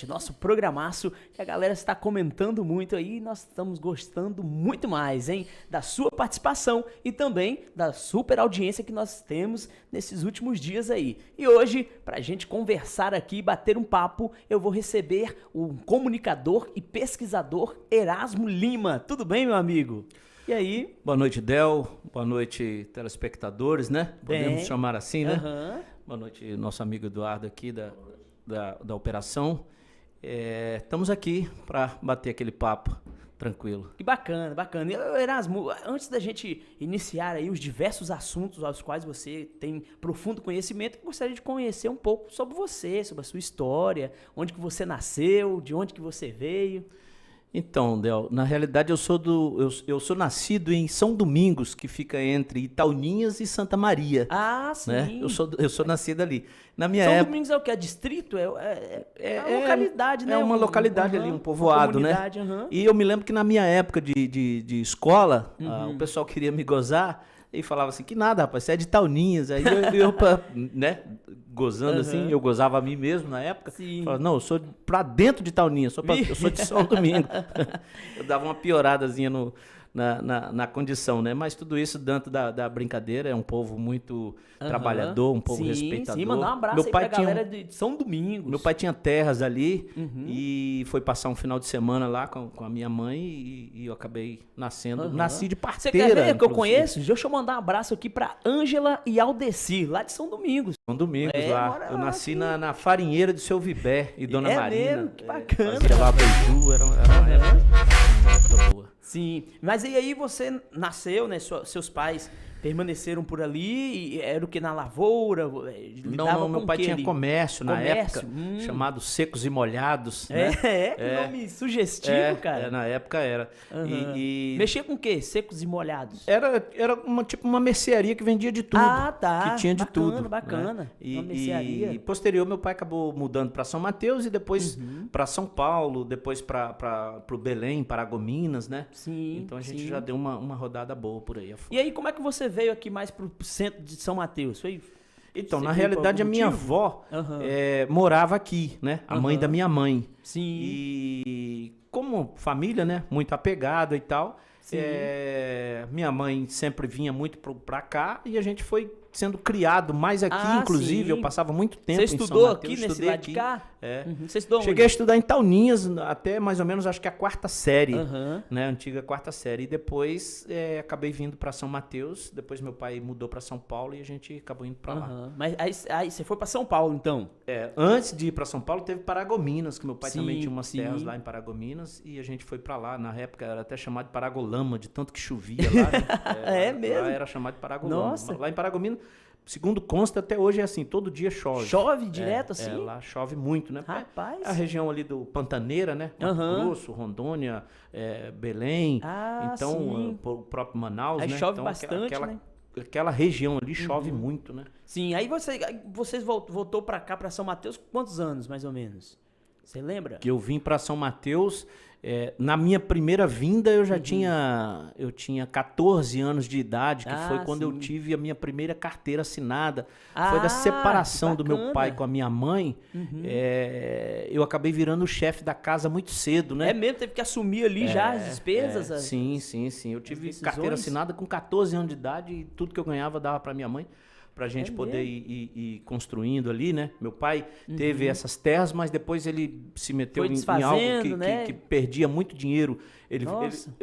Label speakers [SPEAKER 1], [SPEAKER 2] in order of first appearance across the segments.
[SPEAKER 1] Nosso programaço que a galera está comentando muito aí, nós estamos gostando muito mais, hein? Da sua participação e também da super audiência que nós temos nesses últimos dias aí. E hoje, pra gente conversar aqui e bater um papo, eu vou receber o comunicador e pesquisador Erasmo Lima. Tudo bem, meu amigo? E aí?
[SPEAKER 2] Boa noite, Del. Boa noite, telespectadores, né? Podemos
[SPEAKER 1] Bem,
[SPEAKER 2] chamar assim, né?
[SPEAKER 1] Boa
[SPEAKER 2] noite, nosso amigo Eduardo aqui da operação. Estamos aqui para bater aquele papo tranquilo.
[SPEAKER 1] Que bacana, bacana. E, Erasmo, antes da gente iniciar aí os diversos assuntos aos quais você tem profundo conhecimento, eu gostaria de conhecer um pouco sobre você, sobre a sua história, onde que você nasceu, de onde que você veio.
[SPEAKER 2] Então, Del, na realidade eu sou nascido em São Domingos, que fica entre Itauninhas e Santa Maria.
[SPEAKER 1] Ah, sim.
[SPEAKER 2] Né? Eu sou nascido ali. Na minha
[SPEAKER 1] São
[SPEAKER 2] época,
[SPEAKER 1] Domingos é o que? É distrito? É uma localidade, né?
[SPEAKER 2] É uma localidade ali, um povoado, né? E eu me lembro que na minha época de escola, o pessoal queria me gozar e falava assim, que nada, rapaz, você é de Itauninhas. Aí eu né, gozando assim, eu gozava a mim mesmo na época. Falava, não, eu sou pra dentro de Itauninhas, eu sou de São Domingos. Eu dava uma pioradazinha na condição, né? Mas tudo isso dentro da brincadeira, é um povo muito trabalhador, um povo respeitador.
[SPEAKER 1] Sim, mandar um abraço
[SPEAKER 2] meu
[SPEAKER 1] aí
[SPEAKER 2] pai
[SPEAKER 1] pra galera de São Domingos.
[SPEAKER 2] Meu pai tinha terras ali e foi passar um final de semana lá com a minha mãe e eu acabei nascendo. Nasci de parteira.
[SPEAKER 1] Você quer ver que eu conheço? Deixa eu mandar um abraço aqui pra Ângela e Aldeci, lá de São Domingos.
[SPEAKER 2] São Domingos lá. Eu nasci na farinheira do seu Vibé e Dona Marina.
[SPEAKER 1] Mesmo? Que bacana.
[SPEAKER 2] Fazia lá beiju, era uma época boa.
[SPEAKER 1] Sim, mas e aí você nasceu, né? Seus pais permaneceram por ali, e era o que na lavoura?
[SPEAKER 2] Não, meu pai tinha comércio na época, chamado Secos e Molhados. Né?
[SPEAKER 1] Que nome sugestivo, cara.
[SPEAKER 2] Na época era.
[SPEAKER 1] Mexia com o quê? Secos e molhados?
[SPEAKER 2] Era tipo uma mercearia que vendia de tudo.
[SPEAKER 1] Ah, tá.
[SPEAKER 2] Que tinha de tudo.
[SPEAKER 1] Bacana.
[SPEAKER 2] Né?
[SPEAKER 1] Uma mercearia.
[SPEAKER 2] E posterior, meu pai acabou mudando para São Mateus e depois para São Paulo, depois para o Belém, Paragominas, né?
[SPEAKER 1] Sim.
[SPEAKER 2] Então a gente já deu uma rodada boa por aí.
[SPEAKER 1] E aí, como é que você veio aqui mais pro centro de São Mateus?
[SPEAKER 2] Então, na realidade, a minha avó morava aqui, né? A mãe da minha mãe.
[SPEAKER 1] Sim.
[SPEAKER 2] E como família, né? Muito apegada e tal. Minha mãe sempre vinha muito pra cá e a gente foi sendo criado mais aqui, inclusive. Eu passava muito tempo em São Mateus.
[SPEAKER 1] Você estudou aqui nesse lado de cá? Você estudou
[SPEAKER 2] Cheguei a estudar em Tauninhas até mais ou menos, acho que a quarta série, né? Antiga quarta série. E depois acabei vindo para São Mateus. Depois meu pai mudou para São Paulo e a gente acabou indo para lá.
[SPEAKER 1] Mas aí você foi para São Paulo, então?
[SPEAKER 2] Antes de ir para São Paulo, teve Paragominas, que meu pai também tinha umas terras lá em Paragominas. E a gente foi para lá. Na época era até chamado de Paragolama, de tanto que chovia lá. Né?
[SPEAKER 1] Mesmo?
[SPEAKER 2] Lá era chamado de Paragolama.
[SPEAKER 1] Nossa.
[SPEAKER 2] Lá em Paragominas, segundo consta, até hoje é assim, todo dia chove.
[SPEAKER 1] Chove direto assim?
[SPEAKER 2] Lá chove muito, né?
[SPEAKER 1] Rapaz.
[SPEAKER 2] A região ali do Pantaneira, né? Mato Grosso, Rondônia, Belém. Então, o próprio Manaus,
[SPEAKER 1] aí
[SPEAKER 2] né?
[SPEAKER 1] Chove
[SPEAKER 2] então,
[SPEAKER 1] bastante, né?
[SPEAKER 2] Aquela região ali chove muito, né?
[SPEAKER 1] Sim, aí vocês voltou pra cá, pra São Mateus, com quantos anos, mais ou menos? Você lembra?
[SPEAKER 2] Que eu vim pra São Mateus... na minha primeira vinda eu já tinha 14 anos de idade, que foi quando eu tive a minha primeira carteira assinada. Foi da separação do meu pai com a minha mãe. Eu acabei virando o chefe da casa muito cedo, né?
[SPEAKER 1] É mesmo? Teve que assumir ali já as despesas?
[SPEAKER 2] Sim. Eu tive carteira assinada com 14 anos de idade e tudo que eu ganhava dava para minha mãe. Pra gente poder ir construindo ali, né? Meu pai teve essas terras, mas depois ele se meteu em algo que perdia muito dinheiro. Ele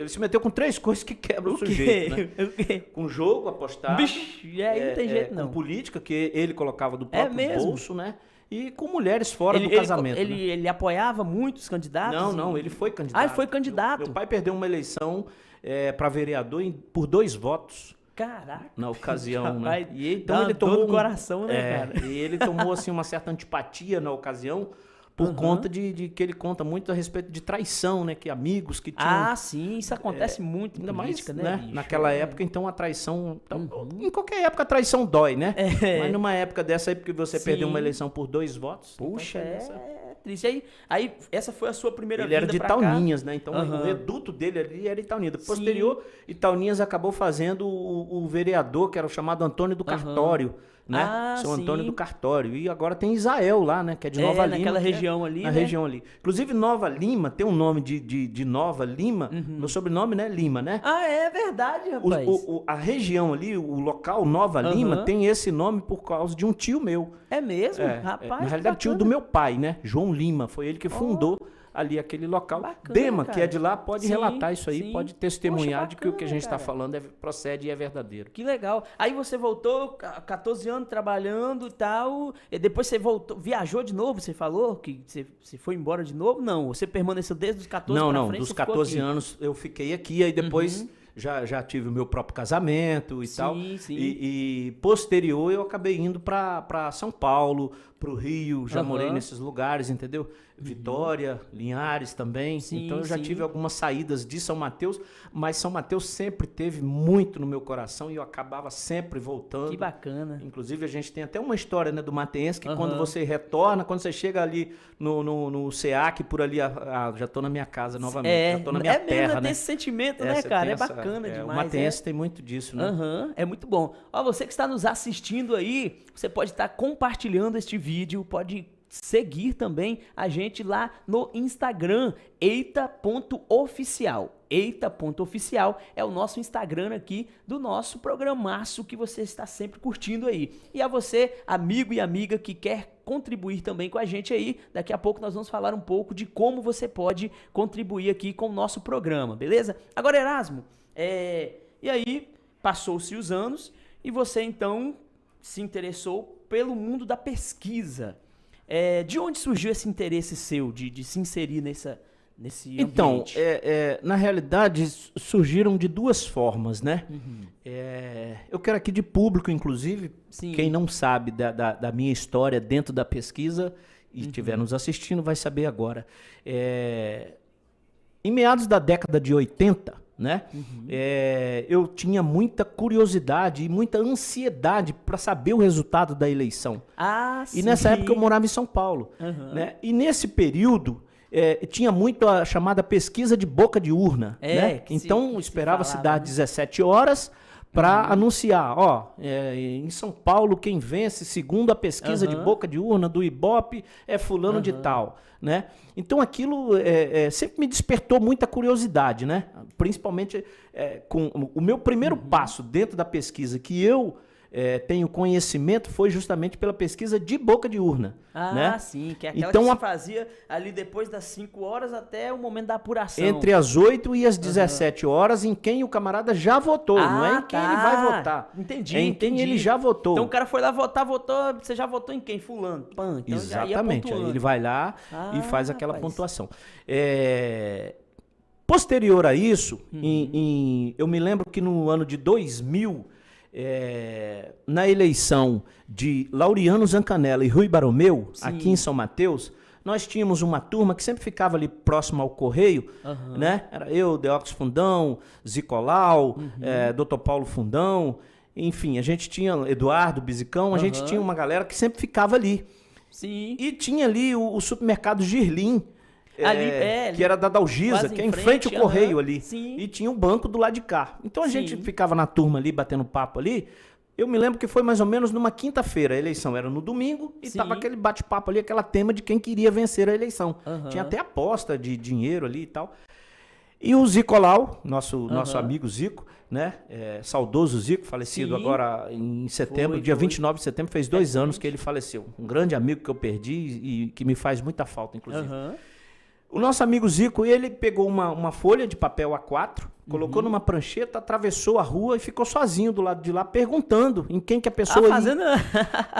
[SPEAKER 2] se meteu com 3 coisas que quebram o sujeito, né? Com jogo apostado.
[SPEAKER 1] Bicho, aí não tem jeito não.
[SPEAKER 2] Com política, que ele colocava do próprio bolso, né? E com mulheres fora do casamento.
[SPEAKER 1] Ele apoiava muito os candidatos?
[SPEAKER 2] Não, ele foi candidato.
[SPEAKER 1] Ele foi candidato?
[SPEAKER 2] Meu pai perdeu uma eleição para vereador por 2 votos.
[SPEAKER 1] Caraca.
[SPEAKER 2] Na ocasião,
[SPEAKER 1] rapaz,
[SPEAKER 2] né? E então ele
[SPEAKER 1] tomou do coração, né, cara?
[SPEAKER 2] E ele tomou assim uma certa antipatia na ocasião por conta de que ele conta muito a respeito de traição, né? Que amigos que tinham...
[SPEAKER 1] sim, isso acontece muito
[SPEAKER 2] ainda
[SPEAKER 1] política,
[SPEAKER 2] mais,
[SPEAKER 1] né?
[SPEAKER 2] Naquela época, então, a traição... Em qualquer época, a traição dói, né? Mas numa época dessa aí, porque você perdeu uma eleição por 2 votos...
[SPEAKER 1] Puxa, triste. Aí, essa foi a sua primeira
[SPEAKER 2] vinda pra cá. Ele era de Itauninhas, né? Então,
[SPEAKER 1] o
[SPEAKER 2] reduto dele ali era Itauninhas. Posterior, Itauninhas acabou fazendo o vereador, que era o chamado Antônio do Cartório, né? São Antônio do Cartório. E agora tem Israel lá, né? Que é de Nova Lima.
[SPEAKER 1] Naquela região ali,
[SPEAKER 2] na região ali. Inclusive, Nova Lima, tem um nome de Nova Lima. Meu sobrenome, né? Lima, né?
[SPEAKER 1] É verdade, rapaz.
[SPEAKER 2] A região ali, o local Nova Lima, tem esse nome por causa de um tio meu.
[SPEAKER 1] É mesmo? Rapaz,
[SPEAKER 2] na realidade, tio do meu pai, né? João Lima. Foi ele que fundou ali aquele local.
[SPEAKER 1] Bacana,
[SPEAKER 2] Dema,
[SPEAKER 1] cara.
[SPEAKER 2] que é de lá, pode relatar isso aí, pode testemunhar.
[SPEAKER 1] Poxa,
[SPEAKER 2] de que o que a gente está
[SPEAKER 1] cara.
[SPEAKER 2] falando procede e é verdadeiro.
[SPEAKER 1] Que legal. Aí você voltou, 14 anos trabalhando e tal, e depois você voltou, viajou de novo, você falou que você foi embora de novo? Não, você permaneceu desde os 14 pra frente?
[SPEAKER 2] Não, dos 14 anos eu fiquei aqui, aí depois já tive o meu próprio casamento e tal.
[SPEAKER 1] Sim.
[SPEAKER 2] E posterior eu acabei indo para São Paulo, para o Rio, já morei nesses lugares, entendeu? Vitória, Linhares também. Então eu já tive algumas saídas de São Mateus, mas São Mateus sempre teve muito no meu coração e eu acabava sempre voltando.
[SPEAKER 1] Que bacana.
[SPEAKER 2] Inclusive a gente tem até uma história, né, do Mateense, que quando você retorna, quando você chega ali no SEAC, por ali, já estou na minha casa novamente, já estou na minha terra,
[SPEAKER 1] mesmo,
[SPEAKER 2] né?
[SPEAKER 1] Tem esse sentimento, né, cara? É bacana demais.
[SPEAKER 2] O Mateense tem muito disso, né?
[SPEAKER 1] É muito bom. Ó, você que está nos assistindo aí, você pode estar compartilhando este vídeo, pode seguir também a gente lá no Instagram, eita.oficial. Eita.oficial é o nosso Instagram aqui do nosso programaço que você está sempre curtindo aí. E a você, amigo e amiga que quer contribuir também com a gente aí, daqui a pouco nós vamos falar um pouco de como você pode contribuir aqui com o nosso programa, beleza? Agora, Erasmo, e aí passou-se os anos e você então se interessou pelo mundo da pesquisa. De onde surgiu esse interesse seu de se inserir nesse ambiente?
[SPEAKER 2] Então, na realidade, surgiram de duas formas, né? Eu quero aqui de público, inclusive, quem não sabe da minha história dentro da pesquisa e estiver nos assistindo vai saber agora. Em meados da década de 80, né? Eu tinha muita curiosidade e muita ansiedade para saber o resultado da eleição. E nessa época eu morava em São Paulo, né? E nesse período tinha muito a chamada pesquisa de boca de urna, né? Então esperava-se dar 17 horas para anunciar, em São Paulo quem vence segundo a pesquisa de boca de urna do Ibope é fulano de tal, né? Então aquilo sempre me despertou muita curiosidade, né? Principalmente com o meu primeiro passo dentro da pesquisa que eu tenho conhecimento foi justamente pela pesquisa de boca de urna. Né?
[SPEAKER 1] Sim, que é aquela que se fazia ali depois das 5 horas até o momento da apuração.
[SPEAKER 2] Entre as 8 e as 17 horas, em quem o camarada já votou, não é em quem ele vai votar.
[SPEAKER 1] Entendi.
[SPEAKER 2] É em quem ele já votou.
[SPEAKER 1] Então o cara foi lá votou, você já votou em quem? Fulano. Então
[SPEAKER 2] exatamente, aí ele vai lá e faz aquela pontuação. Posterior a isso, eu me lembro que no ano de 2000, na eleição de Laureano Zancanella e Rui Baromeu, aqui em São Mateus, nós tínhamos uma turma que sempre ficava ali próximo ao Correio, né? Era eu, Deóclio Fundão, Zicolau, Dr. Paulo Fundão, enfim, a gente tinha Eduardo Bizicão, a gente tinha uma galera que sempre ficava ali.
[SPEAKER 1] Sim.
[SPEAKER 2] E tinha ali o supermercado Girlim, que era da Dalgisa, que é em frente ao Correio ali.
[SPEAKER 1] Sim.
[SPEAKER 2] E tinha um banco do lado de cá. Então a gente ficava na turma ali, batendo papo ali. Eu me lembro que foi mais ou menos numa quinta-feira. A eleição era no domingo e tava aquele bate-papo ali, aquela tema de quem queria vencer a eleição. Tinha até aposta de dinheiro ali e tal. E o Zicolau, nosso amigo Zico, né? Saudoso Zico, falecido agora em setembro, dia 29 de setembro, fez 2 anos que ele faleceu. Um grande amigo que eu perdi e que me faz muita falta, inclusive. O nosso amigo Zico, ele pegou uma folha de papel A4, colocou numa prancheta, atravessou a rua e ficou sozinho do lado de lá, perguntando em quem que a pessoa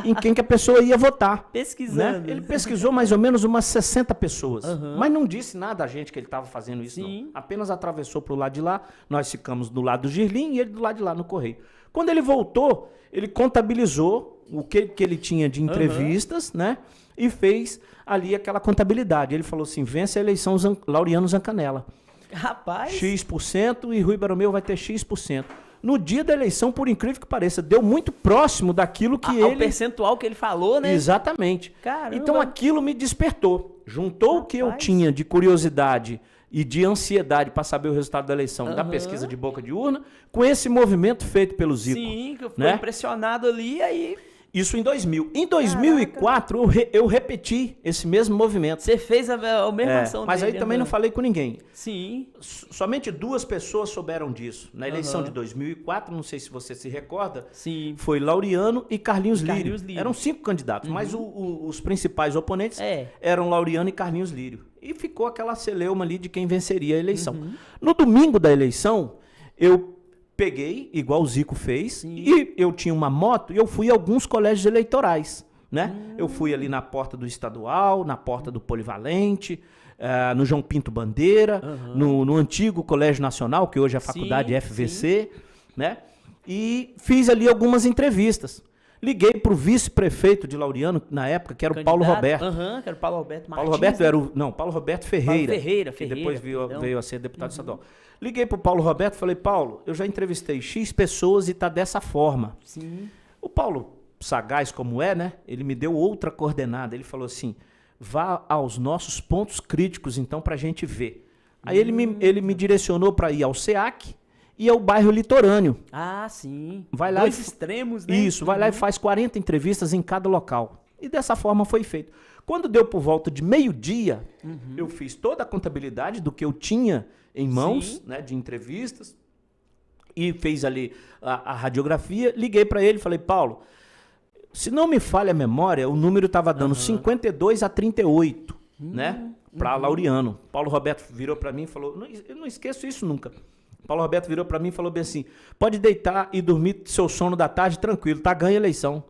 [SPEAKER 2] em quem que a pessoa ia votar.
[SPEAKER 1] Pesquisando.
[SPEAKER 2] Né? Ele pesquisou mais ou menos umas 60 pessoas, mas não disse nada a gente que ele estava fazendo isso, não. Apenas atravessou para o lado de lá, nós ficamos do lado do Girlim e ele do lado de lá no Correio. Quando ele voltou, ele contabilizou o que ele tinha de entrevistas, né? E fez ali aquela contabilidade. Ele falou assim, vence a eleição Laureano Zancanella.
[SPEAKER 1] Rapaz!
[SPEAKER 2] X% e Rui Baromeu vai ter X%. No dia da eleição, por incrível que pareça, deu muito próximo daquilo que
[SPEAKER 1] o percentual que ele falou, né?
[SPEAKER 2] Exatamente.
[SPEAKER 1] Caramba.
[SPEAKER 2] Então aquilo me despertou. Juntou o que eu tinha de curiosidade e de ansiedade para saber o resultado da eleição da pesquisa de boca de urna, com esse movimento feito pelo Zico.
[SPEAKER 1] Sim, que eu fui
[SPEAKER 2] né?
[SPEAKER 1] impressionado ali, aí...
[SPEAKER 2] Isso em 2000. Em 2004, eu repeti esse mesmo movimento.
[SPEAKER 1] Você fez a mesma ação
[SPEAKER 2] mas
[SPEAKER 1] dele.
[SPEAKER 2] Aí também não falei com ninguém.
[SPEAKER 1] Sim.
[SPEAKER 2] Somente 2 pessoas souberam disso. Na eleição de 2004, não sei se você se recorda,
[SPEAKER 1] sim,
[SPEAKER 2] foi Laureano e Carlinhos Lírio. Eram 5 candidatos, mas os principais oponentes eram Laureano e Carlinhos Lírio. E ficou aquela celeuma ali de quem venceria a eleição. No domingo da eleição, eu peguei, igual o Zico fez, e eu tinha uma moto e eu fui a alguns colégios eleitorais, né? Eu fui ali na porta do Estadual, na porta do Polivalente, no João Pinto Bandeira, no antigo Colégio Nacional, que hoje é a faculdade FVC, né? E fiz ali algumas entrevistas. Liguei para o vice-prefeito de Laureano, na época, que era o Paulo Roberto.
[SPEAKER 1] Que era o Paulo Roberto Martins.
[SPEAKER 2] Paulo Roberto era o... Não, Paulo Roberto Ferreira.
[SPEAKER 1] Paulo Ferreira.
[SPEAKER 2] Que depois veio a ser deputado estadual. Liguei para o Paulo Roberto e falei, Paulo, eu já entrevistei X pessoas e está dessa forma.
[SPEAKER 1] Sim.
[SPEAKER 2] O Paulo, sagaz como é, né? Ele me deu outra coordenada. Ele falou assim, vá aos nossos pontos críticos, então, para a gente ver. Aí ele me direcionou para ir ao SEAC e ao bairro litorâneo.
[SPEAKER 1] Ah, sim.
[SPEAKER 2] Vai lá
[SPEAKER 1] 2 extremos, né?
[SPEAKER 2] Isso, vai lá e faz 40 entrevistas em cada local. E dessa forma foi feito. Quando deu por volta de meio-dia, eu fiz toda a contabilidade do que eu tinha em mãos, né, de entrevistas, e fez ali a radiografia. Liguei para ele e falei, Paulo, se não me falha a memória, o número estava dando 52-38, né, para Laureano. Paulo Roberto virou para mim e falou, eu não esqueço isso nunca. Paulo Roberto virou para mim e falou bem assim, pode deitar e dormir seu sono da tarde tranquilo, tá ganha a eleição.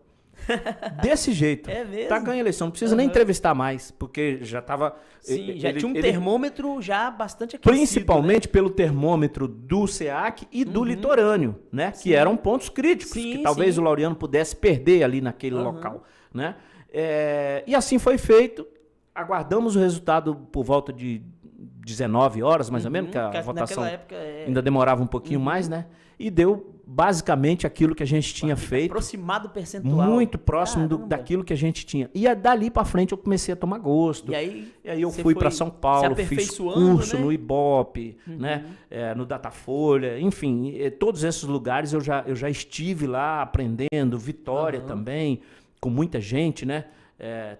[SPEAKER 2] Desse jeito.
[SPEAKER 1] É mesmo?
[SPEAKER 2] Tá ganha a eleição, não precisa nem entrevistar mais, porque já estava...
[SPEAKER 1] Sim, já tinha um termômetro já bastante aquecido.
[SPEAKER 2] Principalmente, né, pelo termômetro do SEAC e do litorâneo, né? Que eram pontos críticos, que talvez o Laureano pudesse perder ali naquele local, né? E assim foi feito. Aguardamos o resultado por volta de 19 horas, mais ou menos, que a votação época ainda demorava um pouquinho mais, né? E deu basicamente aquilo que a gente tinha feito.
[SPEAKER 1] Aproximado percentual.
[SPEAKER 2] Muito próximo daquilo que a gente tinha. E dali para frente eu comecei a tomar gosto.
[SPEAKER 1] E aí
[SPEAKER 2] eu fui para São Paulo, fiz curso, né, no Ibope, né, no Datafolha, enfim, todos esses lugares eu já estive lá aprendendo, Vitória também, com muita gente, né?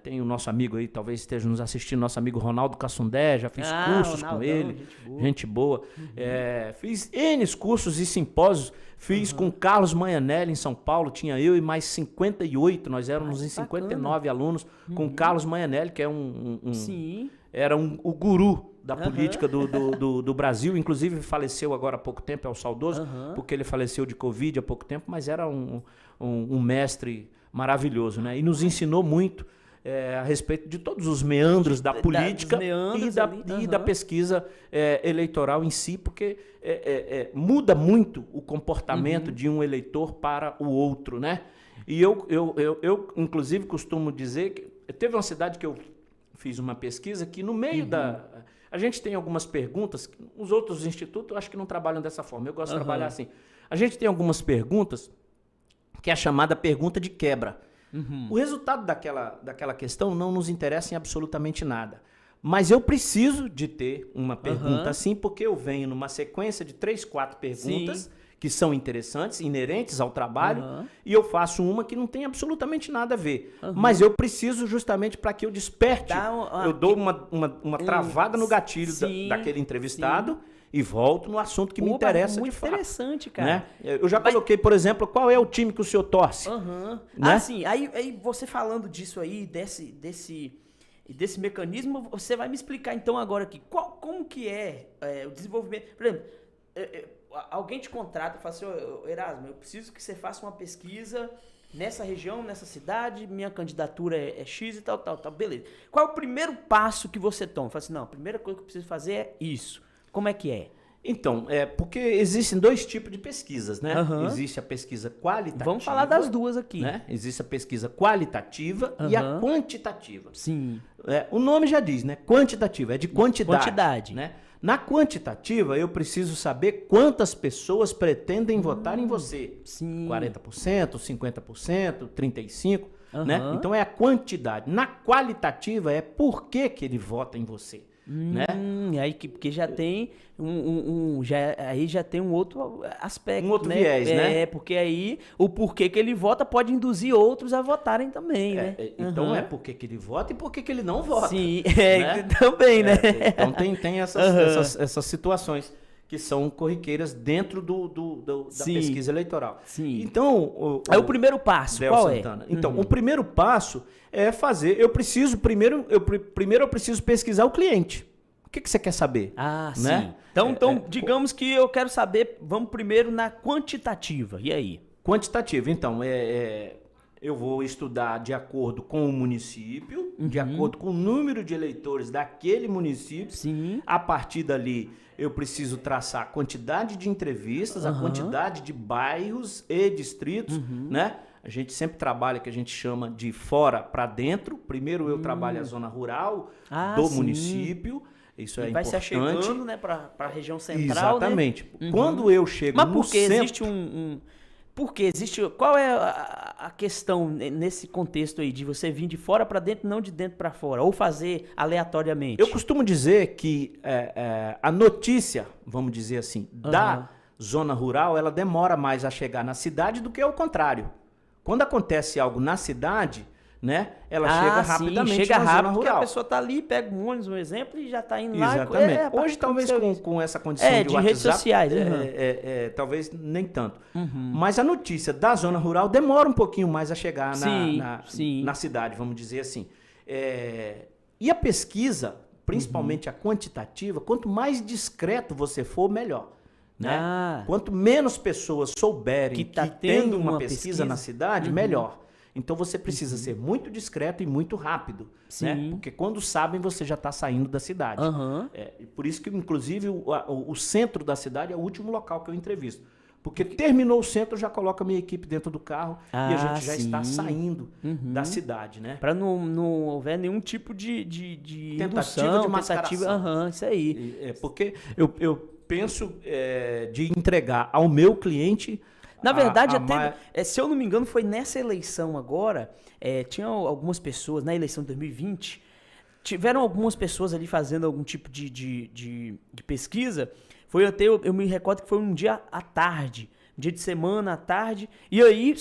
[SPEAKER 2] Tem o nosso amigo aí, talvez esteja nos assistindo, nosso amigo Ronaldo Cassundé, já fiz cursos com ele, gente boa. Fiz N cursos e simpósios, fiz com Carlos Manhanelli em São Paulo, tinha eu e mais 58, nós éramos em 59 alunos, com Carlos Manhanelli, que é era o guru da política do Brasil, inclusive faleceu agora há pouco tempo, é o saudoso, porque ele faleceu de Covid há pouco tempo, mas era um mestre maravilhoso, né? E nos ensinou muito a respeito de todos os meandros da política e da pesquisa eleitoral em si, porque muda muito o comportamento de um eleitor para o outro, né? E eu inclusive, costumo dizer que teve uma cidade que eu fiz uma pesquisa que no meio a gente tem algumas perguntas, os outros institutos acho que não trabalham dessa forma, eu gosto de trabalhar assim. A gente tem algumas perguntas que é a chamada pergunta de quebra. O resultado daquela questão não nos interessa em absolutamente nada. Mas eu preciso de ter uma pergunta assim, porque eu venho numa sequência de 3, 4 perguntas que são interessantes, inerentes ao trabalho, e eu faço uma que não tem absolutamente nada a ver. Mas eu preciso justamente para que eu desperte, eu dou uma travada no gatilho daquele entrevistado, e volto no assunto que me interessa de fato.
[SPEAKER 1] Muito interessante, cara.
[SPEAKER 2] Né? Eu já coloquei, por exemplo, qual é o time que o senhor torce. Né?
[SPEAKER 1] Assim, aí você falando disso aí, desse mecanismo, você vai me explicar então agora aqui, como que é o desenvolvimento. Por exemplo, alguém te contrata e fala assim, Erasmo, eu preciso que você faça uma pesquisa nessa região, nessa cidade, minha candidatura é X e tal, beleza. Qual é o primeiro passo que você toma? Fala assim, não, a primeira coisa que eu preciso fazer é isso. Como é que é?
[SPEAKER 2] Então, porque existem 2 tipos de pesquisas, né? Existe a pesquisa qualitativa.
[SPEAKER 1] Vamos falar das duas aqui.
[SPEAKER 2] Né? Existe a pesquisa qualitativa e a quantitativa.
[SPEAKER 1] Sim.
[SPEAKER 2] O nome já diz, né? Quantitativa, é de quantidade. Né? Na quantitativa, eu preciso saber quantas pessoas pretendem votar em você.
[SPEAKER 1] Sim.
[SPEAKER 2] 40%, 50%, 35%. Né? Então, é a quantidade. Na qualitativa, é por que ele vota em você. né?
[SPEAKER 1] Aí porque já tem aí já tem um outro aspecto,
[SPEAKER 2] um outro
[SPEAKER 1] né?
[SPEAKER 2] viés, né?
[SPEAKER 1] Porque aí o porquê que ele vota pode induzir outros a votarem também, né?
[SPEAKER 2] Então é por que ele vota e por que ele não vota.
[SPEAKER 1] Sim,
[SPEAKER 2] né?
[SPEAKER 1] também, né?
[SPEAKER 2] Então tem essas situações que são corriqueiras dentro da pesquisa eleitoral.
[SPEAKER 1] Sim.
[SPEAKER 2] Então,
[SPEAKER 1] o primeiro passo,
[SPEAKER 2] Del
[SPEAKER 1] qual
[SPEAKER 2] Santana. Então, o primeiro passo é fazer. Eu preciso pesquisar o cliente. O que você quer saber?
[SPEAKER 1] Ah,
[SPEAKER 2] né?
[SPEAKER 1] Sim. Então, digamos que eu quero saber, vamos primeiro na quantitativa. E aí?
[SPEAKER 2] Quantitativa. Então, eu vou estudar de acordo com o município, de acordo com o número de eleitores daquele município.
[SPEAKER 1] Sim.
[SPEAKER 2] A partir dali, eu preciso traçar a quantidade de entrevistas, a quantidade de bairros e distritos, né? A gente sempre trabalha, que a gente chama de fora para dentro. Primeiro eu trabalho a zona rural do município. Isso é
[SPEAKER 1] vai
[SPEAKER 2] importante.
[SPEAKER 1] Vai se chegando, né, para a região central.
[SPEAKER 2] Exatamente. Né? Quando eu chego
[SPEAKER 1] Mas
[SPEAKER 2] no
[SPEAKER 1] porque
[SPEAKER 2] centro...
[SPEAKER 1] existe Porque existe... Qual é a questão nesse contexto aí de você vir de fora para dentro, não de dentro para fora? Ou fazer aleatoriamente?
[SPEAKER 2] Eu costumo dizer que a notícia, vamos dizer assim, da zona rural, ela demora mais a chegar na cidade do que ao contrário. Quando acontece algo na cidade, né, ela chega rapidamente
[SPEAKER 1] chega
[SPEAKER 2] na
[SPEAKER 1] rápido,
[SPEAKER 2] zona rural.
[SPEAKER 1] porque a pessoa tá ali, pega um ônibus, um exemplo, e já tá indo lá.
[SPEAKER 2] Exatamente. Hoje, talvez, com essa condição de WhatsApp,
[SPEAKER 1] redes sociais.
[SPEAKER 2] talvez nem tanto. Mas a notícia da zona rural demora um pouquinho mais a chegar na cidade, vamos dizer assim. E a pesquisa, principalmente a quantitativa, quanto mais discreto você for, melhor. Né? Quanto menos pessoas souberem que tendo uma pesquisa na cidade, melhor. Então você precisa ser muito discreto e muito rápido, né? Porque quando sabem, você já está saindo da cidade. Por isso que, inclusive, o centro da cidade é o último local que eu entrevisto. Porque terminou o centro, eu já coloco a minha equipe dentro do carro e a gente já está saindo da cidade, né?
[SPEAKER 1] Para não houver nenhum tipo de
[SPEAKER 2] tentativa de mascaração.
[SPEAKER 1] Isso aí.
[SPEAKER 2] Porque eu penso de entregar ao meu cliente...
[SPEAKER 1] Na verdade, se eu não me engano, foi nessa eleição agora, tinha algumas pessoas, na eleição de 2020, tiveram algumas pessoas ali fazendo algum tipo de pesquisa. Eu me recordo que foi um dia à tarde, um dia de semana à tarde, e aí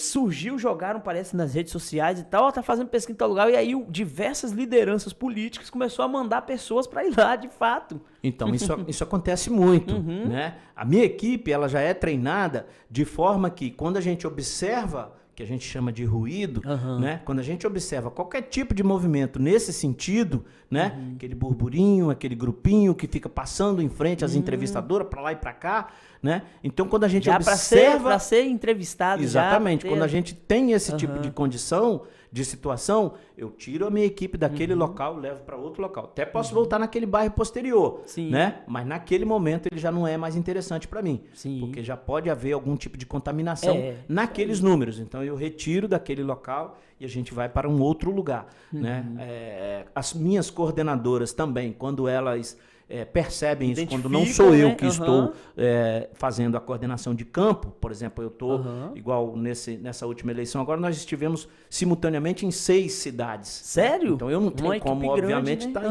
[SPEAKER 1] jogaram, parece, nas redes sociais e tal, tá fazendo pesquisa em tal lugar, e aí diversas lideranças políticas começaram a mandar pessoas para ir lá, de fato.
[SPEAKER 2] Então, isso acontece muito, né? A minha equipe, ela já é treinada de forma que, quando a gente observa, que a gente chama de ruído, né? Quando a gente observa qualquer tipo de movimento nesse sentido, né? Aquele burburinho, aquele grupinho que fica passando em frente às entrevistadoras para lá e para cá, né? Então, quando a gente observa...
[SPEAKER 1] Para ser entrevistado.
[SPEAKER 2] Exatamente. Quando a gente tem esse tipo de condição, de situação, eu tiro a minha equipe daquele local, levo para outro local. Até posso voltar naquele bairro posterior, né? Mas naquele momento ele já não é mais interessante para mim, porque já pode haver algum tipo de contaminação naqueles números. Então eu retiro daquele local e a gente vai para um outro lugar, né? As minhas coordenadoras também, quando elas percebem isso, quando não sou eu que estou fazendo a coordenação de campo, por exemplo, eu estou igual nessa última eleição, agora nós estivemos simultaneamente em 6 cidades.
[SPEAKER 1] Sério?
[SPEAKER 2] Então eu não tenho como, obviamente, estar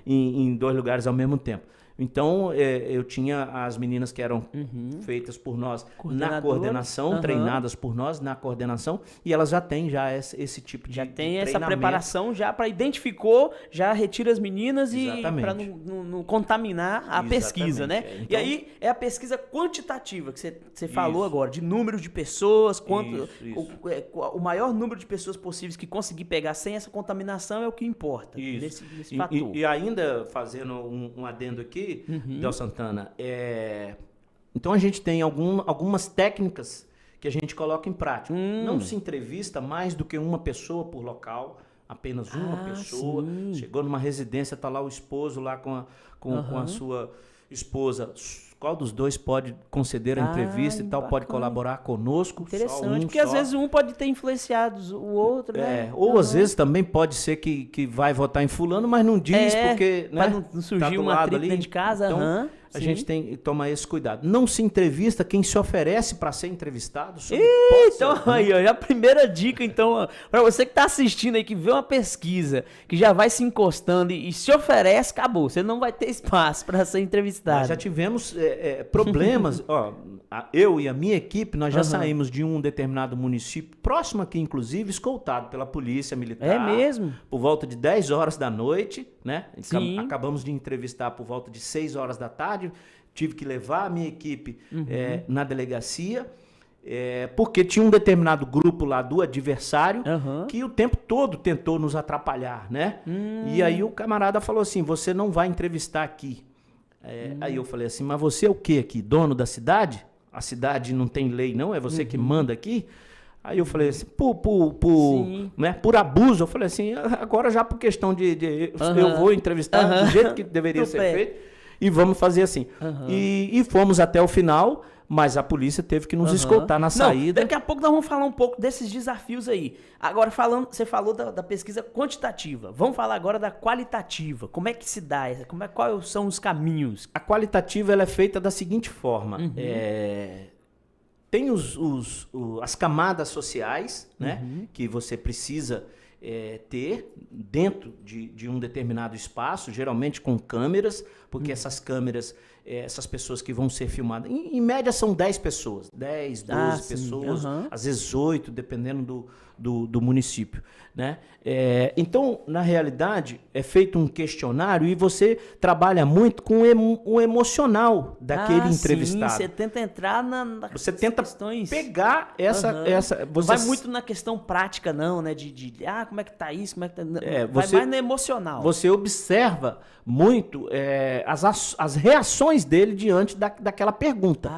[SPEAKER 2] em 2 lugares ao mesmo tempo. Então, eu tinha as meninas que eram feitas por nós na coordenação, treinadas por nós na coordenação, e elas já têm esse tipo de treinamento. Já tem essa
[SPEAKER 1] preparação já para identificou, já retira as meninas e para não contaminar a pesquisa, né? Então, e aí é a pesquisa quantitativa que você falou agora, de número de pessoas, o maior número de pessoas possíveis que conseguir pegar sem essa contaminação é o que importa nesse fator.
[SPEAKER 2] E ainda fazendo um adendo aqui, Del Santana, então a gente tem algumas técnicas que a gente coloca em prática. Não se entrevista mais do que uma pessoa por local, apenas uma pessoa. Chegou numa residência, tá lá o esposo lá com a sua esposa qual dos dois pode conceder a entrevista e tal, bacana. Pode colaborar conosco.
[SPEAKER 1] Interessante, porque às vezes um pode ter influenciado o outro, né?
[SPEAKER 2] Ou às vezes também pode ser que vai votar em fulano, mas não diz porque...
[SPEAKER 1] Para não surgir uma treta dentro de casa.
[SPEAKER 2] Então, a gente tem que tomar esse cuidado. Não se entrevista quem se oferece para ser entrevistado.
[SPEAKER 1] Então, aí, ó, a primeira dica, então, para você que está assistindo aí, que vê uma pesquisa, que já vai se encostando e se oferece, acabou. Você não vai ter espaço para ser entrevistado.
[SPEAKER 2] Nós já tivemos problemas. Ó, eu e a minha equipe, nós já saímos de um determinado município, próximo aqui, inclusive, escoltado pela polícia militar.
[SPEAKER 1] É mesmo?
[SPEAKER 2] Por volta de 10 horas da noite, né?
[SPEAKER 1] Sim.
[SPEAKER 2] Acabamos de entrevistar por volta de 6 horas da tarde. Tive que levar a minha equipe na delegacia, porque tinha um determinado grupo lá do adversário que o tempo todo tentou nos atrapalhar, né? E aí o camarada falou assim, você não vai entrevistar aqui. Aí eu falei assim, mas você é o quê aqui? Dono da cidade? A cidade não tem lei não? É você que manda aqui? Aí eu falei assim, por abuso, eu falei assim, agora já por questão eu vou entrevistar do jeito que deveria ser feito. E vamos fazer assim. E fomos até o final, mas a polícia teve que nos escoltar na saída.
[SPEAKER 1] Daqui a pouco nós vamos falar um pouco desses desafios aí. Agora, você falou da pesquisa quantitativa. Vamos falar agora da qualitativa. Como é que se dá? Quais são os caminhos?
[SPEAKER 2] A qualitativa ela é feita da seguinte forma. Tem as camadas sociais, né, que você precisa ter dentro de um determinado espaço, geralmente com câmeras, porque essas câmeras, essas pessoas que vão ser filmadas, em média são 10 pessoas, 10, 12 pessoas, às vezes 8, dependendo do município, né? Então, na realidade, é feito um questionário e você trabalha muito com o emocional daquele entrevistado.
[SPEAKER 1] Sim, você tenta entrar
[SPEAKER 2] você tenta
[SPEAKER 1] questões.
[SPEAKER 2] Pegar essa... Você
[SPEAKER 1] vai muito na questão prática, não, né? Como é que tá isso, como é que tá... vai mais no emocional.
[SPEAKER 2] Você observa muito as reações dele diante daquela pergunta.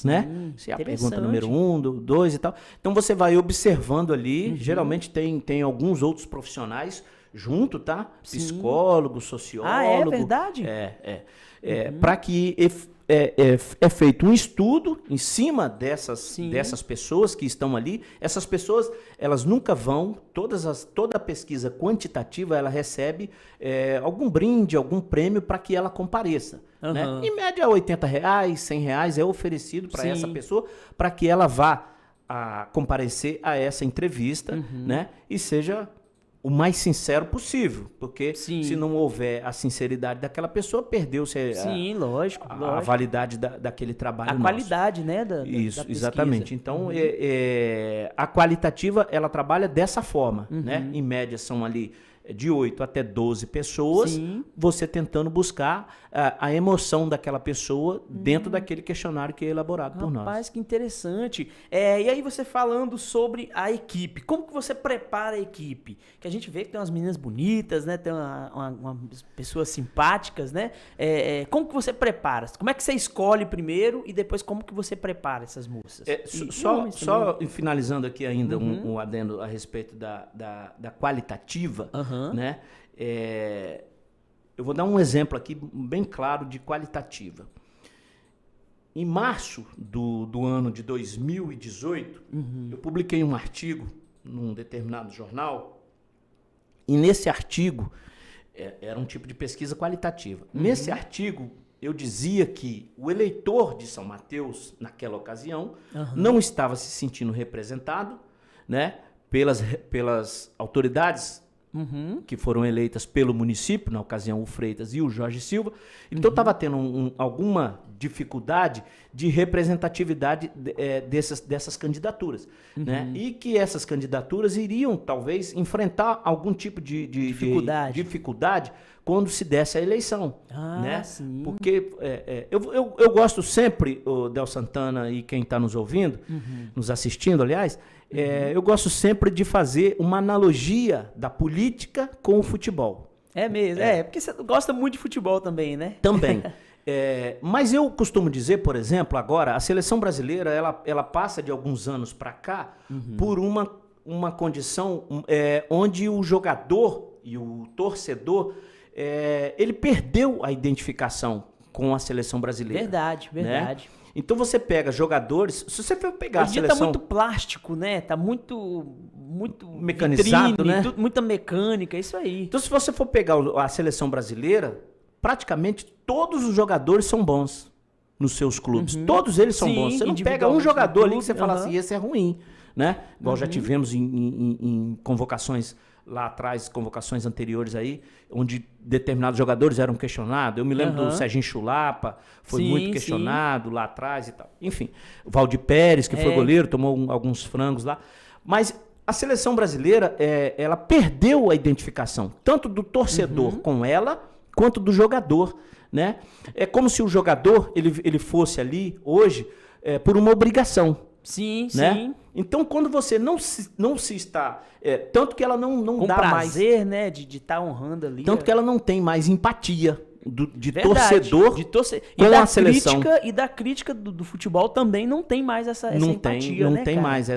[SPEAKER 2] Né? Se é a pergunta número 1, 2 e tal. Então você vai observando ali, geralmente tem alguns outros profissionais junto, tá? Psicólogo, sociólogo.
[SPEAKER 1] É verdade?
[SPEAKER 2] Para que é feito um estudo em cima dessas pessoas que estão ali. Essas pessoas, elas nunca vão, toda a pesquisa quantitativa, ela recebe algum brinde, algum prêmio para que ela compareça. Né? Em média, R$80, R$100 é oferecido para essa pessoa, para que ela vá comparecer a essa entrevista, né? E seja o mais sincero possível, porque se não houver a sinceridade daquela pessoa, perdeu-se a validade daquele trabalho nosso.
[SPEAKER 1] Qualidade, né?
[SPEAKER 2] Isso, exatamente. Então, a qualitativa, ela trabalha dessa forma, né? Em média, são ali de 8 até 12 pessoas, você tentando buscar a emoção daquela pessoa dentro daquele questionário que é elaborado por nós.
[SPEAKER 1] Rapaz, que interessante. E aí você falando sobre a equipe, como que você prepara a equipe? Que a gente vê que tem umas meninas bonitas, né? Tem umas pessoas simpáticas, né? Como que você prepara? Como é que você escolhe primeiro e depois como que você prepara essas moças?
[SPEAKER 2] Só finalizando aqui ainda um adendo a respeito da qualitativa, né? Eu vou dar um exemplo aqui bem claro de qualitativa. Em março do ano de 2018, eu publiquei um artigo num determinado jornal, e nesse artigo, era um tipo de pesquisa qualitativa. Nesse artigo, eu dizia que o eleitor de São Mateus, naquela ocasião, não estava se sentindo representado, né, pelas autoridades que foram eleitas pelo município, na ocasião o Freitas e o Jorge Silva. Então estava tendo alguma dificuldade de representatividade dessas candidaturas. Né? E que essas candidaturas iriam, talvez, enfrentar algum tipo de dificuldade quando se desse a eleição. Né?
[SPEAKER 1] Sim.
[SPEAKER 2] Porque eu gosto sempre, o Del Santana e quem está nos ouvindo, nos assistindo, aliás, eu gosto sempre de fazer uma analogia da política com o futebol.
[SPEAKER 1] É mesmo, porque você gosta muito de futebol também, né?
[SPEAKER 2] Também. Mas eu costumo dizer, por exemplo, agora, a seleção brasileira, ela passa de alguns anos para cá por uma condição onde o jogador e o torcedor, ele perdeu a identificação com a seleção brasileira.
[SPEAKER 1] Verdade.
[SPEAKER 2] Né? Então você pega jogadores, se você for pegar a seleção...
[SPEAKER 1] Hoje tá muito plástico, né? Tá muito
[SPEAKER 2] mecanizado, vitrine, né?
[SPEAKER 1] Muita mecânica, isso aí.
[SPEAKER 2] Então se você for pegar a seleção brasileira, praticamente todos os jogadores são bons nos seus clubes. Todos eles são bons. Você não pega um jogador ali que você fala assim, esse é ruim, né? Igual já tivemos em convocações lá atrás, convocações anteriores aí, onde determinados jogadores eram questionados. Eu me lembro do Serginho Chulapa, foi muito questionado lá atrás e tal. Enfim, o Valdir Pérez, que foi goleiro, tomou alguns frangos lá. Mas a seleção brasileira, ela perdeu a identificação, tanto do torcedor com ela, quanto do jogador, né? É como se o jogador, ele fosse ali, hoje, por uma obrigação.
[SPEAKER 1] Sim,
[SPEAKER 2] né?
[SPEAKER 1] sim.
[SPEAKER 2] Então, quando você não se está... tanto que ela não
[SPEAKER 1] com
[SPEAKER 2] dá
[SPEAKER 1] prazer,
[SPEAKER 2] mais...
[SPEAKER 1] né? De estar honrando ali.
[SPEAKER 2] Tanto que ela não tem mais empatia de torcedor
[SPEAKER 1] com a seleção. E da crítica do futebol também não tem mais essa empatia,
[SPEAKER 2] Não tem mais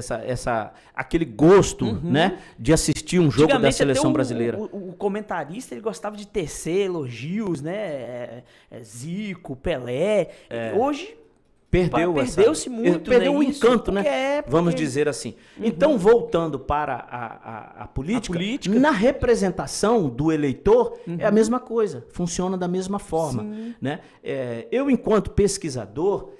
[SPEAKER 2] aquele gosto, né? De assistir um jogo da seleção brasileira.
[SPEAKER 1] O comentarista, ele gostava de tecer elogios, né? Zico, Pelé. Hoje... Perdeu-se muito,
[SPEAKER 2] perdeu o encanto,
[SPEAKER 1] né?
[SPEAKER 2] Vamos dizer assim. Então, voltando para a política, na representação do eleitor, é a mesma coisa, funciona da mesma forma. Né? Eu, enquanto pesquisador,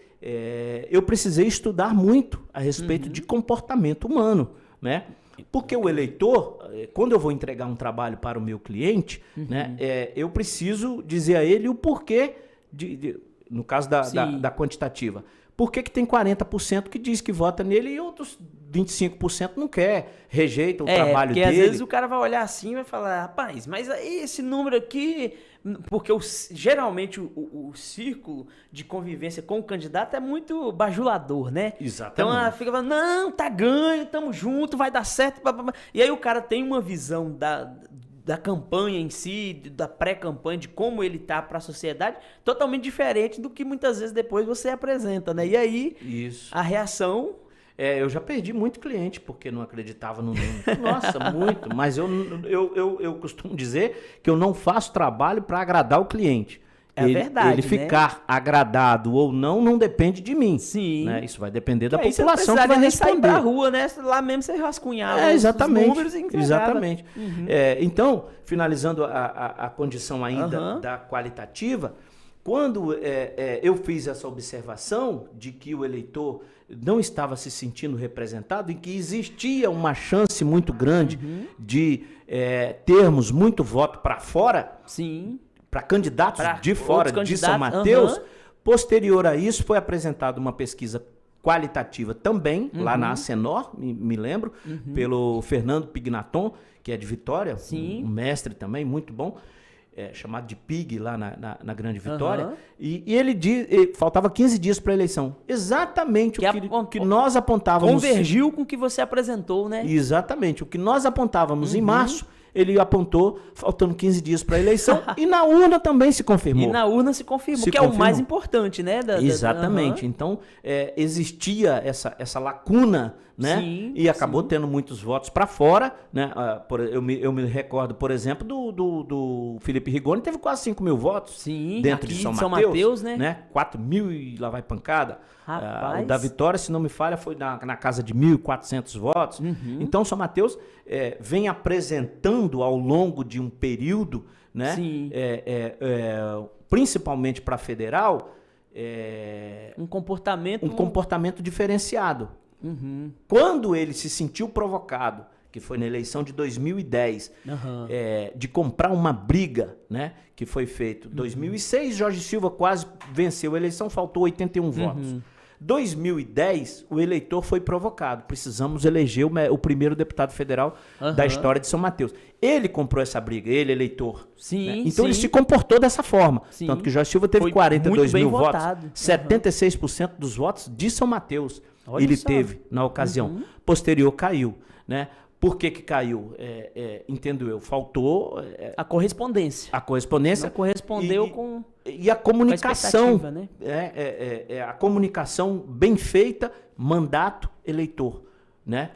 [SPEAKER 2] eu precisei estudar muito a respeito de comportamento humano, né? Porque o eleitor, quando eu vou entregar um trabalho para o meu cliente, né, eu preciso dizer a ele o porquê no caso da quantitativa. Por que tem 40% que diz que vota nele e outros 25% não quer, rejeita o trabalho dele?
[SPEAKER 1] Porque às vezes o cara vai olhar assim e vai falar, rapaz, mas aí esse número aqui... Porque geralmente o círculo de convivência com o candidato é muito bajulador, né?
[SPEAKER 2] Exatamente.
[SPEAKER 1] Então ela fica falando, não, tá ganho, tamo junto, vai dar certo. E aí o cara tem uma visão da campanha em si, da pré-campanha, de como ele tá para a sociedade, totalmente diferente do que muitas vezes depois você apresenta, né? E aí, a reação...
[SPEAKER 2] eu já perdi muito cliente porque não acreditava no número. Nossa, muito. Mas eu costumo dizer que eu não faço trabalho para agradar o cliente.
[SPEAKER 1] Verdade,
[SPEAKER 2] ele ficar agradado ou não depende de mim.
[SPEAKER 1] Sim.
[SPEAKER 2] Né? Isso vai depender da população que vai responder.
[SPEAKER 1] Sair pra rua, né? Lá mesmo você rascunhava
[SPEAKER 2] exatamente,
[SPEAKER 1] os números e entregava.
[SPEAKER 2] Exatamente. Então, finalizando a condição ainda da qualitativa, quando eu fiz essa observação de que o eleitor não estava se sentindo representado e que existia uma chance muito grande de termos muito voto para fora...
[SPEAKER 1] Sim.
[SPEAKER 2] Para candidatos de fora de São Mateus, posterior a isso foi apresentada uma pesquisa qualitativa também, lá na Acenor, me lembro, pelo Fernando Pignaton, que é de Vitória, um mestre também, muito bom, chamado de Pig lá na Grande Vitória, e ele faltava 15 dias para a eleição. Exatamente o que nós apontávamos.
[SPEAKER 1] Convergiu com o que você apresentou, né?
[SPEAKER 2] Exatamente, o que nós apontávamos em março, ele apontou, faltando 15 dias para a eleição, e na urna também se confirmou.
[SPEAKER 1] E na urna se confirmou, que é o mais importante, né?
[SPEAKER 2] Exatamente. Então, existia essa lacuna, né? E acabou tendo muitos votos para fora, né? Eu me recordo, por exemplo, do Felipe Rigoni, teve quase 5 mil votos dentro de São Mateus, né? 4 mil e lá vai pancada. O da Vitória, se não me falha, foi na casa de 1.400 votos. Então, São Mateus vem apresentando ao longo de um período, né? Principalmente para federal,
[SPEAKER 1] um comportamento
[SPEAKER 2] diferenciado. Quando ele se sentiu provocado, que foi na eleição de 2010, de comprar uma briga, né, que foi feito. 2006, Jorge Silva quase venceu a eleição, faltou 81 votos. 2010, o eleitor foi provocado. Precisamos eleger o primeiro deputado federal da história de São Mateus. Ele comprou essa briga, ele, eleitor. Né? Então ele se comportou dessa forma. Tanto que Jorge Silva teve 42 mil votos, 76% dos votos de São Mateus. Ele teve na ocasião. Posterior caiu, né? Por que caiu? Entendo eu, faltou...
[SPEAKER 1] a correspondência.
[SPEAKER 2] A correspondência.
[SPEAKER 1] Não correspondeu com...
[SPEAKER 2] E a comunicação.
[SPEAKER 1] Né?
[SPEAKER 2] A comunicação bem feita, mandato, eleitor. Né?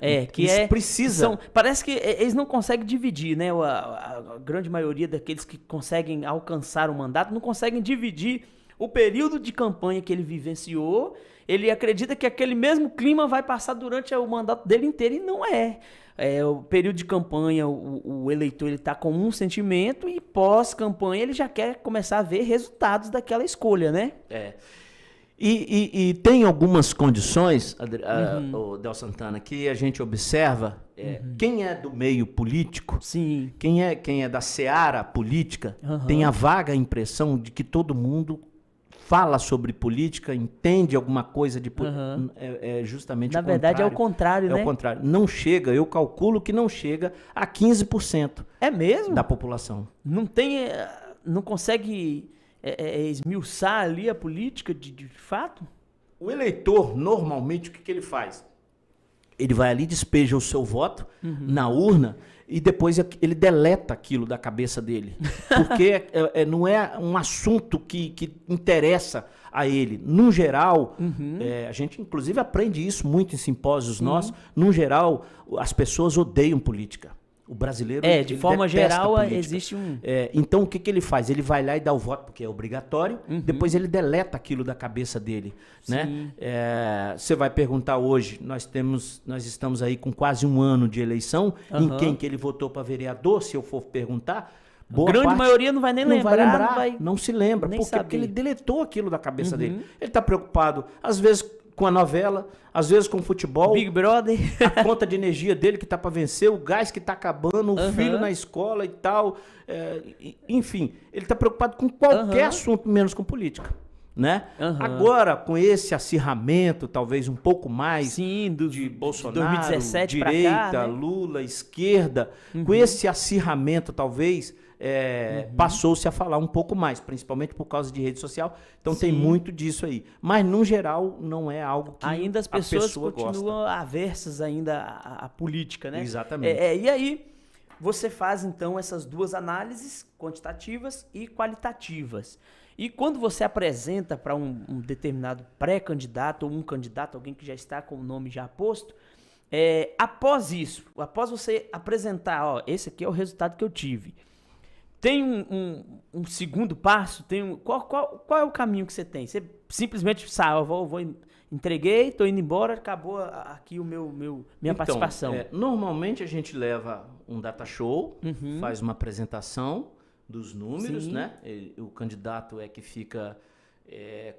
[SPEAKER 1] Precisa... Parece que eles não conseguem dividir, né? A grande maioria daqueles que conseguem alcançar o mandato não conseguem dividir o período de campanha que ele vivenciou, ele acredita que aquele mesmo clima vai passar durante o mandato dele inteiro, e não é. O período de campanha, o eleitor ele está com um sentimento, e pós-campanha ele já quer começar a ver resultados daquela escolha, né?
[SPEAKER 2] E tem algumas condições, o Del Santana, que a gente observa, quem é do meio político,
[SPEAKER 1] sim,
[SPEAKER 2] quem é da seara política, tem a vaga impressão de que todo mundo fala sobre política, entende alguma coisa de política. Justamente
[SPEAKER 1] na
[SPEAKER 2] o
[SPEAKER 1] verdade
[SPEAKER 2] contrário.
[SPEAKER 1] É o contrário, né?
[SPEAKER 2] É o contrário. Não chega, eu calculo que não chega a 15%.
[SPEAKER 1] É mesmo?
[SPEAKER 2] Da população.
[SPEAKER 1] Não tem, não consegue esmiuçar ali a política de fato?
[SPEAKER 2] O eleitor, normalmente, o que ele faz? Ele vai ali, despeja o seu voto na urna e depois ele deleta aquilo da cabeça dele. Porque não é um assunto que interessa a ele. No geral, a gente inclusive aprende isso muito em simpósios nossos. No geral, as pessoas odeiam política. O brasileiro
[SPEAKER 1] de forma geral existe um...
[SPEAKER 2] Então o que ele faz? Ele vai lá e dá o voto porque é obrigatório, depois ele deleta aquilo da cabeça dele, né? Você vai perguntar hoje, nós estamos aí com quase um ano de eleição, em quem que ele votou para vereador, se eu for perguntar,
[SPEAKER 1] boa parte, grande maioria não vai nem lembrar,
[SPEAKER 2] não se lembra, porque ele deletou aquilo da cabeça dele. Ele está preocupado, às vezes, com a novela, às vezes com o futebol.
[SPEAKER 1] Big Brother.
[SPEAKER 2] A conta de energia dele que tá para vencer, o gás que tá acabando, o filho na escola e tal. Enfim, ele tá preocupado com qualquer assunto, menos com política. Né? Agora, com esse acirramento, talvez um pouco mais de Bolsonaro,
[SPEAKER 1] 2017
[SPEAKER 2] direita,
[SPEAKER 1] pra cá, né?
[SPEAKER 2] Lula, esquerda, com esse acirramento, talvez... passou-se a falar um pouco mais, principalmente por causa de rede social. Então tem muito disso aí. Mas, no geral, não é algo que
[SPEAKER 1] ainda as pessoas continuam
[SPEAKER 2] gosta.
[SPEAKER 1] Aversas ainda à política, né?
[SPEAKER 2] Exatamente.
[SPEAKER 1] E aí, você faz, então, essas duas análises, quantitativas e qualitativas. E quando você apresenta para um determinado pré-candidato ou um candidato, alguém que já está com o nome já posto, após isso, após você apresentar, esse aqui é o resultado que eu tive, tem um segundo passo? Qual é o caminho que você tem? Você simplesmente sai, entreguei, estou indo embora, acabou aqui minha participação.
[SPEAKER 2] Normalmente a gente leva um data show, faz uma apresentação dos números, né? O candidato que fica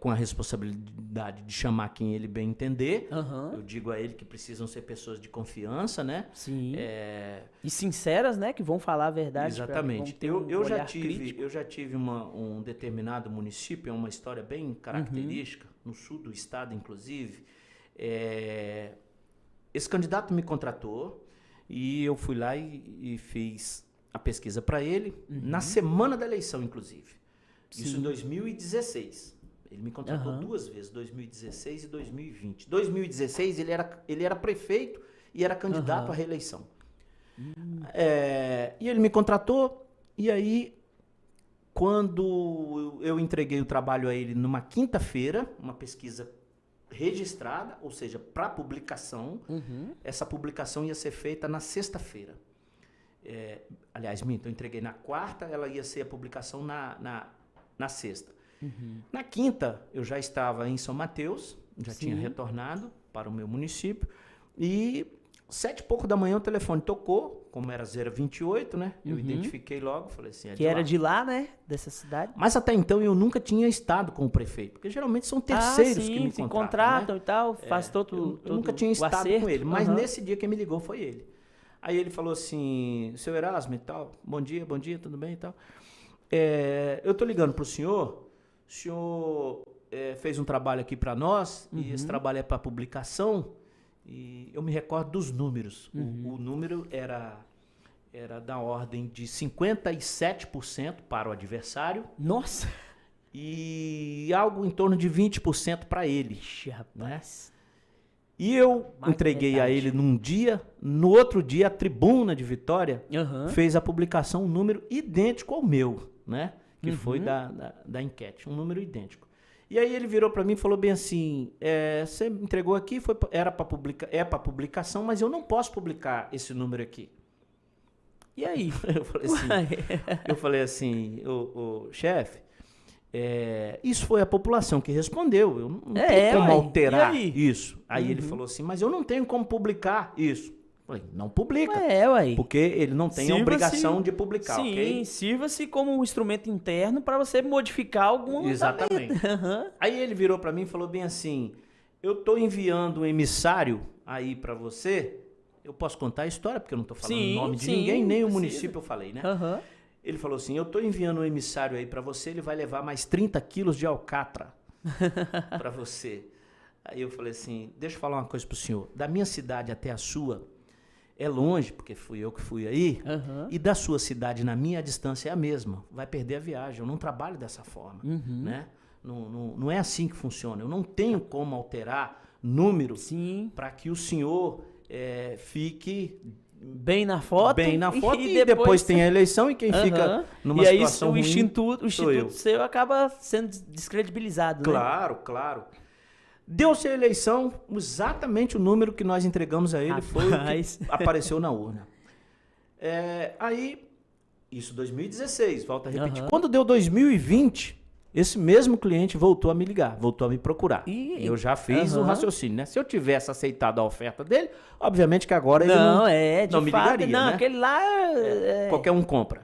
[SPEAKER 2] com a responsabilidade de chamar quem ele bem entender. Eu digo a ele que precisam ser pessoas de confiança, né?
[SPEAKER 1] Sim. E sinceras, né? Que vão falar a verdade.
[SPEAKER 2] Exatamente. Eu já tive um determinado município, é uma história bem característica, no sul do estado, inclusive. Esse candidato me contratou e eu fui lá e fiz a pesquisa para ele, na semana da eleição, inclusive. Isso em 2016. Ele me contratou duas vezes, 2016 e 2020. 2016 ele era prefeito e era candidato à reeleição. E ele me contratou, e aí, quando eu entreguei o trabalho a ele numa quinta-feira, uma pesquisa registrada, ou seja, para publicação, essa publicação ia ser feita na sexta-feira. Aliás, eu entreguei na quarta, ela ia ser a publicação na sexta. Na quinta, eu já estava em São Mateus, já tinha retornado para o meu município, e 7h pouco da manhã o telefone tocou, como era 028, né? Eu identifiquei logo, falei assim...
[SPEAKER 1] Que era de lá, né? Dessa cidade.
[SPEAKER 2] Mas até então eu nunca tinha estado com o prefeito, porque geralmente são terceiros que me contratam,
[SPEAKER 1] né? E tal, faz todo
[SPEAKER 2] eu nunca tinha estado
[SPEAKER 1] acerto
[SPEAKER 2] com ele, mas nesse dia quem me ligou foi ele. Aí ele falou assim, seu Erasmo e tal, bom dia, tudo bem e tal. Eu tô ligando pro senhor, o senhor fez um trabalho aqui para nós, e esse trabalho é para publicação, e eu me recordo dos números. O número era da ordem de 57% para o adversário.
[SPEAKER 1] Nossa!
[SPEAKER 2] E algo em torno de 20% para ele.
[SPEAKER 1] Ixi, rapaz.
[SPEAKER 2] Né? E eu entreguei a ele num dia, no outro dia a Tribuna de Vitória fez a publicação, um número idêntico ao meu, né? Que foi da enquete, um número idêntico. E aí ele virou para mim e falou bem assim, você entregou aqui, era para publicação, mas eu não posso publicar esse número aqui. E aí? Eu falei assim, chefe, Isso foi a população que respondeu. Eu não tenho como alterar isso. Aí ele falou assim, mas eu não tenho como publicar isso. Eu falei, não publica. Porque ele não tem a obrigação de publicar,
[SPEAKER 1] sim,
[SPEAKER 2] ok?
[SPEAKER 1] Sirva-se como um instrumento interno para você modificar algum
[SPEAKER 2] Exatamente. Aí ele virou para mim e falou bem assim, eu estou enviando um emissário aí para você. Eu posso contar a história, porque eu não estou falando o nome de ninguém, nem o município eu falei, né? Ele falou assim, eu estou enviando um emissário aí para você, ele vai levar mais 30 quilos de alcatra para você. Aí eu falei assim, deixa eu falar uma coisa pro senhor. Da minha cidade até a sua é longe, porque fui eu que fui aí, e da sua cidade na minha a distância é a mesma. Vai perder a viagem, eu não trabalho dessa forma, né? Não é assim que funciona. Eu não tenho como alterar número para que o senhor fique...
[SPEAKER 1] Bem na foto
[SPEAKER 2] e depois tem a eleição e quem fica numa situação ruim.
[SPEAKER 1] O instituto seu acaba sendo descredibilizado,
[SPEAKER 2] Claro, claro. Deu-se a eleição, exatamente o número que nós entregamos a ele foi o que apareceu na urna. Aí, isso 2016, volto a repetir. Quando deu 2020, esse mesmo cliente voltou a me ligar, voltou a me procurar. E eu já fiz o raciocínio, né? Se eu tivesse aceitado a oferta dele, obviamente que agora ele não me ligaria,
[SPEAKER 1] não,
[SPEAKER 2] né?
[SPEAKER 1] Aquele lá...
[SPEAKER 2] Qualquer um compra.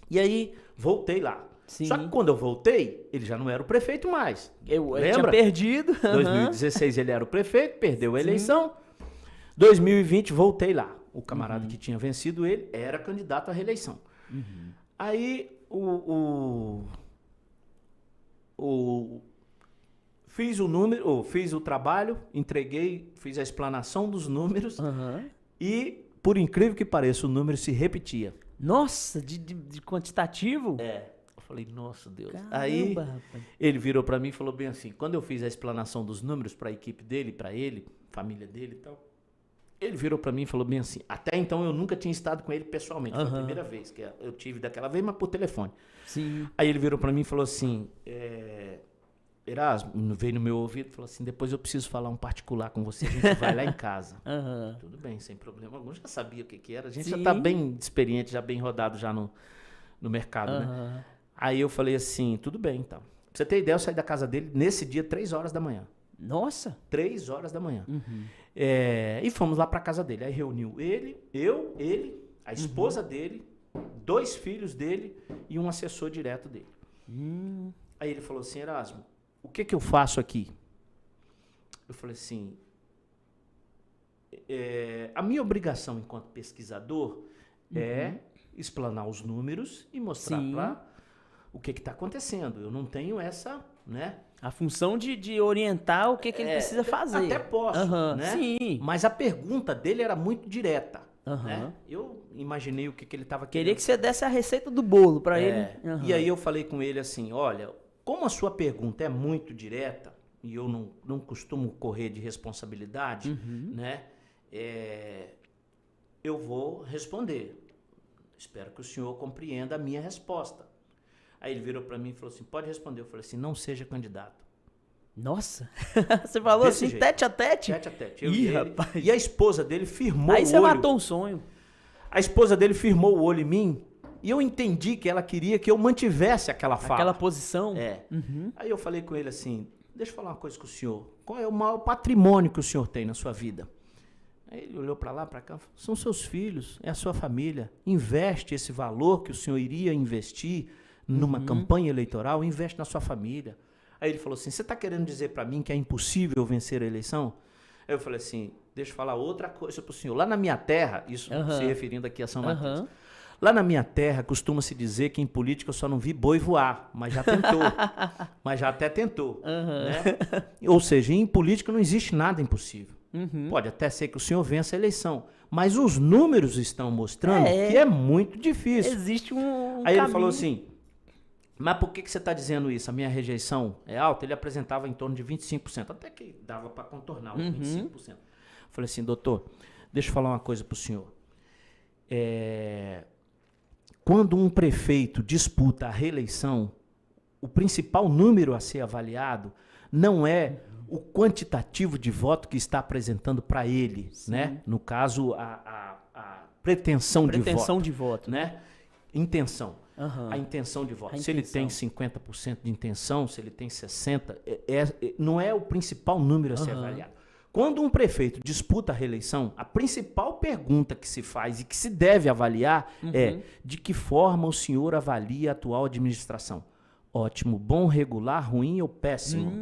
[SPEAKER 2] E aí, voltei lá. Sim. Só que quando eu voltei, ele já não era o prefeito mais.
[SPEAKER 1] Eu tinha perdido.
[SPEAKER 2] 2016 ele era o prefeito, perdeu a eleição. 2020, voltei lá. O camarada que tinha vencido ele era candidato à reeleição. Aí, fiz o número, fiz o trabalho, entreguei, fiz a explanação dos números e, por incrível que pareça, o número se repetia.
[SPEAKER 1] Nossa, de quantitativo?
[SPEAKER 2] Eu falei, nossa Deus.
[SPEAKER 1] Caramba,
[SPEAKER 2] aí
[SPEAKER 1] rapaz.
[SPEAKER 2] Ele virou para mim e falou bem assim, quando eu fiz a explanação dos números para a equipe dele, para ele, família dele e tal, ele virou para mim e falou bem assim, até então eu nunca tinha estado com ele pessoalmente, foi a primeira vez que eu tive daquela vez, mas por telefone.
[SPEAKER 1] Sim.
[SPEAKER 2] Aí ele virou para mim e falou assim, Erasmo, veio no meu ouvido e falou assim, depois eu preciso falar um particular com você, a gente vai lá em casa. Tudo bem, sem problema algum, já sabia o que era, a gente já tá bem experiente, já bem rodado já no mercado, né? Aí eu falei assim, tudo bem então. Pra você ter ideia, eu saí da casa dele nesse dia 3 horas da manhã.
[SPEAKER 1] Nossa!
[SPEAKER 2] 3 horas da manhã. E fomos lá pra casa dele. Aí reuniu ele, a esposa dele, 2 filhos dele e um assessor direto dele. Aí ele falou assim, Erasmo, o que eu faço aqui? Eu falei assim, a minha obrigação enquanto pesquisador é explanar os números e mostrar para o que está acontecendo. Eu não tenho essa, né?
[SPEAKER 1] A função de orientar o que ele precisa fazer.
[SPEAKER 2] Até posso, né?
[SPEAKER 1] Sim.
[SPEAKER 2] Mas a pergunta dele era muito direta. Né? Eu imaginei o que ele estava querendo.
[SPEAKER 1] Queria que você desse a receita do bolo para ele.
[SPEAKER 2] E aí eu falei com ele assim, olha, como a sua pergunta é muito direta, e eu não costumo correr de responsabilidade, né? Eu vou responder. Espero que o senhor compreenda a minha resposta. Aí ele virou para mim e falou assim, pode responder. Eu falei assim, não seja candidato.
[SPEAKER 1] Nossa, você falou desse assim, jeito. Tete a tete?
[SPEAKER 2] Tete a tete.
[SPEAKER 1] Rapaz.
[SPEAKER 2] E a esposa dele firmou o olho.
[SPEAKER 1] Aí você matou um sonho.
[SPEAKER 2] A esposa dele firmou o olho em mim e eu entendi que ela queria que eu mantivesse aquela fala.
[SPEAKER 1] Aquela posição.
[SPEAKER 2] Aí eu falei com ele assim, deixa eu falar uma coisa com o senhor. Qual é o maior patrimônio que o senhor tem na sua vida? Aí ele olhou para lá, para cá, falou, são seus filhos, é a sua família. Investe esse valor que o senhor iria investir numa campanha eleitoral, investe na sua família. Aí ele falou assim, você está querendo dizer para mim que é impossível vencer a eleição? Aí eu falei assim, deixa eu falar outra coisa para o senhor. Lá na minha terra, isso se referindo aqui a São Mateus, lá na minha terra costuma-se dizer que em política eu só não vi boi voar, mas já tentou. Mas já até tentou. Né? Ou seja, em política não existe nada impossível. Pode até ser que o senhor vença a eleição, mas os números estão mostrando que é muito difícil.
[SPEAKER 1] Existe um
[SPEAKER 2] Aí
[SPEAKER 1] caminho.
[SPEAKER 2] ele falou assim, mas por que você está dizendo isso? A minha rejeição é alta? Ele apresentava em torno de 25%, até que dava para contornar os 25%. Falei assim, doutor, deixa eu falar uma coisa para o senhor. Quando um prefeito disputa a reeleição, o principal número a ser avaliado não é o quantitativo de voto que está apresentando para ele, né? No caso, a pretensão de voto.
[SPEAKER 1] Pretensão de voto.
[SPEAKER 2] Né? Intenção. a intenção de voto. Se ele tem 50% de intenção, se ele tem 60%, não é o principal número a ser avaliado. Quando um prefeito disputa a reeleição, a principal pergunta que se faz e que se deve avaliar é: de que forma o senhor avalia a atual administração? Ótimo, bom, regular, ruim ou péssimo?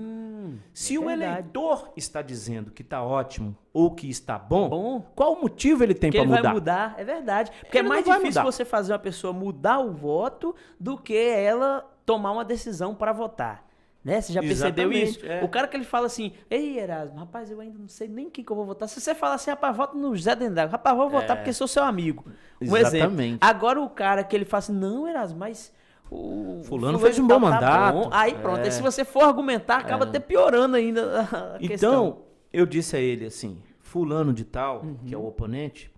[SPEAKER 2] Se o eleitor está dizendo que está ótimo ou que está bom, qual motivo ele tem para mudar?
[SPEAKER 1] Ele vai mudar, é verdade. Porque é mais difícil você fazer uma pessoa mudar o voto do que ela tomar uma decisão para votar. Né? Você já percebeu isso? O cara que ele fala assim: ei, Erasmo, rapaz, eu ainda não sei nem quem que eu vou votar. Se você fala assim: rapaz, vota no José Dendago, rapaz, vou votar porque sou seu amigo. Exemplo. Agora o cara que ele fala assim: não, Erasmo, mas o
[SPEAKER 2] fulano fez um bom mandato.
[SPEAKER 1] Aí pronto, aí se você for argumentar, acaba até piorando ainda a questão.
[SPEAKER 2] Então, eu disse a ele assim: fulano de tal, que é o oponente,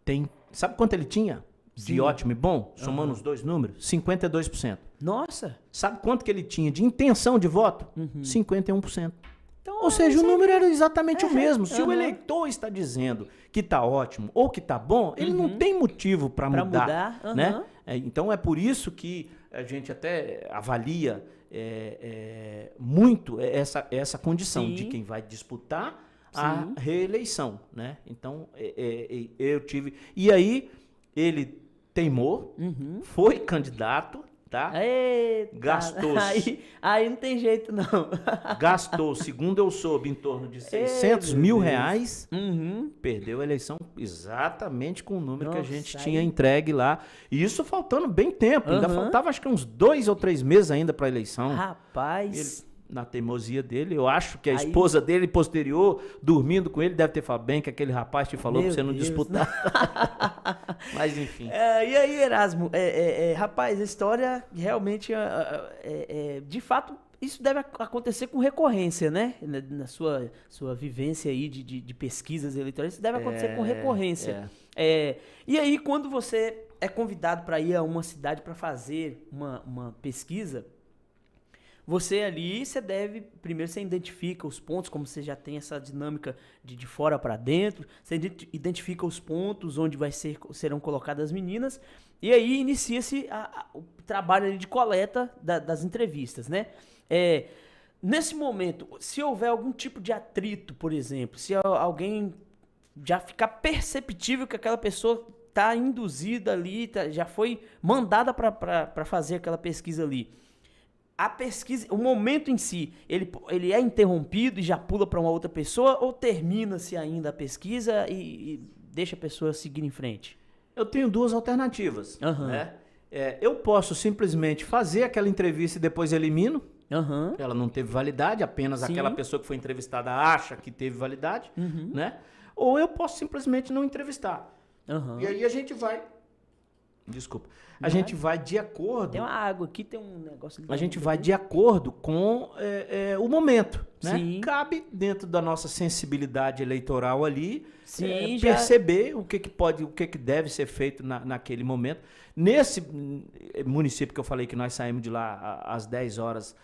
[SPEAKER 2] tem... Sabe quanto ele tinha? De ótimo e bom, somando os dois números, 52%.
[SPEAKER 1] Nossa!
[SPEAKER 2] Sabe quanto que ele tinha de intenção de voto? 51%. Então, ou seja, o número era exatamente o mesmo. Se o eleitor está dizendo que está ótimo ou que está bom, ele não tem motivo para mudar. Né? Então, é por isso que a gente até avalia muito essa condição de quem vai disputar a reeleição. Né? Então, eu tive... E aí, ele teimou, foi candidato, tá?
[SPEAKER 1] Eita,
[SPEAKER 2] gastou.
[SPEAKER 1] Aí não tem jeito, não.
[SPEAKER 2] Gastou, segundo eu soube, em torno de 600 mil reais. Perdeu a eleição exatamente com o número que a gente tinha entregue lá. E isso faltando bem tempo. Ainda faltava acho que uns 2 ou 3 meses ainda para a eleição.
[SPEAKER 1] Rapaz...
[SPEAKER 2] Na teimosia dele, eu acho que a esposa dele, posterior, dormindo com ele, deve ter falado bem que aquele rapaz te falou pra você não disputar. Mas enfim.
[SPEAKER 1] E aí, Erasmo, rapaz, a história realmente, de fato, isso deve acontecer com recorrência, né? Na sua vivência aí de pesquisas eleitorais, isso deve acontecer com recorrência. E aí, quando você é convidado para ir a uma cidade para fazer uma pesquisa, você ali, primeiro você identifica os pontos, como você já tem essa dinâmica de fora para dentro, você identifica os pontos onde serão colocadas as meninas, e aí inicia-se o trabalho ali de coleta das entrevistas, né? Nesse momento, se houver algum tipo de atrito, por exemplo, se alguém já ficar perceptível que aquela pessoa está induzida ali, já foi mandada para fazer aquela pesquisa ali, a pesquisa, o momento em si, ele é interrompido e já pula para uma outra pessoa ou termina-se ainda a pesquisa e deixa a pessoa seguir em frente?
[SPEAKER 2] Eu tenho 2 alternativas. Né? Eu posso simplesmente fazer aquela entrevista e depois elimino. Ela não teve validade, apenas aquela pessoa que foi entrevistada acha que teve validade. Né? Ou eu posso simplesmente não entrevistar. E aí a gente vai... Desculpa. A gente vai de acordo...
[SPEAKER 1] Tem uma água aqui, tem um negócio...
[SPEAKER 2] A gente vai de acordo com o momento, né? Cabe dentro da nossa sensibilidade eleitoral ali perceber o que deve ser feito naquele momento. Nesse município que eu falei que nós saímos de lá às 10 horas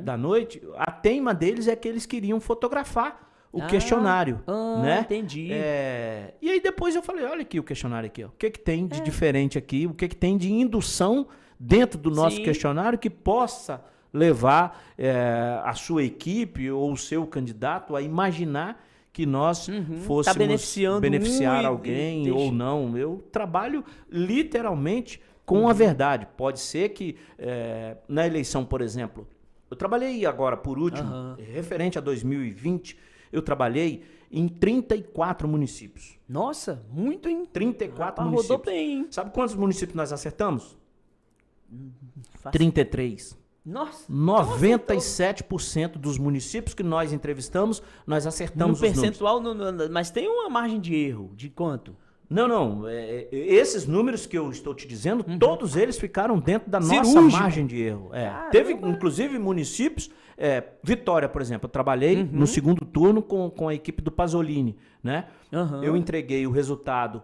[SPEAKER 2] da noite, a teima deles é que eles queriam fotografar o questionário, né?
[SPEAKER 1] Entendi.
[SPEAKER 2] E aí depois eu falei, olha aqui o questionário aqui, ó. O que tem de diferente aqui, o que tem de indução dentro do nosso questionário que possa levar a sua equipe ou o seu candidato a imaginar que nós fôssemos beneficiar alguém ou não. Eu trabalho literalmente com a verdade. Pode ser que na eleição, por exemplo, eu trabalhei agora, por último, referente a 2020, eu trabalhei em 34 municípios.
[SPEAKER 1] Nossa, muito, hein?
[SPEAKER 2] 34 municípios.
[SPEAKER 1] Rodou bem, hein?
[SPEAKER 2] Sabe quantos municípios nós acertamos? 33.
[SPEAKER 1] Nossa!
[SPEAKER 2] 97% dos municípios que nós entrevistamos, nós acertamos os números.
[SPEAKER 1] Percentual, mas tem uma margem de erro. De quanto?
[SPEAKER 2] Não. Esses números que eu estou te dizendo, todos eles ficaram dentro da nossa margem de erro. Teve, inclusive, municípios... Vitória, por exemplo, eu trabalhei no segundo turno com a equipe do Pasolini, né? Eu entreguei o resultado,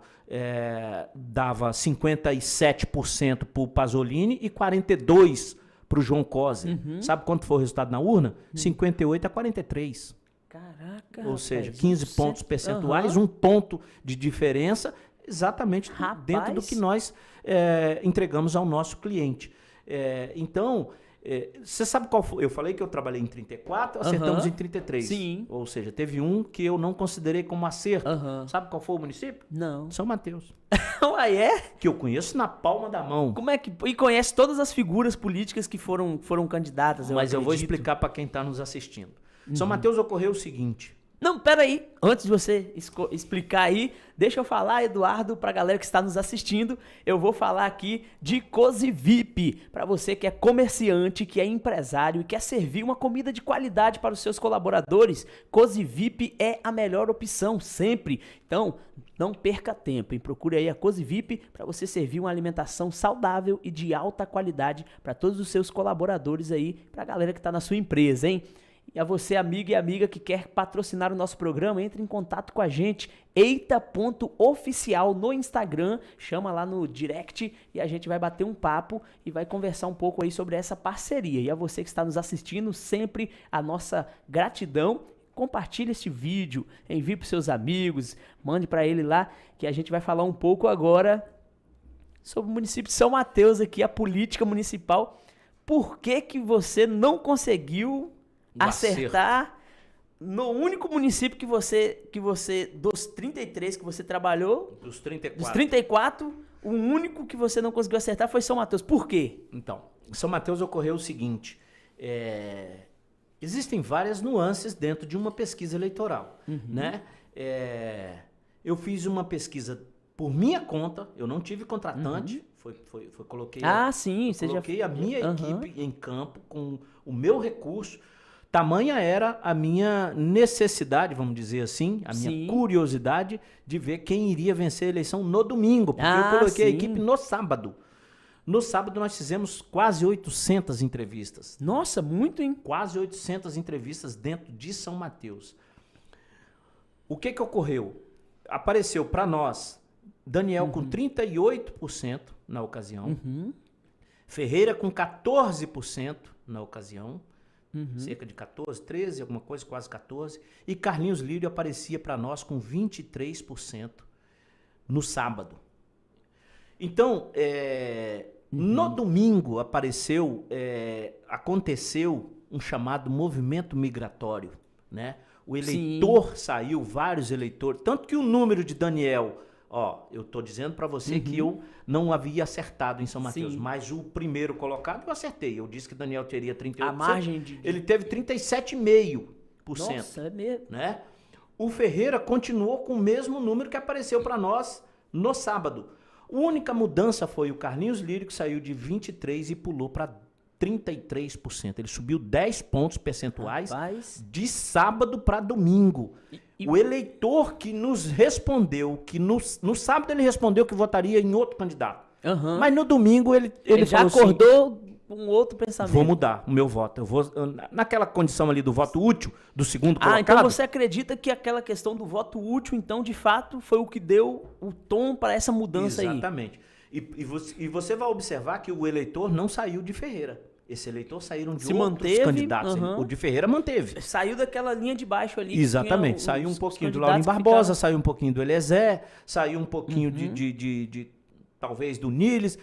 [SPEAKER 2] dava 57% para o Pasolini e 42% para o João Coser. Sabe quanto foi o resultado na urna? 58-43.
[SPEAKER 1] Caraca.
[SPEAKER 2] Ou seja, 15 pontos percentuais, 1 ponto de diferença. exatamente dentro do que nós entregamos ao nosso cliente. Então, você sabe qual foi? Eu falei que eu trabalhei em 34, acertamos em 33.
[SPEAKER 1] Sim.
[SPEAKER 2] Ou seja, teve um que eu não considerei como acerto. Sabe qual foi o município?
[SPEAKER 1] Não.
[SPEAKER 2] São Mateus.
[SPEAKER 1] Ah, é?
[SPEAKER 2] Que eu conheço na palma da mão.
[SPEAKER 1] Como é que... E conhece todas as figuras políticas que foram candidatas,
[SPEAKER 2] Mas eu vou explicar para quem está nos assistindo. São Mateus ocorreu o seguinte...
[SPEAKER 1] Não, peraí, antes de você explicar aí, deixa eu falar, Eduardo, pra galera que está nos assistindo, eu vou falar aqui de Cozivip, para você que é comerciante, que é empresário e quer servir uma comida de qualidade para os seus colaboradores, Cozivip é a melhor opção, sempre. Então, não perca tempo, hein? Procure aí a Cozivip para você servir uma alimentação saudável e de alta qualidade para todos os seus colaboradores aí, pra galera que está na sua empresa, hein? E a você, amigo e amiga que quer patrocinar o nosso programa, entre em contato com a gente, eita.oficial no Instagram, chama lá no direct e a gente vai bater um papo e vai conversar um pouco aí sobre essa parceria. E a você que está nos assistindo, sempre a nossa gratidão. Compartilhe este vídeo, envie para os seus amigos, mande para ele lá, que a gente vai falar um pouco agora sobre o município de São Mateus aqui, a política municipal. Por que você não conseguiu acertar no único município que você dos 33 que você trabalhou,
[SPEAKER 2] dos
[SPEAKER 1] 34, o único que você não conseguiu acertar foi São Mateus. Por quê?
[SPEAKER 2] Então, em São Mateus ocorreu o seguinte, existem várias nuances dentro de uma pesquisa eleitoral, né? Eu fiz uma pesquisa por minha conta, eu não tive contratante, coloquei a minha equipe em campo com o meu recurso. Tamanha era a minha necessidade, vamos dizer assim, a minha curiosidade de ver quem iria vencer a eleição no domingo, porque eu coloquei a equipe no sábado. No sábado nós fizemos quase 800 entrevistas.
[SPEAKER 1] Nossa, muito, hein?
[SPEAKER 2] Quase 800 entrevistas dentro de São Mateus. O que ocorreu? Apareceu para nós Daniel com 38% na ocasião, Ferreira com 14% na ocasião, cerca de 14, 13, alguma coisa, quase 14. E Carlinhos Lírio aparecia para nós com 23% no sábado. Então, no domingo aconteceu um chamado movimento migratório, né? O eleitor saiu, vários eleitores, tanto que o número de Daniel... eu tô dizendo para você que eu não havia acertado em São Mateus, mas o primeiro colocado eu acertei. Eu disse que Daniel teria 38%.
[SPEAKER 1] A margem
[SPEAKER 2] ele teve 37,5%.
[SPEAKER 1] Nossa, é mesmo.
[SPEAKER 2] Né? O Ferreira continuou com o mesmo número que apareceu para nós no sábado. A única mudança foi o Carlinhos Lírio, que saiu de 23% e pulou para 33%. Ele subiu 10 pontos percentuais de sábado para domingo. O eleitor que nos respondeu, que no sábado ele respondeu que votaria em outro candidato. Mas no domingo ele
[SPEAKER 1] já
[SPEAKER 2] falou
[SPEAKER 1] acordou com outro pensamento.
[SPEAKER 2] Vou mudar o meu voto. Eu vou naquela condição ali do voto útil, do segundo colocado.
[SPEAKER 1] Então você acredita que aquela questão do voto útil, então, de fato, foi o que deu o tom para essa mudança aí?
[SPEAKER 2] Exatamente. E você vai observar que o eleitor não saiu de Ferreira. Esse eleitor saíram de outros candidatos. O de Ferreira manteve.
[SPEAKER 1] Saiu daquela linha de baixo ali.
[SPEAKER 2] Exatamente. Saiu um pouquinho do Laurinho Barbosa, saiu um pouquinho do Eliezer, saiu um pouquinho talvez do Niles,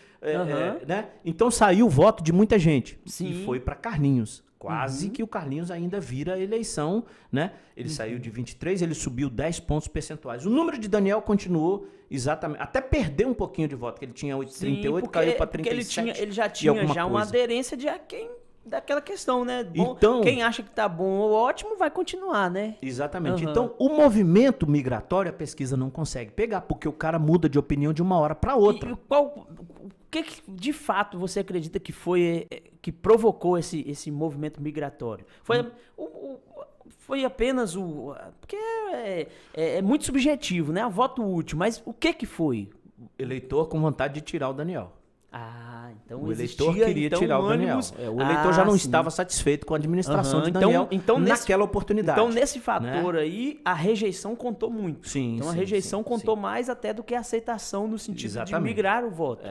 [SPEAKER 2] né? Então saiu o voto de muita gente. E foi para Carlinhos. Quase que o Carlinhos ainda vira a eleição, né? Ele saiu de 23, ele subiu 10 pontos percentuais. O número de Daniel continuou exatamente, até perdeu um pouquinho de voto, que ele tinha 38, caiu para 37.
[SPEAKER 1] Ele já tinha uma aderência de daquela questão, né?
[SPEAKER 2] Então,
[SPEAKER 1] quem acha que tá bom ou ótimo vai continuar, né?
[SPEAKER 2] Exatamente. Então, o movimento migratório, a pesquisa não consegue pegar, porque o cara muda de opinião de uma hora para outra.
[SPEAKER 1] O que de fato você acredita que foi que provocou esse movimento migratório? Foi apenas porque é muito subjetivo, né? O voto útil, mas o que foi?
[SPEAKER 2] Eleitor com vontade de tirar o Daniel.
[SPEAKER 1] Então
[SPEAKER 2] o eleitor queria tirar o Daniel. O eleitor já não estava satisfeito com a administração de Daniel naquela oportunidade.
[SPEAKER 1] Então, nesse fator aí, a rejeição contou muito. A rejeição contou mais até do que a aceitação no sentido de migrar o voto.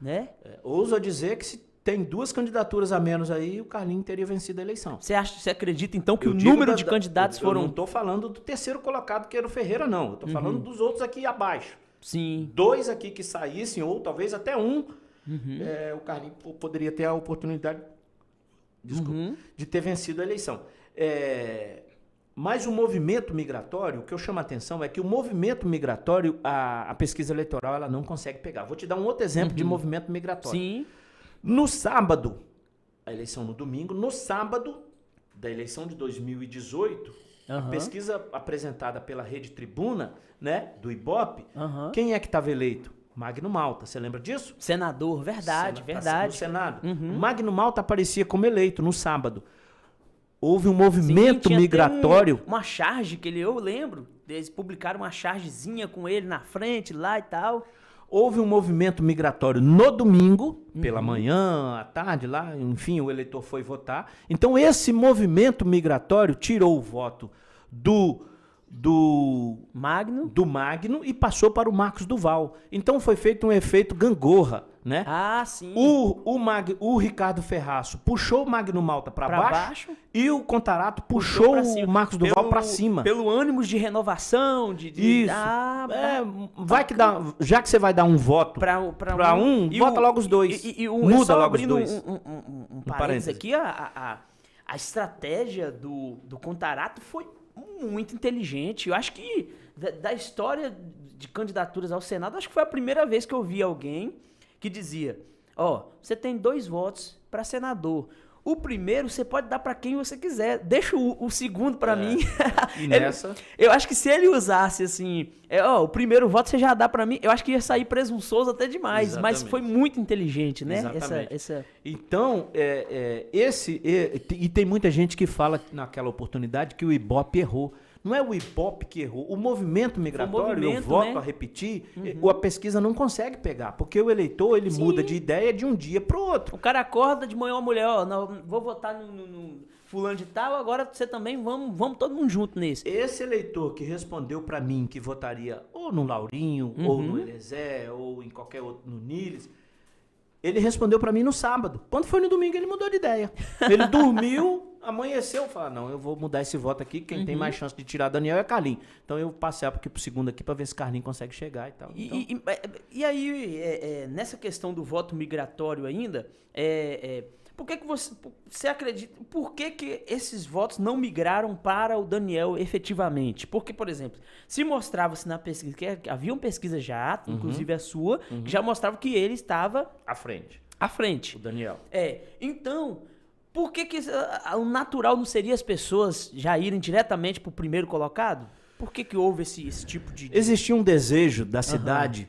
[SPEAKER 1] Né?
[SPEAKER 2] Ouso dizer que se tem 2 candidaturas a menos aí, o Carlinhos teria vencido a eleição.
[SPEAKER 1] Você acredita, então, que o número de candidatos foram...
[SPEAKER 2] Eu não estou falando do terceiro colocado, que era o Ferreira, não. Eu estou falando dos outros aqui abaixo.
[SPEAKER 1] Sim.
[SPEAKER 2] 2 aqui que saíssem, ou talvez até um, o Carlinhos poderia ter a oportunidade de ter vencido a eleição. Mas o movimento migratório, o que eu chamo a atenção é que o movimento migratório, a pesquisa eleitoral, ela não consegue pegar. Vou te dar um outro exemplo de movimento migratório.
[SPEAKER 1] Sim.
[SPEAKER 2] No sábado, a eleição no domingo, no sábado da eleição de 2018, a pesquisa apresentada pela Rede Tribuna, né, do Ibope, quem é que estava eleito? Magno Malta, você lembra disso?
[SPEAKER 1] Senador, verdade.
[SPEAKER 2] No Senado. Magno Malta aparecia como eleito no sábado. Houve um movimento migratório.
[SPEAKER 1] Uma charge que eu lembro, eles publicaram uma chargezinha com ele na frente lá e tal.
[SPEAKER 2] Houve um movimento migratório no domingo, pela manhã, à tarde, lá, enfim, o eleitor foi votar. Então, esse movimento migratório tirou o voto do Magno e passou para o Marcos Duval. Então, foi feito um efeito gangorra, né?
[SPEAKER 1] Ah, sim.
[SPEAKER 2] O Ricardo Ferraço puxou o Magno Malta para baixo e o Contarato puxou o Marcos Duval para cima.
[SPEAKER 1] Pelo ânimo de renovação,
[SPEAKER 2] Isso. Vai que dá, já que você vai dar um voto para um, vota logo os dois. Muda logo os dois.
[SPEAKER 1] Um parênteses aqui, a estratégia do Contarato foi muito inteligente. Eu acho que da história de candidaturas ao Senado, acho que foi a primeira vez que eu vi alguém que dizia, você tem 2 votos para senador. O primeiro você pode dar para quem você quiser. Deixa o segundo para mim.
[SPEAKER 2] E nessa?
[SPEAKER 1] Eu acho que se ele usasse assim, o primeiro voto você já dá para mim, eu acho que ia sair presunçoso até demais. Exatamente. Mas foi muito inteligente, né?
[SPEAKER 2] Então, e tem muita gente que fala naquela oportunidade que o Ibope errou. Não é o Ibope que errou. O movimento migratório, eu volto a repetir, a pesquisa não consegue pegar, porque o eleitor ele muda de ideia de um dia para o outro.
[SPEAKER 1] O cara acorda de manhã, uma mulher, vou votar no fulano de tal, agora você também, vamos todo mundo junto nesse.
[SPEAKER 2] Esse eleitor que respondeu para mim que votaria ou no Laurinho, ou no Elezé, ou em qualquer outro, no Niles, ele respondeu para mim no sábado. Quando foi no domingo, ele mudou de ideia. Ele dormiu, amanheceu, falou, não, eu vou mudar esse voto aqui, quem tem mais chance de tirar Daniel é Carlinhos. Então eu passei pro segundo aqui para ver se Carlinhos consegue chegar e tal.
[SPEAKER 1] E aí, nessa questão do voto migratório ainda, por que você acredita, por que esses votos não migraram para o Daniel efetivamente? Porque, por exemplo, se mostrava-se na pesquisa, que haviam pesquisas já, inclusive a sua, que já mostrava que ele estava
[SPEAKER 2] à frente.
[SPEAKER 1] O
[SPEAKER 2] Daniel.
[SPEAKER 1] Então, por que o natural não seria as pessoas já irem diretamente para o primeiro colocado? Por que houve esse tipo de...
[SPEAKER 2] Existia um desejo da cidade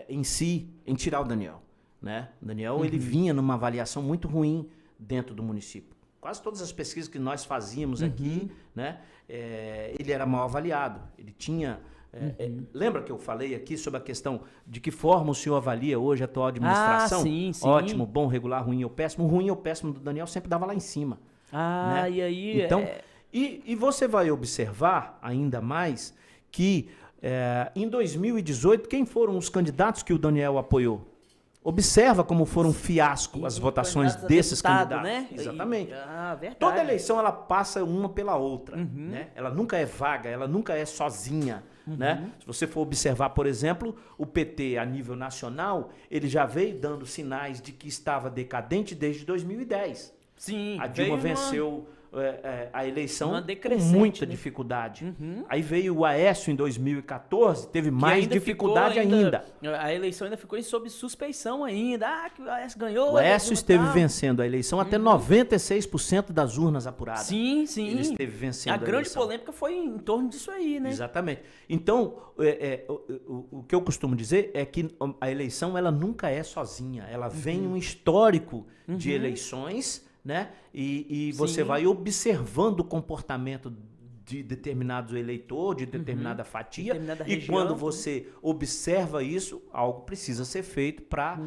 [SPEAKER 2] em si em tirar o Daniel. Né? O Daniel ele vinha numa avaliação muito ruim dentro do município. Quase todas as pesquisas que nós fazíamos aqui, né? Ele era mal avaliado. Ele tinha... lembra que eu falei aqui sobre a questão de que forma o senhor avalia hoje a atual administração?
[SPEAKER 1] Sim.
[SPEAKER 2] Ótimo, bom, regular, ruim ou péssimo. O ruim ou péssimo do Daniel sempre dava lá em cima. Né?
[SPEAKER 1] E aí...
[SPEAKER 2] Então, e você vai observar ainda mais que em 2018, quem foram os candidatos que o Daniel apoiou? Observa como foram um fiasco as votações desses candidatos.
[SPEAKER 1] Né?
[SPEAKER 2] Exatamente.
[SPEAKER 1] Verdade.
[SPEAKER 2] Toda eleição ela passa uma pela outra. Né? Ela nunca é vaga, ela nunca é sozinha. Né? Se você for observar, por exemplo, o PT a nível nacional, ele já veio dando sinais de que estava decadente desde 2010.
[SPEAKER 1] Sim.
[SPEAKER 2] A Dilma venceu a eleição com muita dificuldade. Aí veio o Aécio em 2014, teve mais dificuldade ainda.
[SPEAKER 1] A eleição ainda ficou sob suspeição ainda. Que o Aécio ganhou.
[SPEAKER 2] O Aécio esteve vencendo a eleição até 96% das urnas apuradas.
[SPEAKER 1] Sim.
[SPEAKER 2] Ele esteve vencendo a eleição.
[SPEAKER 1] A grande polêmica foi em torno disso aí, né?
[SPEAKER 2] Exatamente. Então, o que eu costumo dizer é que a eleição ela nunca é sozinha. Ela vem um histórico de eleições, né? E você vai observando o comportamento de determinado eleitor, de determinada fatia, e quando você observa isso, algo precisa ser feito para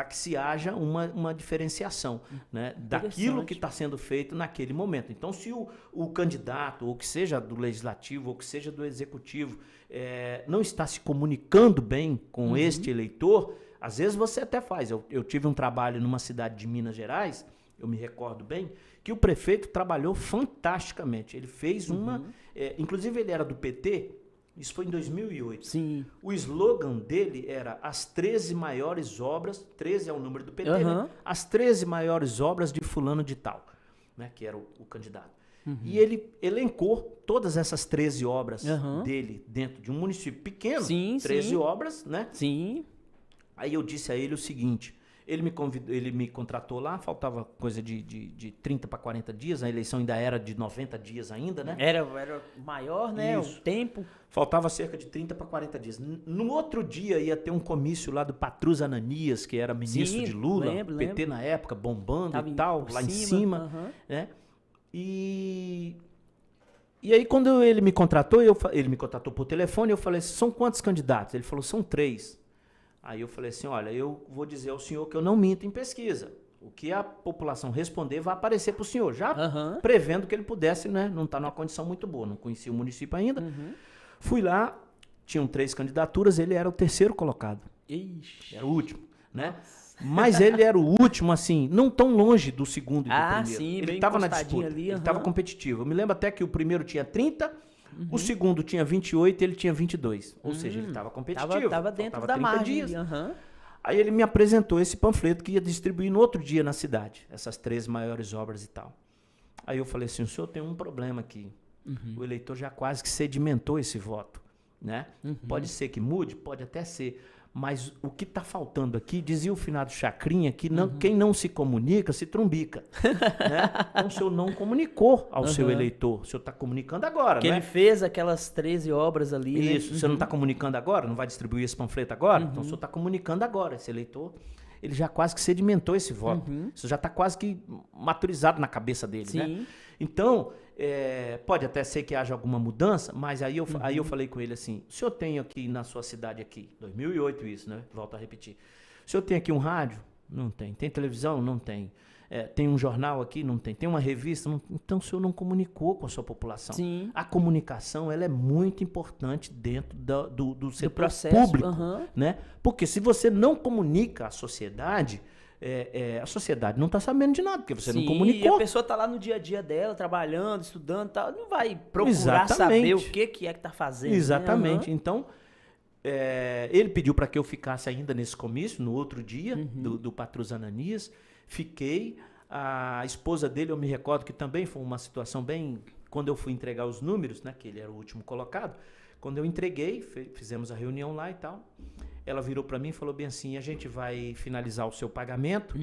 [SPEAKER 2] que se haja uma diferenciação, né, daquilo que está sendo feito naquele momento. Então, se o candidato, ou que seja do legislativo, ou que seja do executivo, não está se comunicando bem com este eleitor, às vezes você até faz. Eu tive um trabalho numa cidade de Minas Gerais, eu me recordo bem, que o prefeito trabalhou fantasticamente. Ele fez inclusive ele era do PT, Isso foi em 2008.
[SPEAKER 1] Sim.
[SPEAKER 2] O slogan dele era as 13 maiores obras, 13 é o número do PT, né? As 13 maiores obras de fulano de tal, né? Que era o candidato. E ele elencou todas essas 13 obras dele dentro de um município pequeno, 13 obras, né?
[SPEAKER 1] Sim.
[SPEAKER 2] Aí eu disse a ele o seguinte, ele me contratou lá, faltava coisa de 30 para 40 dias, a eleição ainda era de 90 dias ainda, né?
[SPEAKER 1] Era maior, né? Isso. O tempo.
[SPEAKER 2] Faltava cerca de 30 para 40 dias. No outro dia ia ter um comício lá do Patrus Ananias, que era ministro de Lula, PT na época, bombando e tal, lá em cima, né? E aí quando ele me contratou, ele me contratou por telefone, eu falei assim, são quantos candidatos? Ele falou, são 3. Aí eu falei assim, olha, eu vou dizer ao senhor que eu não minto em pesquisa. O que a população responder vai aparecer para o senhor, já prevendo que ele pudesse, né? Não está numa condição muito boa, não conhecia o município ainda. Fui lá, tinham 3 candidaturas, ele era o 3º colocado.
[SPEAKER 1] Ixi.
[SPEAKER 2] Era o último, né? Mas ele era o último, assim, não tão longe do segundo e do primeiro.
[SPEAKER 1] Sim,
[SPEAKER 2] ele estava na disputa, ele estava competitivo. Eu me lembro até que o primeiro tinha 30, o segundo tinha 28 e ele tinha 22. Ou seja, ele estava competitivo.
[SPEAKER 1] Estava dentro da margem.
[SPEAKER 2] Aí ele me apresentou esse panfleto que ia distribuir no outro dia na cidade, essas 13 maiores obras e tal. Aí eu falei assim, o senhor tem um problema aqui. O eleitor já quase que sedimentou esse voto, né? Pode ser que mude, pode até ser. Mas o que está faltando aqui, dizia o finado Chacrinha, que quem não se comunica, se trumbica. Né? Então o senhor não comunicou ao seu eleitor. O senhor está comunicando agora,
[SPEAKER 1] que
[SPEAKER 2] né?
[SPEAKER 1] Ele fez aquelas 13 obras ali.
[SPEAKER 2] Isso, você não está comunicando agora? Não vai distribuir esse panfleto agora? Então o senhor está comunicando agora. Esse eleitor, ele já quase que sedimentou esse voto. Isso já está quase que maturizado na cabeça dele, né? Então, pode até ser que haja alguma mudança, mas aí eu falei com ele assim, o senhor tem aqui na sua cidade aqui, 2008 isso, né? Volto a repetir. O senhor tem aqui um rádio? Não tem. Tem televisão? Não tem. Tem um jornal aqui? Não tem. Tem uma revista? Não. Então o senhor não comunicou com a sua população.
[SPEAKER 1] Sim.
[SPEAKER 2] A comunicação, ela é muito importante dentro do setor processo, público, né? Porque se você não comunica à sociedade... a sociedade não está sabendo de nada, porque você não comunicou.
[SPEAKER 1] E a pessoa está lá no dia a dia dela, trabalhando, estudando e tal, não vai procurar saber o que é que está fazendo.
[SPEAKER 2] Exatamente. Né? Então, ele pediu para que eu ficasse ainda nesse comício, no outro dia, do Patrus Ananias. Fiquei. A esposa dele, eu me recordo que também foi uma situação bem... Quando eu fui entregar os números, né, que ele era o último colocado, quando eu entreguei, fizemos a reunião lá e tal... Ela virou para mim e falou bem assim, a gente vai finalizar o seu pagamento,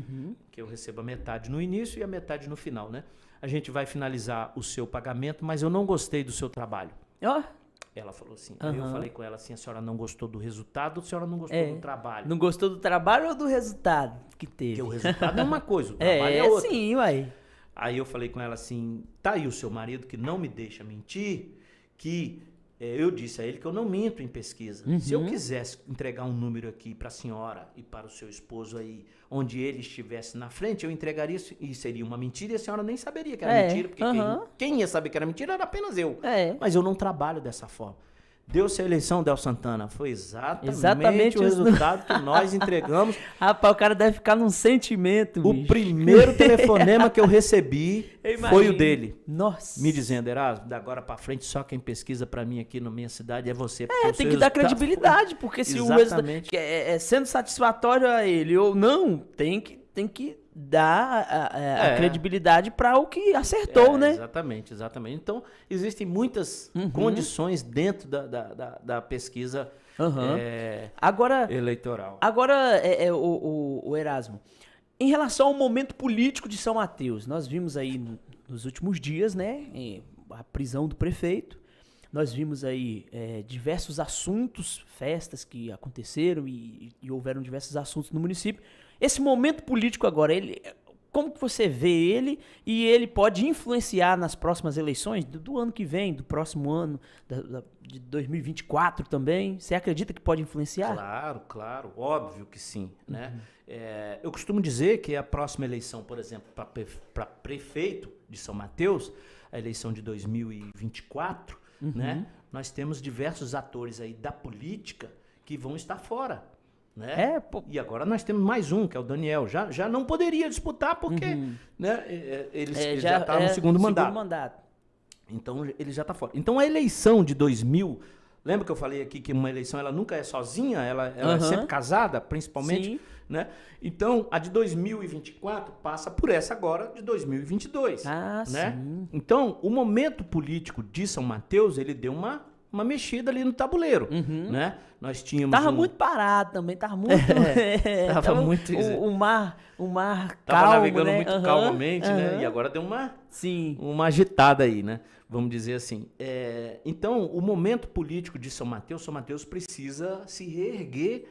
[SPEAKER 2] que eu recebo a metade no início e a metade no final, né? A gente vai finalizar o seu pagamento, mas eu não gostei do seu trabalho. Ela falou assim, aí eu falei com ela assim, a senhora não gostou do resultado, a senhora não gostou do trabalho?
[SPEAKER 1] Não gostou do trabalho ou do resultado que teve?
[SPEAKER 2] Porque o resultado é uma coisa, o trabalho é outra.
[SPEAKER 1] Sim, uai.
[SPEAKER 2] Aí eu falei com ela assim, tá aí o seu marido que não me deixa mentir, que... eu disse a ele que eu não minto em pesquisa. Se eu quisesse entregar um número aqui para a senhora e para o seu esposo aí, onde ele estivesse na frente, eu entregaria isso e seria uma mentira e a senhora nem saberia que era mentira, porque quem ia saber que era mentira era apenas eu. Mas eu não trabalho dessa forma. Deu-se a eleição, Del Santana. Foi exatamente o resultado que nós entregamos.
[SPEAKER 1] Rapaz, o cara deve ficar num sentimento,
[SPEAKER 2] bicho. O primeiro telefonema que eu recebi foi o dele.
[SPEAKER 1] Nossa.
[SPEAKER 2] Me dizendo, Erasmo, da agora pra frente, só quem pesquisa pra mim aqui na minha cidade é você.
[SPEAKER 1] Tem que dar credibilidade, porque se o resultado sendo satisfatório a ele ou não, tem que dar a credibilidade para o que acertou, né?
[SPEAKER 2] Exatamente. Então, existem muitas condições dentro da pesquisa eleitoral.
[SPEAKER 1] Agora, o Erasmo, em relação ao momento político de São Mateus, nós vimos aí nos últimos dias, né, a prisão do prefeito, nós vimos aí diversos assuntos, festas que aconteceram e houveram diversos assuntos no município. Esse momento político agora, como que você vê ele e ele pode influenciar nas próximas eleições do ano que vem, do próximo ano, de 2024 também? Você acredita que pode influenciar?
[SPEAKER 2] Claro, óbvio que sim, né? Eu costumo dizer que a próxima eleição, por exemplo, para prefeito de São Mateus, a eleição de 2024, né? Nós temos diversos atores aí da política que vão estar fora. Né? E agora nós temos mais um, que é o Daniel. Já não poderia disputar porque né, ele já está no segundo mandato. Então ele já está fora. Então a eleição de 2000, Lembra que eu falei aqui que uma eleição ela nunca é sozinha, ela é sempre casada, principalmente,
[SPEAKER 1] sim,
[SPEAKER 2] né? Então, a de 2024 passa por essa agora de 2022, né?
[SPEAKER 1] Sim.
[SPEAKER 2] Então, o momento político de São Mateus, ele deu uma mexida ali no tabuleiro, né? Nós tínhamos
[SPEAKER 1] tava muito parado também, tava muito...
[SPEAKER 2] tava muito...
[SPEAKER 1] O mar calmo,
[SPEAKER 2] tava navegando
[SPEAKER 1] né?
[SPEAKER 2] muito calmamente, né? E agora deu uma agitada aí, né? Vamos dizer assim. Então, o momento político de São Mateus precisa se reerguer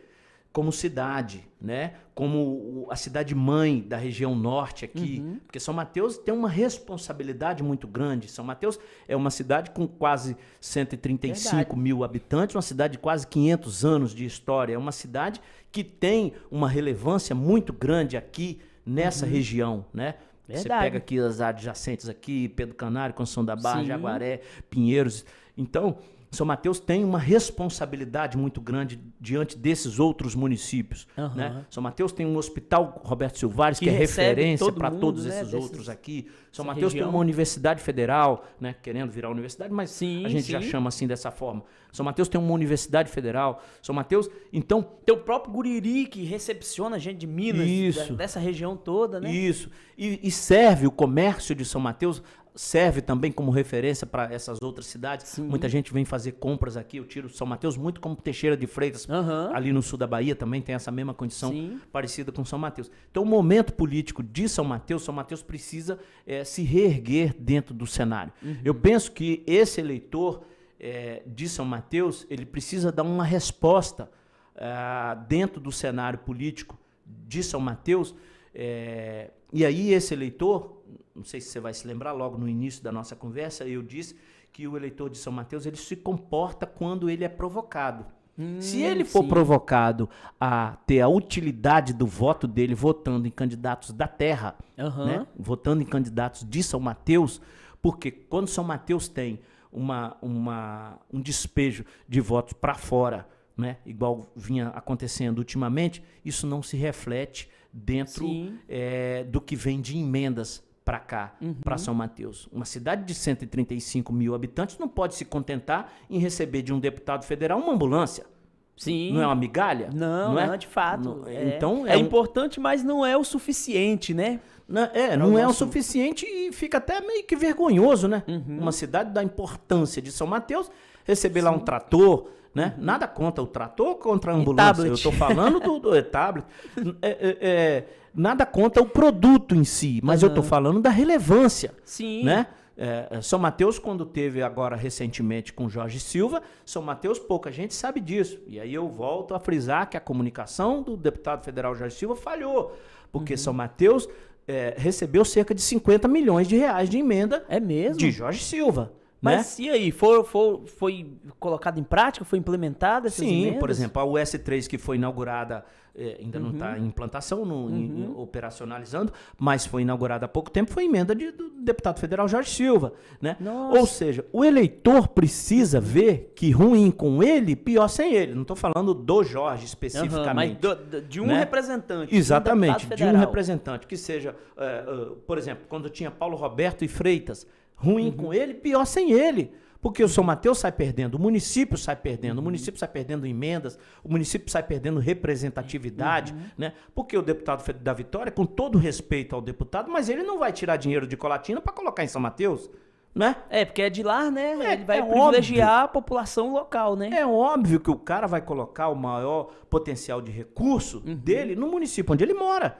[SPEAKER 2] como cidade, né? Como a cidade-mãe da região norte aqui, porque São Mateus tem uma responsabilidade muito grande. São Mateus é uma cidade com quase 135 mil habitantes, uma cidade de quase 500 anos de história, é uma cidade que tem uma relevância muito grande aqui nessa região, né?
[SPEAKER 1] Verdade.
[SPEAKER 2] Você pega aqui as adjacentes aqui, Pedro Canário, Conceição da Barra, Jaguaré, Pinheiros. Então, São Mateus tem uma responsabilidade muito grande diante desses outros municípios. Né? São Mateus tem um hospital Roberto Silvares, que é referência para todos esses outros aqui. São Mateus tem uma universidade federal, né? Querendo virar universidade, mas a gente já chama assim dessa forma. São Mateus tem uma universidade federal. São Mateus, então...
[SPEAKER 1] Tem o próprio Guriri, que recepciona gente de Minas, dessa região toda, né?
[SPEAKER 2] Isso. E serve o comércio de São Mateus... serve também como referência para essas outras cidades. Muita gente vem fazer compras aqui. Eu tiro São Mateus muito como Teixeira de Freitas, ali no sul da Bahia também tem essa mesma condição parecida com São Mateus. Então, o momento político de São Mateus precisa se reerguer dentro do cenário. Eu penso que esse eleitor de São Mateus, ele precisa dar uma resposta dentro do cenário político de São Mateus. E aí esse eleitor, não sei se você vai se lembrar, logo no início da nossa conversa, eu disse que o eleitor de São Mateus ele se comporta quando ele é provocado. Se ele for provocado a ter a utilidade do voto dele votando em candidatos da terra, né? Votando em candidatos de São Mateus, porque quando São Mateus tem um despejo de votos para fora, né? Igual vinha acontecendo ultimamente, isso não se reflete dentro do que vem de emendas para cá, para São Mateus. Uma cidade de 135 mil habitantes não pode se contentar em receber de um deputado federal uma ambulância.
[SPEAKER 1] Sim.
[SPEAKER 2] Não é uma migalha?
[SPEAKER 1] Não é de fato.
[SPEAKER 2] Não, então
[SPEAKER 1] é importante, mas não é o suficiente, né?
[SPEAKER 2] Não é o suficiente e fica até meio que vergonhoso, né? Uma cidade da importância de São Mateus receber lá um trator, né? Nada contra o trator, contra a ambulância. Eu estou falando do tablet. Nada contra o produto em si, mas eu estou falando da relevância.
[SPEAKER 1] Sim.
[SPEAKER 2] Né? São Mateus, quando teve agora recentemente com Jorge Silva, São Mateus, pouca gente sabe disso. E aí eu volto a frisar que a comunicação do deputado federal Jorge Silva falhou, porque São Mateus recebeu cerca de 50 milhões de reais de emenda de Jorge Silva.
[SPEAKER 1] Mas e aí, foi colocado em prática, foi implementada essas emendas?
[SPEAKER 2] Sim, por exemplo, a US3 que foi inaugurada, ainda não está em implantação, operacionalizando, mas foi inaugurada há pouco tempo, foi emenda do deputado federal Jorge Silva. Né? Ou seja, o eleitor precisa ver que ruim com ele, pior sem ele. Não estou falando do Jorge especificamente.
[SPEAKER 1] Mas de um representante.
[SPEAKER 2] Exatamente, de um representante. Que seja, por exemplo, quando tinha Paulo Roberto e Freitas, ruim com ele, pior sem ele. Porque o São Mateus sai perdendo, o município sai perdendo emendas, o município sai perdendo representatividade, né? Porque o deputado da Vitória, com todo respeito ao deputado, mas ele não vai tirar dinheiro de Colatina para colocar em São Mateus, né?
[SPEAKER 1] Porque é de lá, né? Ele vai privilegiar a população local, né?
[SPEAKER 2] É óbvio que o cara vai colocar o maior potencial de recurso dele no município onde ele mora.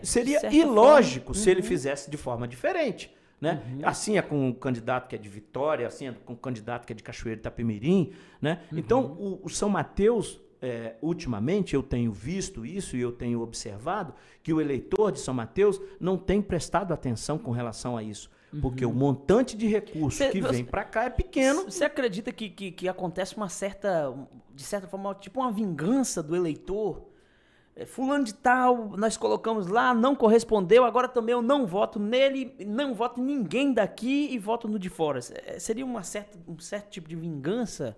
[SPEAKER 2] Seria ilógico se ele fizesse de forma diferente. Né? Assim é com o candidato que é de Vitória, assim é com o candidato que é de Cachoeiro e Itapemirim, né? Então, o São Mateus, ultimamente, eu tenho visto isso e eu tenho observado que o eleitor de São Mateus não tem prestado atenção com relação a isso. Porque o montante de recursos que vem para cá é pequeno.
[SPEAKER 1] Você acredita que acontece de certa forma, tipo uma vingança do eleitor? Fulano de tal, nós colocamos lá, não correspondeu, agora também eu não voto nele, não voto em ninguém daqui e voto no de fora. Seria um certo tipo de vingança?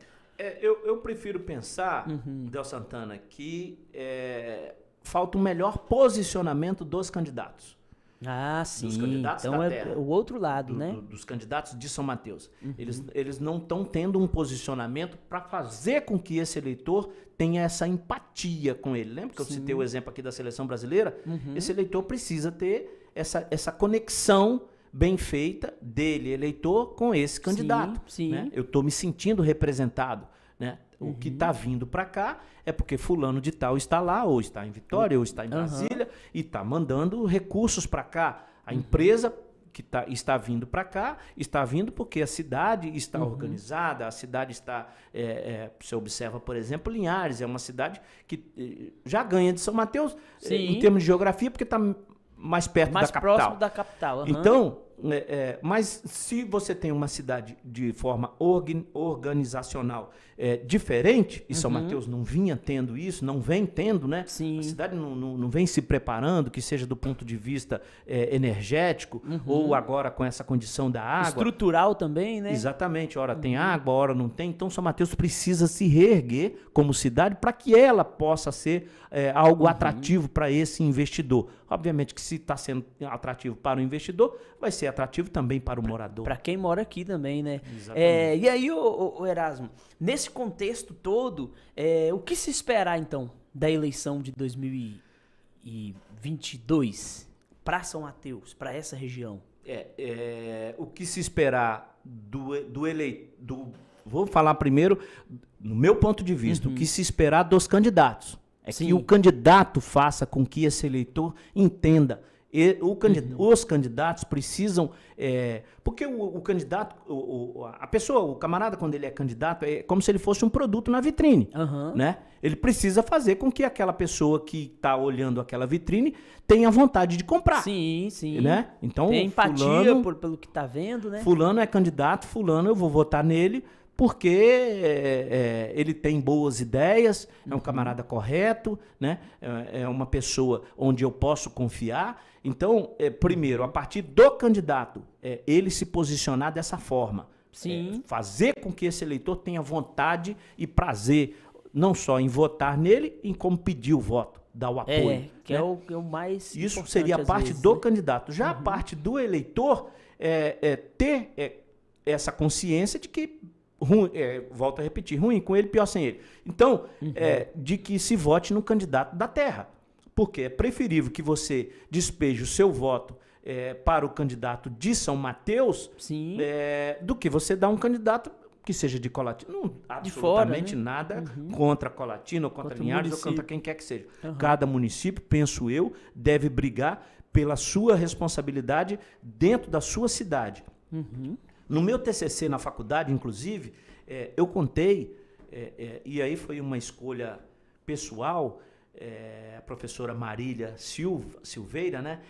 [SPEAKER 2] Eu prefiro pensar, Del Santana, que falta um melhor posicionamento dos candidatos.
[SPEAKER 1] Ah, sim.
[SPEAKER 2] Dos candidatos
[SPEAKER 1] então
[SPEAKER 2] da terra.
[SPEAKER 1] É o outro lado, né?
[SPEAKER 2] Dos candidatos de São Mateus. Eles não estão tendo um posicionamento para fazer com que esse eleitor tenha essa empatia com ele. Lembra que eu citei o exemplo aqui da seleção brasileira? Esse eleitor precisa ter essa conexão bem feita dele, eleitor, com esse candidato.
[SPEAKER 1] Sim.
[SPEAKER 2] Né? Eu estou me sentindo representado. Né? O que está vindo para cá é porque fulano de tal está lá, ou está em Vitória, ou está em Brasília, e está mandando recursos para cá. A empresa que está vindo para cá, está vindo porque a cidade está organizada, a cidade está... você observa, por exemplo, Linhares, é uma cidade que já ganha de São Mateus em termos de geografia, porque está mais perto da capital. Mais
[SPEAKER 1] próximo da capital.
[SPEAKER 2] Então, mas se você tem uma cidade de forma organizacional diferente, e São Mateus não vinha tendo isso, não vem tendo, né?
[SPEAKER 1] Sim.
[SPEAKER 2] A cidade não vem se preparando, que seja do ponto de vista energético, ou agora com essa condição da água.
[SPEAKER 1] Estrutural também, né?
[SPEAKER 2] Exatamente, ora tem água, ora não tem. Então São Mateus precisa se reerguer como cidade para que ela possa ser algo atrativo para esse investidor. Obviamente que se está sendo atrativo para o investidor, vai ser atrativo também para o morador.
[SPEAKER 1] Para quem mora aqui também, né?
[SPEAKER 2] Exatamente.
[SPEAKER 1] E aí, o Erasmo, nesse contexto todo, o que se esperar, então, da eleição de 2022 para São Mateus, para essa região?
[SPEAKER 2] O que se esperar vou falar primeiro, no meu ponto de vista, o que se esperar dos candidatos. Que o candidato faça com que esse eleitor entenda. Os candidatos precisam... porque o candidato, a pessoa, o camarada, quando ele é candidato, é como se ele fosse um produto na vitrine. Né? Ele precisa fazer com que aquela pessoa que está olhando aquela vitrine tenha vontade de comprar.
[SPEAKER 1] Sim.
[SPEAKER 2] Né? Então,
[SPEAKER 1] tem empatia pelo que está vendo, né?
[SPEAKER 2] Fulano é candidato, fulano eu vou votar nele, porque ele tem boas ideias, é um camarada correto, né? É uma pessoa onde eu posso confiar. Então, primeiro, a partir do candidato, ele se posicionar dessa forma. Fazer com que esse eleitor tenha vontade e prazer, não só em votar nele, em como pedir o voto, dar o apoio.
[SPEAKER 1] Que
[SPEAKER 2] né?
[SPEAKER 1] é o mais
[SPEAKER 2] Isso
[SPEAKER 1] importante,
[SPEAKER 2] seria a parte
[SPEAKER 1] vezes,
[SPEAKER 2] do
[SPEAKER 1] né?
[SPEAKER 2] candidato. Já a parte do eleitor ter essa consciência de que volto a repetir, ruim com ele, pior sem ele. Então, de que se vote no candidato da terra. Porque é preferível que você despeje o seu voto para o candidato de São Mateus do que você dar um candidato que seja de Colatina. Não, absolutamente nada contra Colatina, ou contra Linhares, ou contra quem quer que seja. Cada município, penso eu, deve brigar pela sua responsabilidade dentro da sua cidade. No meu TCC na faculdade, inclusive, eu contei, e aí foi uma escolha pessoal, a professora Marília Silveira, né?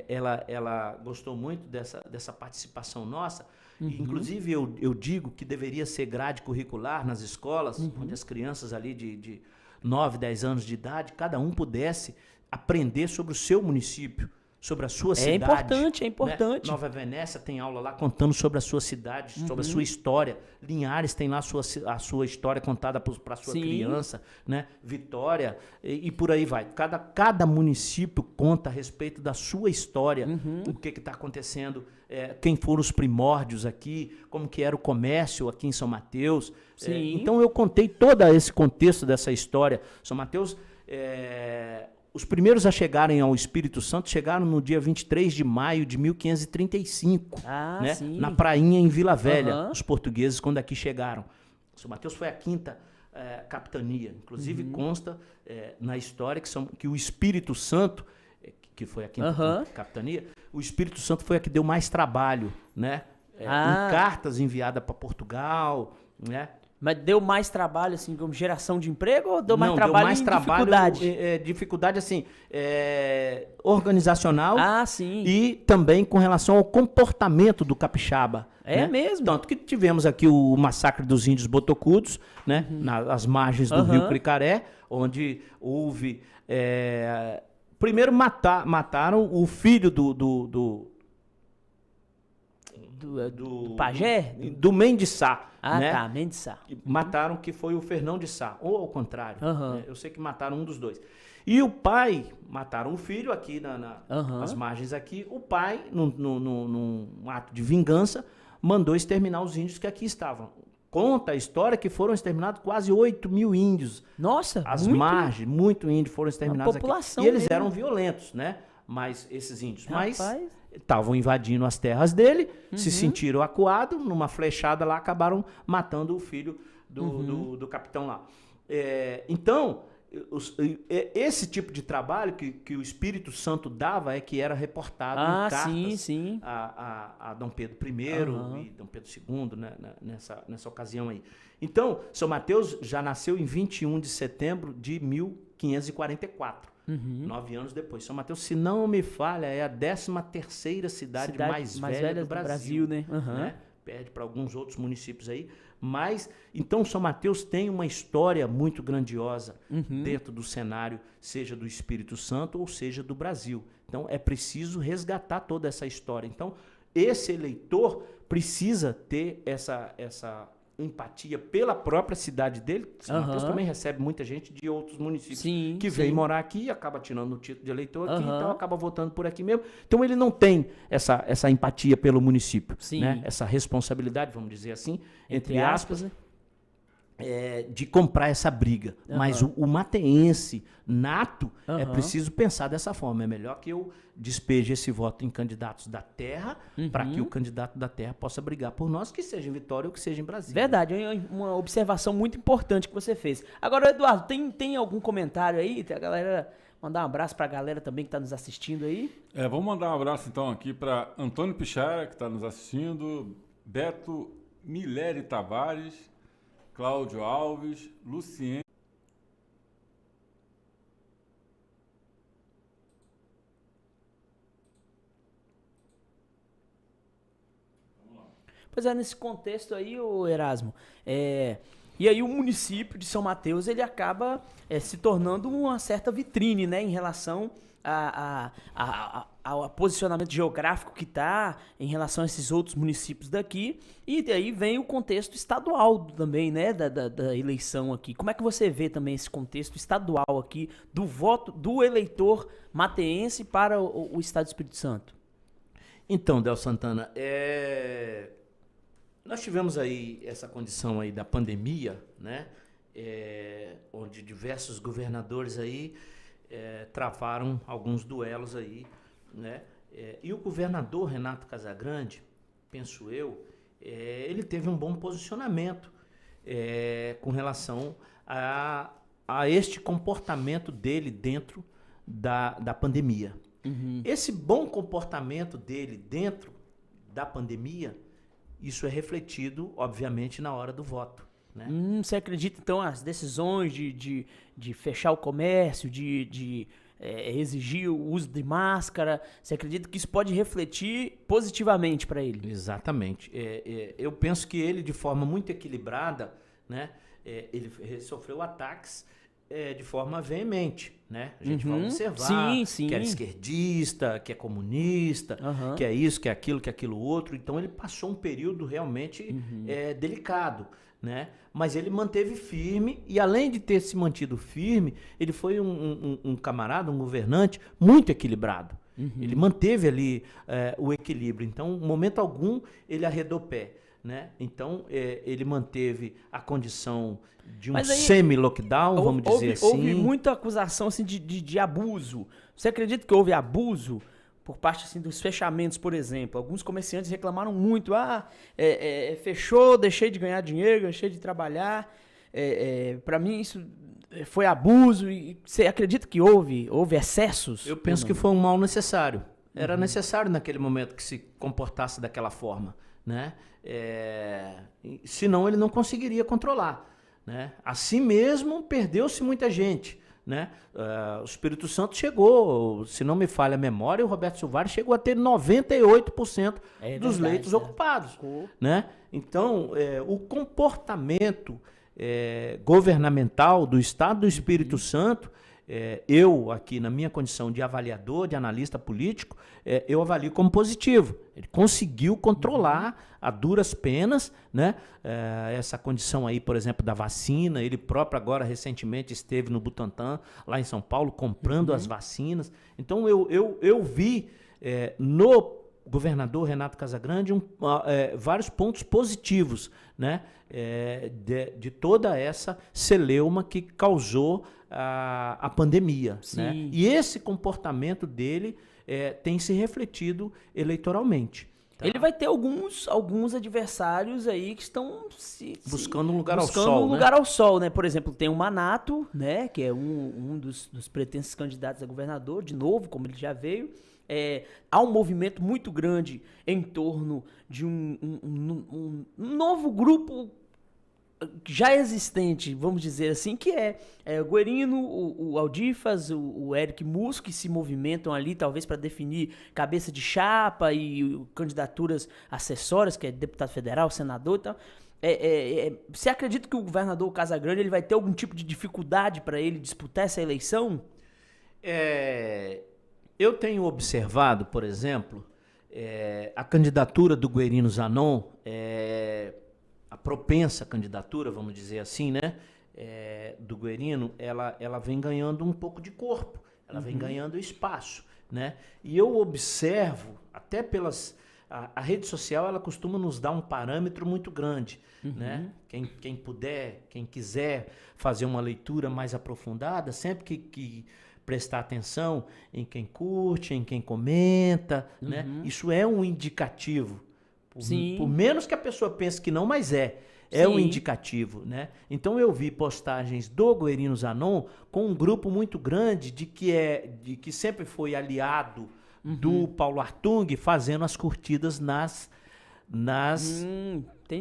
[SPEAKER 2] Ela gostou muito dessa participação nossa. Inclusive, eu digo que deveria ser grade curricular nas escolas, onde as crianças ali de 9, 10 anos de idade, cada um pudesse aprender sobre o seu município, sobre a sua cidade.
[SPEAKER 1] É importante.
[SPEAKER 2] Né? Nova Venécia tem aula lá contando sobre a sua cidade, sobre a sua história. Linhares tem lá a sua história contada para a sua criança. Né? Vitória, e por aí vai. Cada município conta a respeito da sua história, o que está acontecendo, quem foram os primórdios aqui, como que era o comércio aqui em São Mateus. Então eu contei todo esse contexto dessa história. São Mateus... Os primeiros a chegarem ao Espírito Santo chegaram no dia 23 de maio de 1535, né? Na prainha em Vila Velha, os portugueses, quando aqui chegaram. São Mateus foi a quinta capitania. Inclusive consta na história que o Espírito Santo, que foi a quinta capitania, o Espírito Santo foi a que deu mais trabalho, né? Em cartas enviadas para Portugal, né?
[SPEAKER 1] Mas deu mais trabalho, assim, como geração de emprego, ou deu mais trabalho em dificuldade?
[SPEAKER 2] Dificuldade, assim, organizacional.
[SPEAKER 1] Sim.
[SPEAKER 2] E também com relação ao comportamento do capixaba. Né?
[SPEAKER 1] Mesmo?
[SPEAKER 2] Tanto que tivemos aqui o massacre dos índios botocudos, né? Nas margens do rio Cricaré, onde houve... primeiro mataram o filho do
[SPEAKER 1] pajé?
[SPEAKER 2] Do Mendiçá. Né?
[SPEAKER 1] Mendiçá.
[SPEAKER 2] Mataram, que foi o Fernão de Sá, ou ao contrário. Eu sei que mataram um dos dois. E o pai, mataram o filho aqui nas margens aqui, o pai, num ato de vingança, mandou exterminar os índios que aqui estavam. Conta a história que foram exterminados quase 8 mil índios.
[SPEAKER 1] Nossa,
[SPEAKER 2] as margens, muito índio foram exterminados aqui. E eles eram violentos, né? Mas esses índios, mas estavam invadindo as terras dele, se sentiram acuados, numa flechada lá, acabaram matando o filho do capitão lá. Então, esse tipo de trabalho que o Espírito Santo dava que era reportado em cartas a Dom Pedro I e Dom Pedro II, né, nessa ocasião aí. Então, São Mateus já nasceu em 21 de setembro de 1544, 9 anos depois. São Mateus, se não me falha, é a 13ª cidade mais velha do Brasil, né? Né? Perde para alguns outros municípios aí. Mas, então, São Mateus tem uma história muito grandiosa dentro do cenário, seja do Espírito Santo ou seja do Brasil. Então, é preciso resgatar toda essa história. Então, esse eleitor precisa ter essa empatia pela própria cidade dele. São Mateus também recebe muita gente de outros municípios que vem morar aqui e acaba tirando o título de eleitor aqui, então acaba votando por aqui mesmo. Então ele não tem essa empatia pelo município, né? Essa responsabilidade, vamos dizer assim, entre aspas, né? De comprar essa briga. Mas o mateense nato é preciso pensar dessa forma. É melhor que eu despeje esse voto em candidatos da terra para que o candidato da terra possa brigar por nós, que seja em Vitória ou que seja em Brasília.
[SPEAKER 1] Verdade, é uma observação muito importante que você fez. Agora, Eduardo, tem algum comentário aí? Tem a galera... Mandar um abraço para a galera também que está nos assistindo aí.
[SPEAKER 3] Vamos mandar um abraço então aqui para Antônio Pichara, que está nos assistindo, Beto Mileri Tavares, Cláudio Alves, Luciene.
[SPEAKER 1] Pois nesse contexto aí, o Erasmo, e aí o município de São Mateus, ele acaba se tornando uma certa vitrine, né, em relação ao posicionamento geográfico que está em relação a esses outros municípios daqui, e daí vem o contexto estadual também, né, da eleição aqui. Como é que você vê também esse contexto estadual aqui do voto do eleitor mateense para o Estado do Espírito Santo?
[SPEAKER 2] Então, Del Santana, nós tivemos aí essa condição aí da pandemia, né, onde diversos governadores aí travaram alguns duelos aí, né? E o governador Renato Casagrande, penso eu, ele teve um bom posicionamento com relação a este comportamento dele dentro da pandemia. Esse bom comportamento dele dentro da pandemia, isso é refletido, obviamente, na hora do voto. Né?
[SPEAKER 1] Você acredita, então, as decisões de fechar o comércio, de exigir o uso de máscara, você acredita que isso pode refletir positivamente para ele?
[SPEAKER 2] Exatamente. Eu penso que ele, de forma muito equilibrada, né, ele sofreu ataques de forma veemente. Né? A gente vai observar que era esquerdista, que é comunista, que é isso, que é aquilo outro. Então ele passou um período realmente delicado. Né? Mas ele manteve firme e, além de ter se mantido firme, ele foi um camarada, um governante muito equilibrado. Ele manteve ali o equilíbrio. Então, em momento algum, ele arredou pé. Né? Então, ele manteve a condição de um semi-lockdown, vamos dizer assim.
[SPEAKER 1] Houve muita acusação assim, de abuso. Você acredita que houve abuso por parte assim, dos fechamentos, por exemplo? Alguns comerciantes reclamaram muito. Fechou, deixei de ganhar dinheiro, deixei de trabalhar. Para mim, isso foi abuso. E você acredita que houve excessos?
[SPEAKER 2] Eu penso que foi um mal necessário. Era necessário naquele momento que se comportasse daquela forma. Né? Senão ele não conseguiria controlar. Né? Assim mesmo, perdeu-se muita gente. Né? O Espírito Santo chegou, se não me falha a memória, o Roberto Silvari chegou a ter 98% dos leitos ocupados. Né? Então, o comportamento governamental do Estado do Espírito Santo, eu aqui na minha condição de avaliador, de analista político, eu avalio como positivo. Ele conseguiu controlar a duras penas, né, essa condição aí, por exemplo, da vacina. Ele próprio agora recentemente esteve no Butantã, lá em São Paulo, comprando as vacinas. Então eu vi no governador Renato Casagrande vários pontos positivos, né, de toda essa celeuma que causou a pandemia. Né? E esse comportamento dele tem se refletido eleitoralmente. Tá?
[SPEAKER 1] Ele vai ter alguns adversários aí que estão
[SPEAKER 2] buscando um lugar
[SPEAKER 1] ao sol, né? Por exemplo, tem o Manato, né? Que é um dos pretensos candidatos a governador, de novo, como ele já veio. Há um movimento muito grande em torno de um novo grupo já existente, vamos dizer assim, que o Guerino, o Aldifas, o Eric Musso, que se movimentam ali talvez para definir cabeça de chapa e candidaturas acessórias, que é deputado federal, senador e tal. Você acredita que o governador Casagrande ele vai ter algum tipo de dificuldade para ele disputar essa eleição?
[SPEAKER 2] Eu tenho observado, por exemplo, a candidatura do Guerino Zanon, a propensa candidatura, vamos dizer assim, né, do Guerino, ela vem ganhando um pouco de corpo, ela vem ganhando espaço, né? E eu observo, até a rede social, ela costuma nos dar um parâmetro muito grande, né? Quem puder, quem quiser fazer uma leitura mais aprofundada, sempre que prestar atenção em quem curte, em quem comenta, né? Isso é um indicativo. Por menos que a pessoa pense que não, mas é um indicativo, né? Então eu vi postagens do Guerino Zanon com um grupo muito grande de que sempre foi aliado do Paulo Artung, fazendo as curtidas nas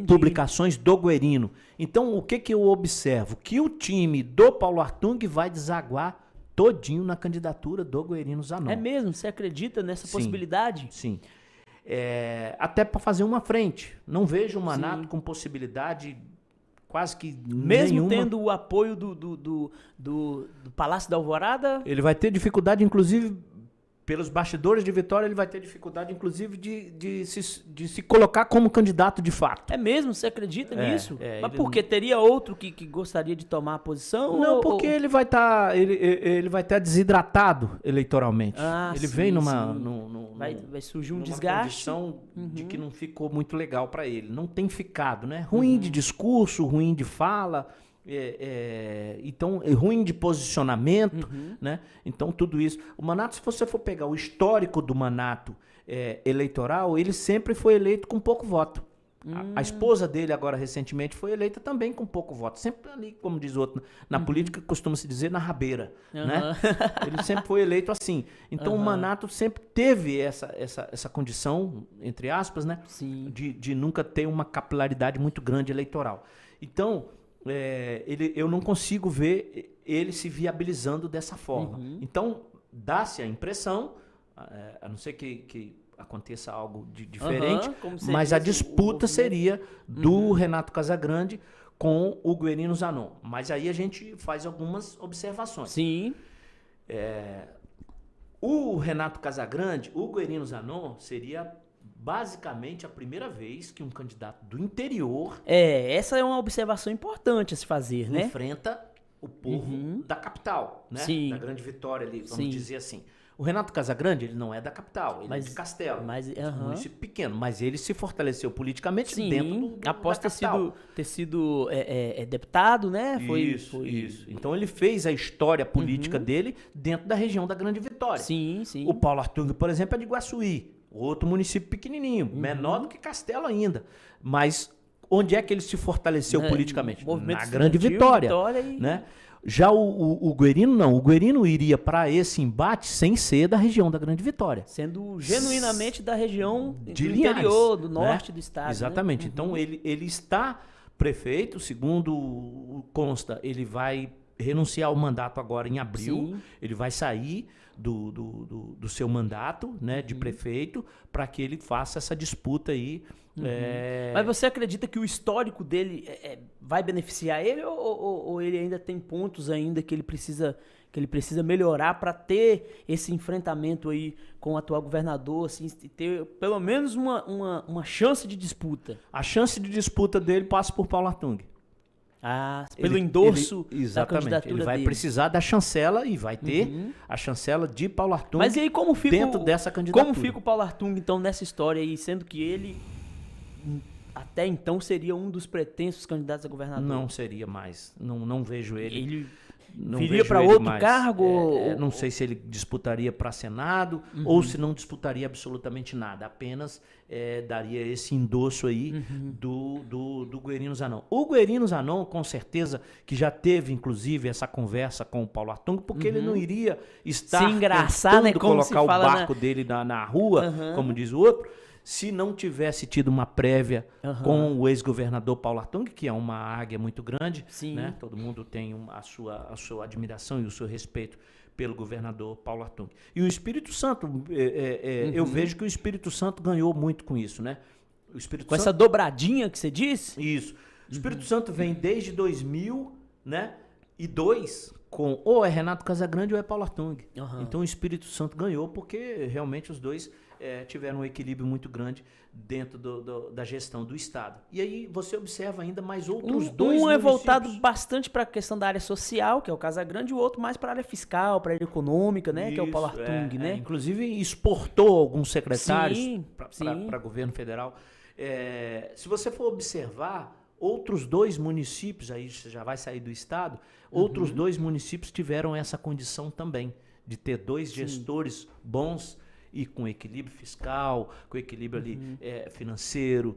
[SPEAKER 2] publicações do Guerino. Então o que eu observo? Que o time do Paulo Artung vai desaguar todinho na candidatura do Guerino Zanon.
[SPEAKER 1] É mesmo? Você acredita nessa possibilidade?
[SPEAKER 2] Sim. Até para fazer uma frente. Não vejo o Manato com possibilidade quase que
[SPEAKER 1] mesmo
[SPEAKER 2] nenhuma.
[SPEAKER 1] Tendo o apoio do Palácio da Alvorada?
[SPEAKER 2] Ele vai ter dificuldade, inclusive, pelos bastidores de Vitória, ele vai ter dificuldade, inclusive, de se colocar como candidato de fato.
[SPEAKER 1] É mesmo? Você acredita nisso? Mas por quê? Teria outro que gostaria de tomar a posição?
[SPEAKER 2] Não, porque ele vai estar desidratado eleitoralmente. Ele vem
[SPEAKER 1] vai surgir um desgaste.
[SPEAKER 2] Condição de que não ficou muito legal para ele. Não tem ficado, né? Ruim de discurso, ruim de fala. Então, ruim de posicionamento, né? Então, tudo isso. O Manato, se você for pegar o histórico do Manato eleitoral, ele sempre foi eleito com pouco voto. A esposa dele, agora recentemente, foi eleita também com pouco voto. Sempre ali, como diz o outro, na política costuma-se dizer na rabeira, né? Ele sempre foi eleito assim. Então, o Manato sempre teve essa condição, entre aspas, né? De nunca ter uma capilaridade muito grande eleitoral. Então, eu não consigo ver ele se viabilizando dessa forma. Então, dá-se a impressão, a não ser que aconteça algo diferente, mas a disputa seria do Renato Casagrande com o Guerino Zanon. Mas aí a gente faz algumas observações.
[SPEAKER 1] Sim.
[SPEAKER 2] O Renato Casagrande, o Guerino Zanon, seria basicamente a primeira vez que um candidato do interior...
[SPEAKER 1] essa é uma observação importante a se fazer, né?
[SPEAKER 2] Enfrenta o povo da capital, né? Da Grande Vitória ali, vamos dizer assim. O Renato Casagrande, ele não é da capital, ele é de Castelo. Um município pequeno, mas ele se fortaleceu politicamente dentro
[SPEAKER 1] após da capital. ter sido deputado, né?
[SPEAKER 2] Isso. Então ele fez a história política dele dentro da região da Grande Vitória.
[SPEAKER 1] Sim.
[SPEAKER 2] O Paulo Artung, por exemplo, é de Iguaçuí. Outro município pequenininho, menor do que Castelo ainda. Mas onde é que ele se fortaleceu politicamente? Na Grande Vitória. Né? Já o Guerino, não. O Guerino iria para esse embate sem ser da região da Grande Vitória.
[SPEAKER 1] Sendo genuinamente da região do
[SPEAKER 2] Linhares,
[SPEAKER 1] interior, do norte do estado.
[SPEAKER 2] Exatamente.
[SPEAKER 1] Né?
[SPEAKER 2] Então, ele está prefeito, segundo consta, ele vai renunciar ao mandato agora em abril. Ele vai sair do seu mandato, né, de prefeito, para que ele faça essa disputa aí.
[SPEAKER 1] Mas você acredita que o histórico dele vai beneficiar ele ou ele ainda tem pontos ainda que ele precisa melhorar para ter esse enfrentamento aí com o atual governador, assim, ter pelo menos uma chance de disputa?
[SPEAKER 2] A chance de disputa dele passa por Paulo Artung.
[SPEAKER 1] Pelo endosso da candidatura
[SPEAKER 2] ele vai
[SPEAKER 1] dele.
[SPEAKER 2] Precisar da chancela e vai ter a chancela de Paulo Artung.
[SPEAKER 1] Mas e aí como fica
[SPEAKER 2] dentro dessa candidatura?
[SPEAKER 1] Como fica o Paulo Artung então nessa história aí, sendo que ele até então seria um dos pretensos candidatos a governador?
[SPEAKER 2] Não seria mais. Não vejo ele.
[SPEAKER 1] Ele
[SPEAKER 2] não
[SPEAKER 1] viria para outro cargo?
[SPEAKER 2] Não sei se ele disputaria para Senado ou se não disputaria absolutamente nada. Apenas daria esse endosso aí do Guerino Zanon. O Guerino Zanon, com certeza, que já teve, inclusive, essa conversa com o Paulo Artung, porque ele não iria estar
[SPEAKER 1] se engraçar, né, como
[SPEAKER 2] colocar o barco dele na rua, como diz o outro, se não tivesse tido uma prévia com o ex-governador Paulo Artung, que é uma águia muito grande, né? Todo mundo tem a sua admiração e o seu respeito pelo governador Paulo Artung. E o Espírito Santo, eu vejo que o Espírito Santo ganhou muito com isso, né? O Espírito
[SPEAKER 1] com
[SPEAKER 2] Santo,
[SPEAKER 1] essa dobradinha que você disse?
[SPEAKER 2] Isso. O Espírito Santo vem desde 2000, né? E 2002, com ou é Renato Casagrande ou é Paulo Artung. Então o Espírito Santo ganhou porque realmente os dois tiveram um equilíbrio muito grande dentro da gestão do Estado. E aí você observa ainda mais outros dois
[SPEAKER 1] municípios.
[SPEAKER 2] voltado
[SPEAKER 1] bastante para a questão da área social, que é o Casagrande, e o outro mais para a área fiscal, para a área econômica, né, que é o Paulo Artung, né?
[SPEAKER 2] Inclusive exportou alguns secretários para governo federal. Se você for observar, outros dois municípios, aí você já vai sair do Estado, outros dois municípios tiveram essa condição também, de ter dois gestores bons e com equilíbrio fiscal, com equilíbrio ali financeiro,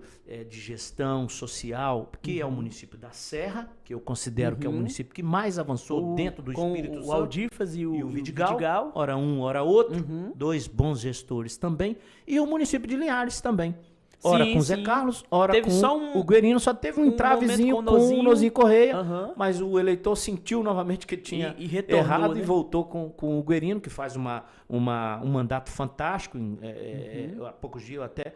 [SPEAKER 2] de gestão social, que é o município da Serra, que eu considero que é o município que mais avançou dentro do Espírito Santo.
[SPEAKER 1] O Aldifas e o Vidigal.
[SPEAKER 2] Ora um, ora outro, dois bons gestores também, e o município de Linhares também. Ora com o Zé Carlos, ora teve com o Guerino, só teve um entravezinho com o Nozinho Correia, mas o eleitor sentiu novamente que tinha errado, né? E voltou com o Guerino, que faz um mandato fantástico. Há poucos dias eu até,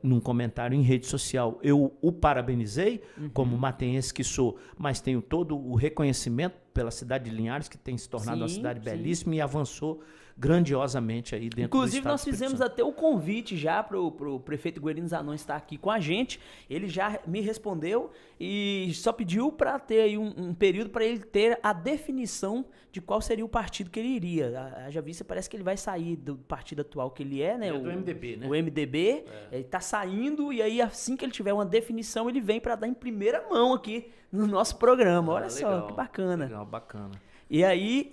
[SPEAKER 2] num comentário em rede social, eu o parabenizei, como matenhense que sou, mas tenho todo o reconhecimento pela cidade de Linhares, que tem se tornado uma cidade belíssima e avançou grandiosamente aí dentro do Estado.
[SPEAKER 1] Inclusive, nós fizemos até o convite já para o prefeito Guerino Zanon estar aqui com a gente. Ele já me respondeu e só pediu para ter aí um período para ele ter a definição de qual seria o partido que ele iria. Haja vista, parece que ele vai sair do partido atual que ele é, né?
[SPEAKER 2] Do MDB, né?
[SPEAKER 1] O MDB. Ele está saindo e aí assim que ele tiver uma definição, ele vem para dar em primeira mão aqui no nosso programa. Olha só, que bacana.
[SPEAKER 2] Legal, bacana.
[SPEAKER 1] E aí,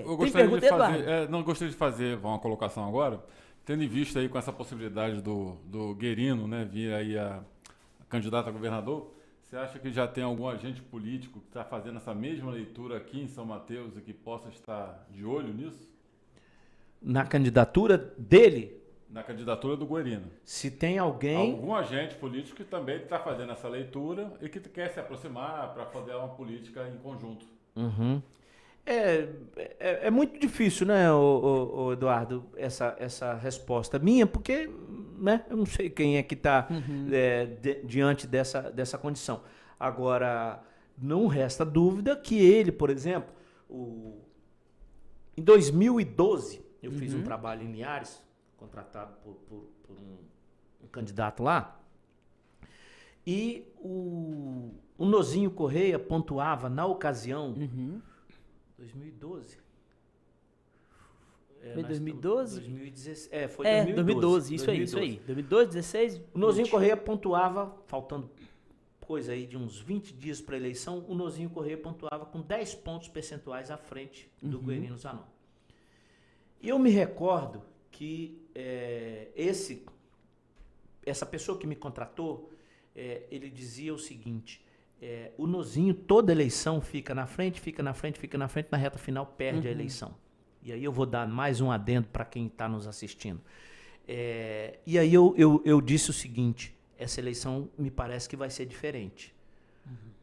[SPEAKER 3] eu gostaria de fazer, gostaria de fazer uma colocação agora, tendo em vista aí com essa possibilidade do Guerino, né, vir aí a candidato a governador. Você acha que já tem algum agente político que está fazendo essa mesma leitura aqui em São Mateus e que possa estar de olho nisso?
[SPEAKER 2] Na candidatura dele?
[SPEAKER 3] Na candidatura do Guerino.
[SPEAKER 2] Se tem alguém...
[SPEAKER 3] Algum agente político que também está fazendo essa leitura e que quer se aproximar para fazer uma política em conjunto.
[SPEAKER 2] É muito difícil, né, o Eduardo, essa resposta minha, porque, né, eu não sei quem é que está diante dessa condição. Agora, não resta dúvida que ele, por exemplo, em 2012, eu fiz um trabalho em Linhares, contratado por um candidato lá, e o Nozinho Correia pontuava na ocasião, 2012.
[SPEAKER 1] Foi 2012?
[SPEAKER 2] 2016. Foi
[SPEAKER 1] 2012, isso aí. 2012, 16.
[SPEAKER 2] O Nozinho Correia pontuava, faltando coisa aí de uns 20 dias para a eleição, o Nozinho Correia pontuava com 10 pontos percentuais à frente do Guerino Zanon. E eu me recordo que essa pessoa que me contratou, ele dizia o seguinte: o Nozinho, toda eleição, fica na frente, na reta final perde a eleição. E aí eu vou dar mais um adendo para quem está nos assistindo. E aí eu disse o seguinte: essa eleição me parece que vai ser diferente.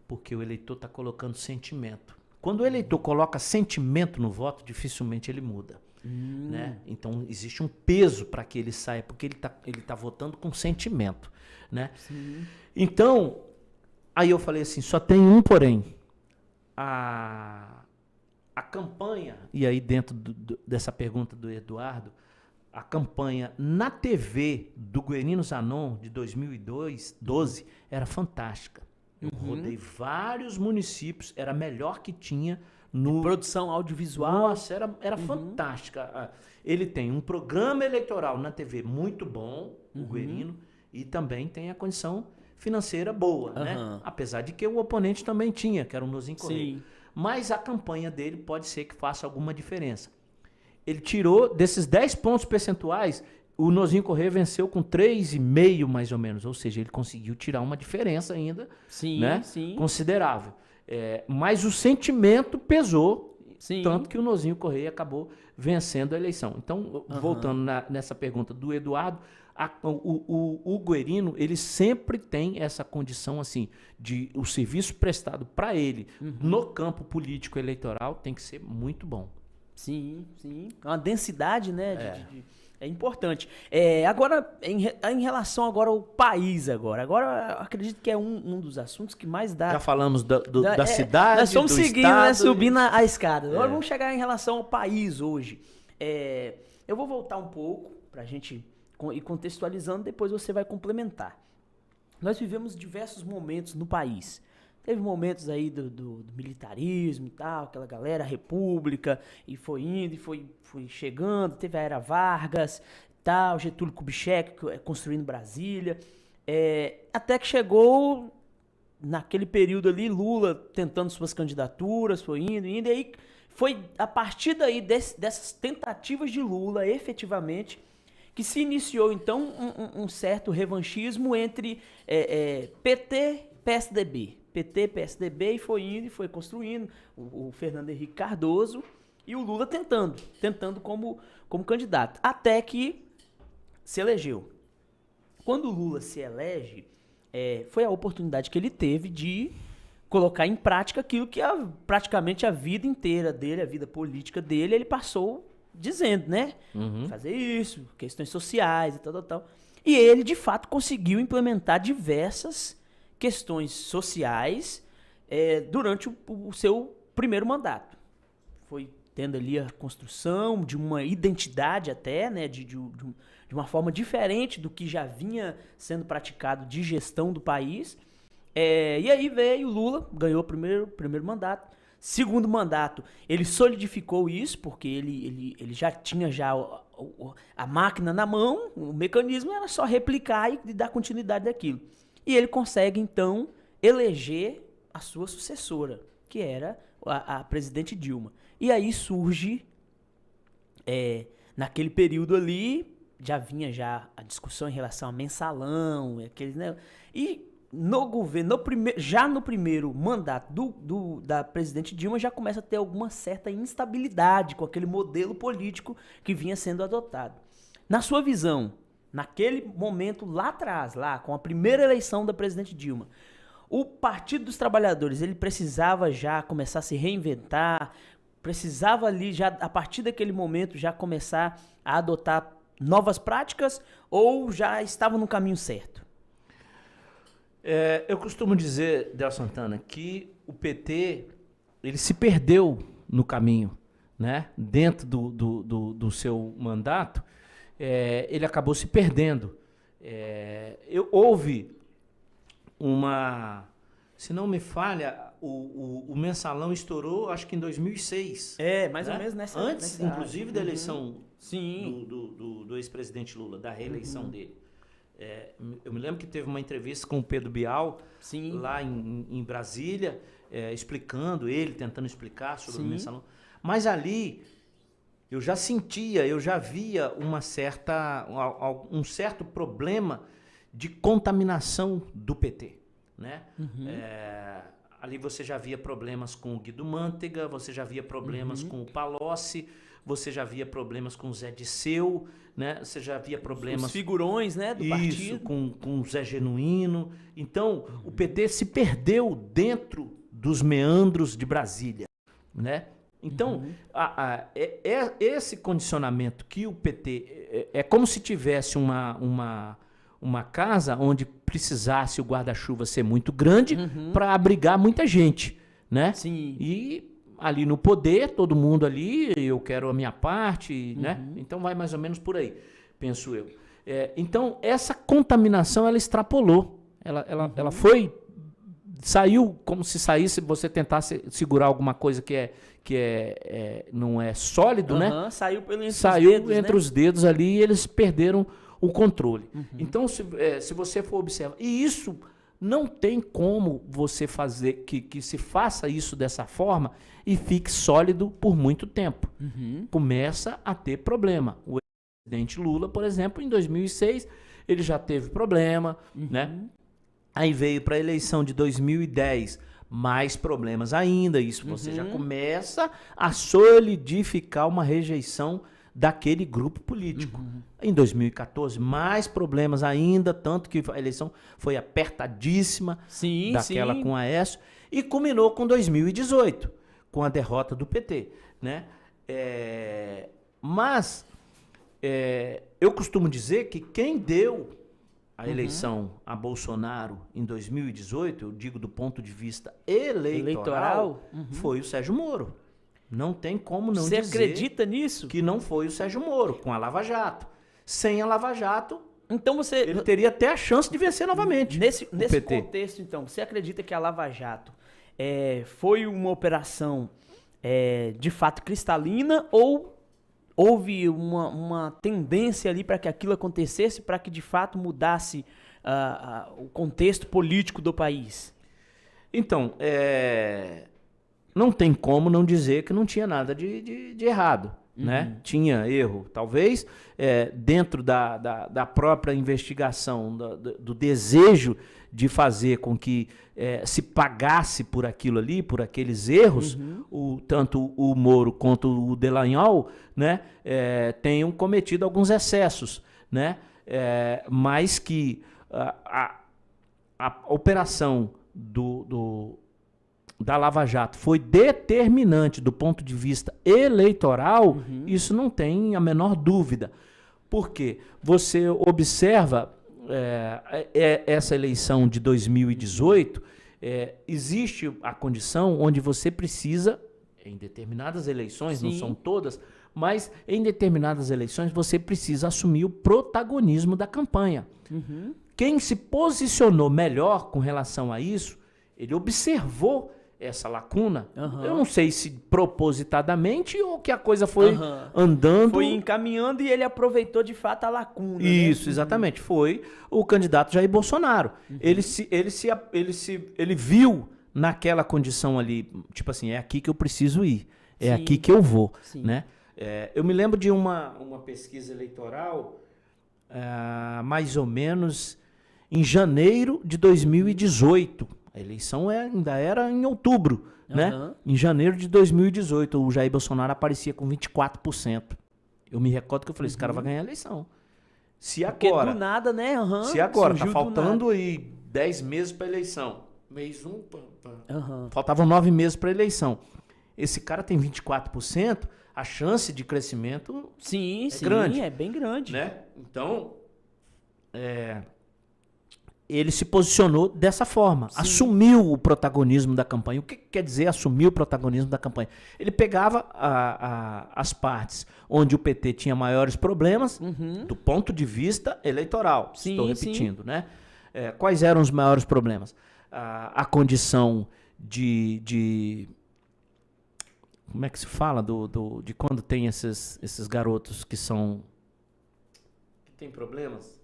[SPEAKER 2] Porque o eleitor está colocando sentimento. Quando o eleitor coloca sentimento no voto, dificilmente ele muda. Né? Então existe um peso para que ele saia, porque ele tá votando com sentimento. Né? Então, aí eu falei assim, só tem um porém. A campanha, e aí dentro dessa pergunta do Eduardo, a campanha na TV do Guerino Zanon de 2012 era fantástica. Eu rodei vários municípios, era a melhor que tinha no...
[SPEAKER 1] De produção audiovisual.
[SPEAKER 2] Nossa, era fantástica. Ele tem um programa eleitoral na TV muito bom, o Guerino, e também tem a condição financeira boa, né? Apesar de que o oponente também tinha, que era o Nozinho Correia. Mas a campanha dele pode ser que faça alguma diferença. Ele tirou, desses 10 pontos percentuais, o Nozinho Correia venceu com 3,5 mais ou menos. Ou seja, ele conseguiu tirar uma diferença ainda, né? Considerável. Mas o sentimento pesou, tanto que o Nozinho Correia acabou vencendo a eleição. Então, voltando nessa pergunta do Eduardo, o Guerino, ele sempre tem essa condição assim, de o serviço prestado para ele no campo político eleitoral tem que ser muito bom.
[SPEAKER 1] Sim. Uma densidade, né? É importante. Agora, em relação agora ao país agora eu acredito que é um dos assuntos que mais dá...
[SPEAKER 2] Já falamos da cidade,
[SPEAKER 1] nós estamos seguindo,
[SPEAKER 2] estado,
[SPEAKER 1] né, subindo a escada. Agora vamos chegar em relação ao país hoje. Eu vou voltar um pouco pra gente ir contextualizando, depois você vai complementar. Nós vivemos diversos momentos no país. Teve momentos aí do militarismo e tal, aquela galera, a república, e foi indo, e foi chegando, teve a era Vargas, tal, Getúlio Kubitschek construindo Brasília, até que chegou naquele período ali, Lula tentando suas candidaturas, foi indo, e aí foi a partir daí dessas tentativas de Lula, efetivamente, que se iniciou, então, um certo revanchismo entre PT e PSDB. PT, PSDB, e foi indo e foi construindo, o Fernando Henrique Cardoso e o Lula tentando como candidato, até que se elegeu. Quando o Lula se elege, foi a oportunidade que ele teve de colocar em prática aquilo que praticamente a vida inteira dele, a vida política dele, ele passou dizendo, né? Fazer isso, questões sociais e tal. E ele, de fato, conseguiu implementar diversas questões sociais durante o seu primeiro mandato. Foi tendo ali a construção de uma identidade até, né, de uma forma diferente do que já vinha sendo praticado de gestão do país. E aí veio o Lula, ganhou o primeiro mandato. Segundo mandato, ele solidificou isso, porque ele já tinha a máquina na mão, o mecanismo era só replicar e dar continuidade daquilo. E ele consegue, então, eleger a sua sucessora, que era a presidente Dilma. E aí surge, naquele período ali, já vinha a discussão em relação a mensalão, aqueles, né? E no governo, já no primeiro mandato da presidente Dilma, já começa a ter alguma certa instabilidade com aquele modelo político que vinha sendo adotado. Na sua visão, naquele momento lá atrás, com a primeira eleição da presidente Dilma, o Partido dos Trabalhadores, ele precisava já começar a se reinventar, precisava ali já, a partir daquele momento, já começar a adotar novas práticas ou já estava no caminho certo?
[SPEAKER 2] Eu costumo dizer, Del Santana, que o PT ele se perdeu no caminho, né? Dentro do seu mandato, ele acabou se perdendo. Houve uma... Se não me falha, o mensalão estourou, acho que em 2006.
[SPEAKER 1] Mais ou menos nessa...
[SPEAKER 2] Antes, inclusive, da eleição
[SPEAKER 1] Sim.
[SPEAKER 2] do ex-presidente Lula, da reeleição dele. Eu me lembro que teve uma entrevista com o Pedro Bial,
[SPEAKER 1] Sim.
[SPEAKER 2] lá em Brasília, tentando explicar sobre o mensalão. Mas ali, eu já via um certo problema de contaminação do PT. Né? Ali você já via problemas com o Guido Mantega, você já via problemas com o Palocci, você já via problemas com o Zé Disseu, né? Você já via problemas...
[SPEAKER 1] Os figurões, né, do partido.
[SPEAKER 2] Com o Zé Genuíno. Então, o PT se perdeu dentro dos meandros de Brasília. né? Então, esse condicionamento que o PT... É como se tivesse uma casa onde precisasse o guarda-chuva ser muito grande para abrigar muita gente, né?
[SPEAKER 1] Sim.
[SPEAKER 2] E ali no poder, todo mundo ali, eu quero a minha parte, né? Então vai mais ou menos por aí, penso eu. Então, essa contaminação, ela extrapolou. Ela foi... Saiu como se saísse, você tentasse segurar alguma coisa que não é sólido, né?
[SPEAKER 1] Saiu
[SPEAKER 2] entre os dedos ali e eles perderam o controle. Então, se você for observar... E isso não tem como você fazer que se faça isso dessa forma e fique sólido por muito tempo. Começa a ter problema. O presidente Lula, por exemplo, em 2006, ele já teve problema, né? Aí veio para a eleição de 2010, mais problemas ainda. Isso você já começa a solidificar uma rejeição daquele grupo político. Em 2014, mais problemas ainda, tanto que a eleição foi apertadíssima, daquela com a Aécio, e culminou com 2018, com a derrota do PT, né? Mas eu costumo dizer que quem deu a eleição a Bolsonaro em 2018, eu digo do ponto de vista eleitoral, foi o Sérgio Moro. Não tem como não dizer...
[SPEAKER 1] Você acredita nisso?
[SPEAKER 2] Que não foi o Sérgio Moro, com a Lava Jato. Sem a Lava Jato,
[SPEAKER 1] então
[SPEAKER 2] ele teria até a chance de vencer novamente.
[SPEAKER 1] Nesse contexto, então, você acredita que a Lava Jato foi uma operação de fato cristalina ou houve uma tendência ali para que aquilo acontecesse, para que de fato mudasse o contexto político do país?
[SPEAKER 2] Então, não tem como não dizer que não tinha nada de errado, né? Tinha erro, talvez, dentro da própria investigação, do desejo de fazer com que se pagasse por aquilo ali, por aqueles erros, tanto o Moro quanto o Dallagnol, né, tenham cometido alguns excessos, né, mas que a operação da Lava Jato foi determinante do ponto de vista eleitoral, isso não tem a menor dúvida. Por quê? Você observa essa eleição de 2018, existe a condição onde você precisa, em determinadas eleições, não são todas, mas em determinadas eleições você precisa assumir o protagonismo da campanha. Quem se posicionou melhor com relação a isso, ele observou essa lacuna. Eu não sei se propositadamente ou que a coisa foi andando.
[SPEAKER 1] Foi encaminhando e ele aproveitou de fato a lacuna.
[SPEAKER 2] Isso, né? Exatamente. Foi o candidato Jair Bolsonaro. Ele viu naquela condição ali, tipo assim, é aqui que eu preciso ir, aqui que eu vou, né? Eu me lembro de uma pesquisa eleitoral, mais ou menos em janeiro de 2018. A eleição ainda era em outubro, né? Em janeiro de 2018, o Jair Bolsonaro aparecia com 24%. Eu me recordo que eu falei, esse cara vai ganhar a eleição.
[SPEAKER 1] Porque do nada, né?
[SPEAKER 2] Se agora, tá faltando aí 10 meses para eleição. Mês 1, faltavam 9 meses para eleição. Esse cara tem 24%, a chance de crescimento grande.
[SPEAKER 1] É bem grande.
[SPEAKER 2] Né? Então, ele se posicionou dessa forma, assumiu o protagonismo da campanha. O que quer dizer assumir o protagonismo da campanha? Ele pegava as partes onde o PT tinha maiores problemas do ponto de vista eleitoral. Estou repetindo, né? Quais eram os maiores problemas? A condição de como é que se fala de quando tem esses garotos que têm problemas?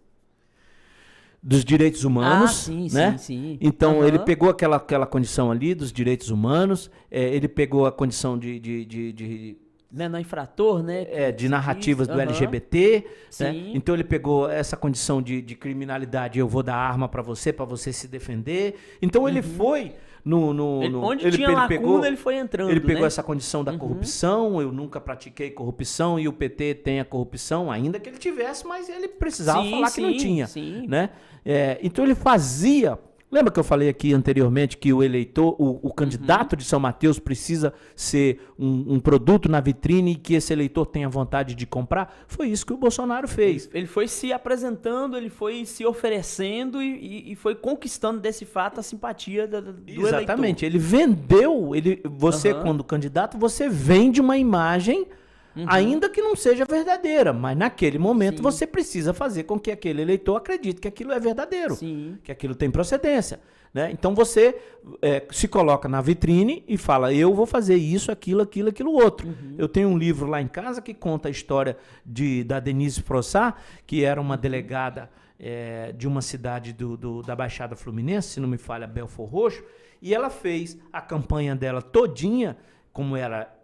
[SPEAKER 2] Dos direitos humanos, né?
[SPEAKER 1] Sim.
[SPEAKER 2] Então, ele pegou aquela condição ali dos direitos humanos, ele pegou a condição de
[SPEAKER 1] menor infrator, né?
[SPEAKER 2] De narrativas do LGBT, né? Então ele pegou essa condição de criminalidade, eu vou dar arma para você se defender. Então ele foi
[SPEAKER 1] onde tinha lacuna, ele foi entrando.
[SPEAKER 2] Ele pegou essa condição da corrupção, eu nunca pratiquei corrupção e o PT tem a corrupção, ainda que ele tivesse, mas ele precisava falar que não tinha, né? Então ele fazia Lembra que eu falei aqui anteriormente que o eleitor, o candidato de São Mateus precisa ser um produto na vitrine e que esse eleitor tenha vontade de comprar? Foi isso que o Bolsonaro fez.
[SPEAKER 1] Ele foi se apresentando, ele foi se oferecendo e foi conquistando desse fato a simpatia do eleitor.
[SPEAKER 2] Exatamente. Ele vendeu, você quando candidato, você vende uma imagem, ainda que não seja verdadeira, mas naquele momento você precisa fazer com que aquele eleitor acredite que aquilo é verdadeiro, que aquilo tem procedência. Né? Então você se coloca na vitrine e fala, eu vou fazer isso, aquilo outro. Eu tenho um livro lá em casa que conta a história da Denise Frossá, que era uma delegada de uma cidade da Baixada Fluminense, se não me falha, Belford Roxo, e ela fez a campanha dela todinha. Como ela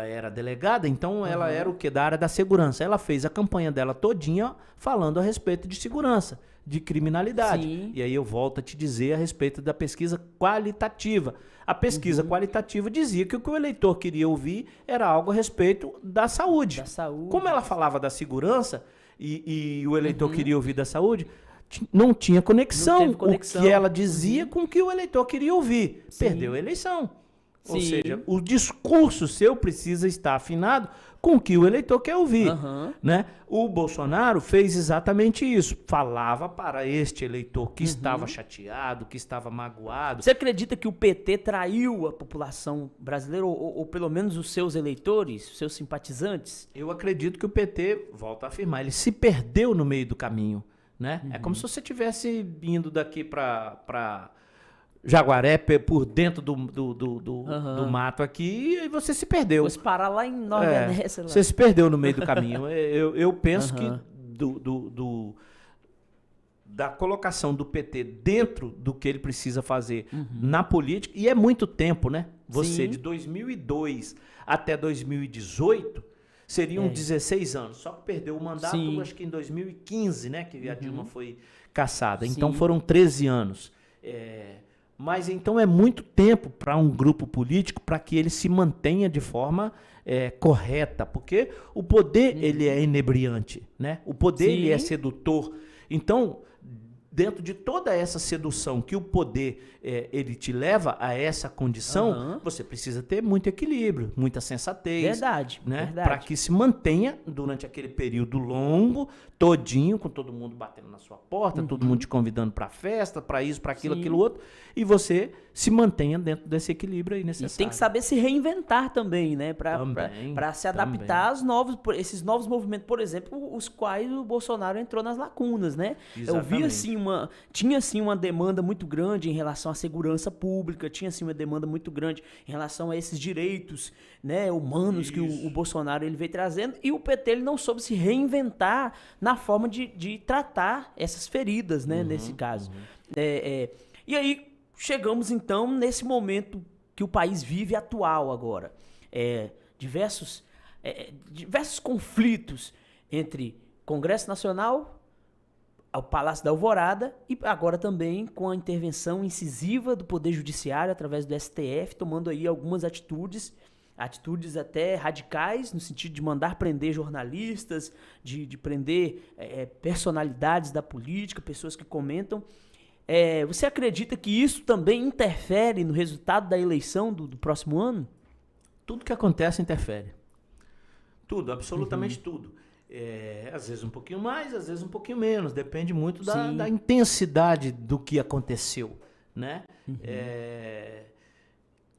[SPEAKER 2] era delegada, então ela era o que? Da área da segurança. Ela fez a campanha dela todinha falando a respeito de segurança, de criminalidade. Sim. E aí eu volto a te dizer a respeito da pesquisa qualitativa. A pesquisa qualitativa dizia que o que o eleitor queria ouvir era algo a respeito da saúde. Como ela falava da segurança e o eleitor queria ouvir da saúde, não tinha conexão. O que ela dizia com o que o eleitor queria ouvir. Sim. Perdeu a eleição. Ou seja, o discurso seu precisa estar afinado com o que o eleitor quer ouvir. Né? O Bolsonaro fez exatamente isso. Falava para este eleitor que estava chateado, que estava magoado.
[SPEAKER 1] Você acredita que o PT traiu a população brasileira, ou pelo menos os seus eleitores, os seus simpatizantes?
[SPEAKER 2] Eu acredito que o PT, volto a afirmar, ele se perdeu no meio do caminho. Né? É como se você estivesse indo daqui para Jaguaré, por dentro do mato aqui, e você se perdeu.
[SPEAKER 1] Fosse parar lá em Nova Venécia.
[SPEAKER 2] Você se perdeu no meio do caminho. Eu penso que da colocação do PT dentro do que ele precisa fazer na política, e é muito tempo, né? Você, de 2002 até 2018, seriam 16 anos. Só que perdeu o mandato, acho que em 2015, né? Que a Dilma foi cassada. Então foram 13 anos. Mas então é muito tempo para um grupo político para que ele se mantenha de forma correta, porque o poder ele é inebriante, né? O poder ele é sedutor. Então, dentro de toda essa sedução que o poder ele te leva a essa condição, você precisa ter muito equilíbrio, muita sensatez.
[SPEAKER 1] Verdade.
[SPEAKER 2] Né? Para que se mantenha durante aquele período longo, todinho, com todo mundo batendo na sua porta, todo mundo te convidando para festa, para isso, para aquilo, aquilo outro, e você se mantenha dentro desse equilíbrio aí necessário.
[SPEAKER 1] E tem que saber se reinventar também, né? Para se adaptar esses novos movimentos, por exemplo, os quais o Bolsonaro entrou nas lacunas, né? Exatamente. Eu vi assim tinha assim uma demanda muito grande em relação à segurança pública, tinha assim uma demanda muito grande em relação a esses direitos, né, humanos que o Bolsonaro ele veio trazendo, e o PT ele não soube se reinventar na forma de tratar essas feridas, né, nesse caso. E aí chegamos então nesse momento que o país vive atual agora. Diversos conflitos entre Congresso Nacional, ao Palácio da Alvorada, e agora também com a intervenção incisiva do Poder Judiciário através do STF, tomando aí algumas atitudes até radicais, no sentido de mandar prender jornalistas, de prender personalidades da política, pessoas que comentam. Você acredita que isso também interfere no resultado da eleição do próximo ano?
[SPEAKER 2] Tudo que acontece interfere. Tudo, absolutamente tudo. Às vezes um pouquinho mais, às vezes um pouquinho menos. Depende muito da intensidade do que aconteceu, né?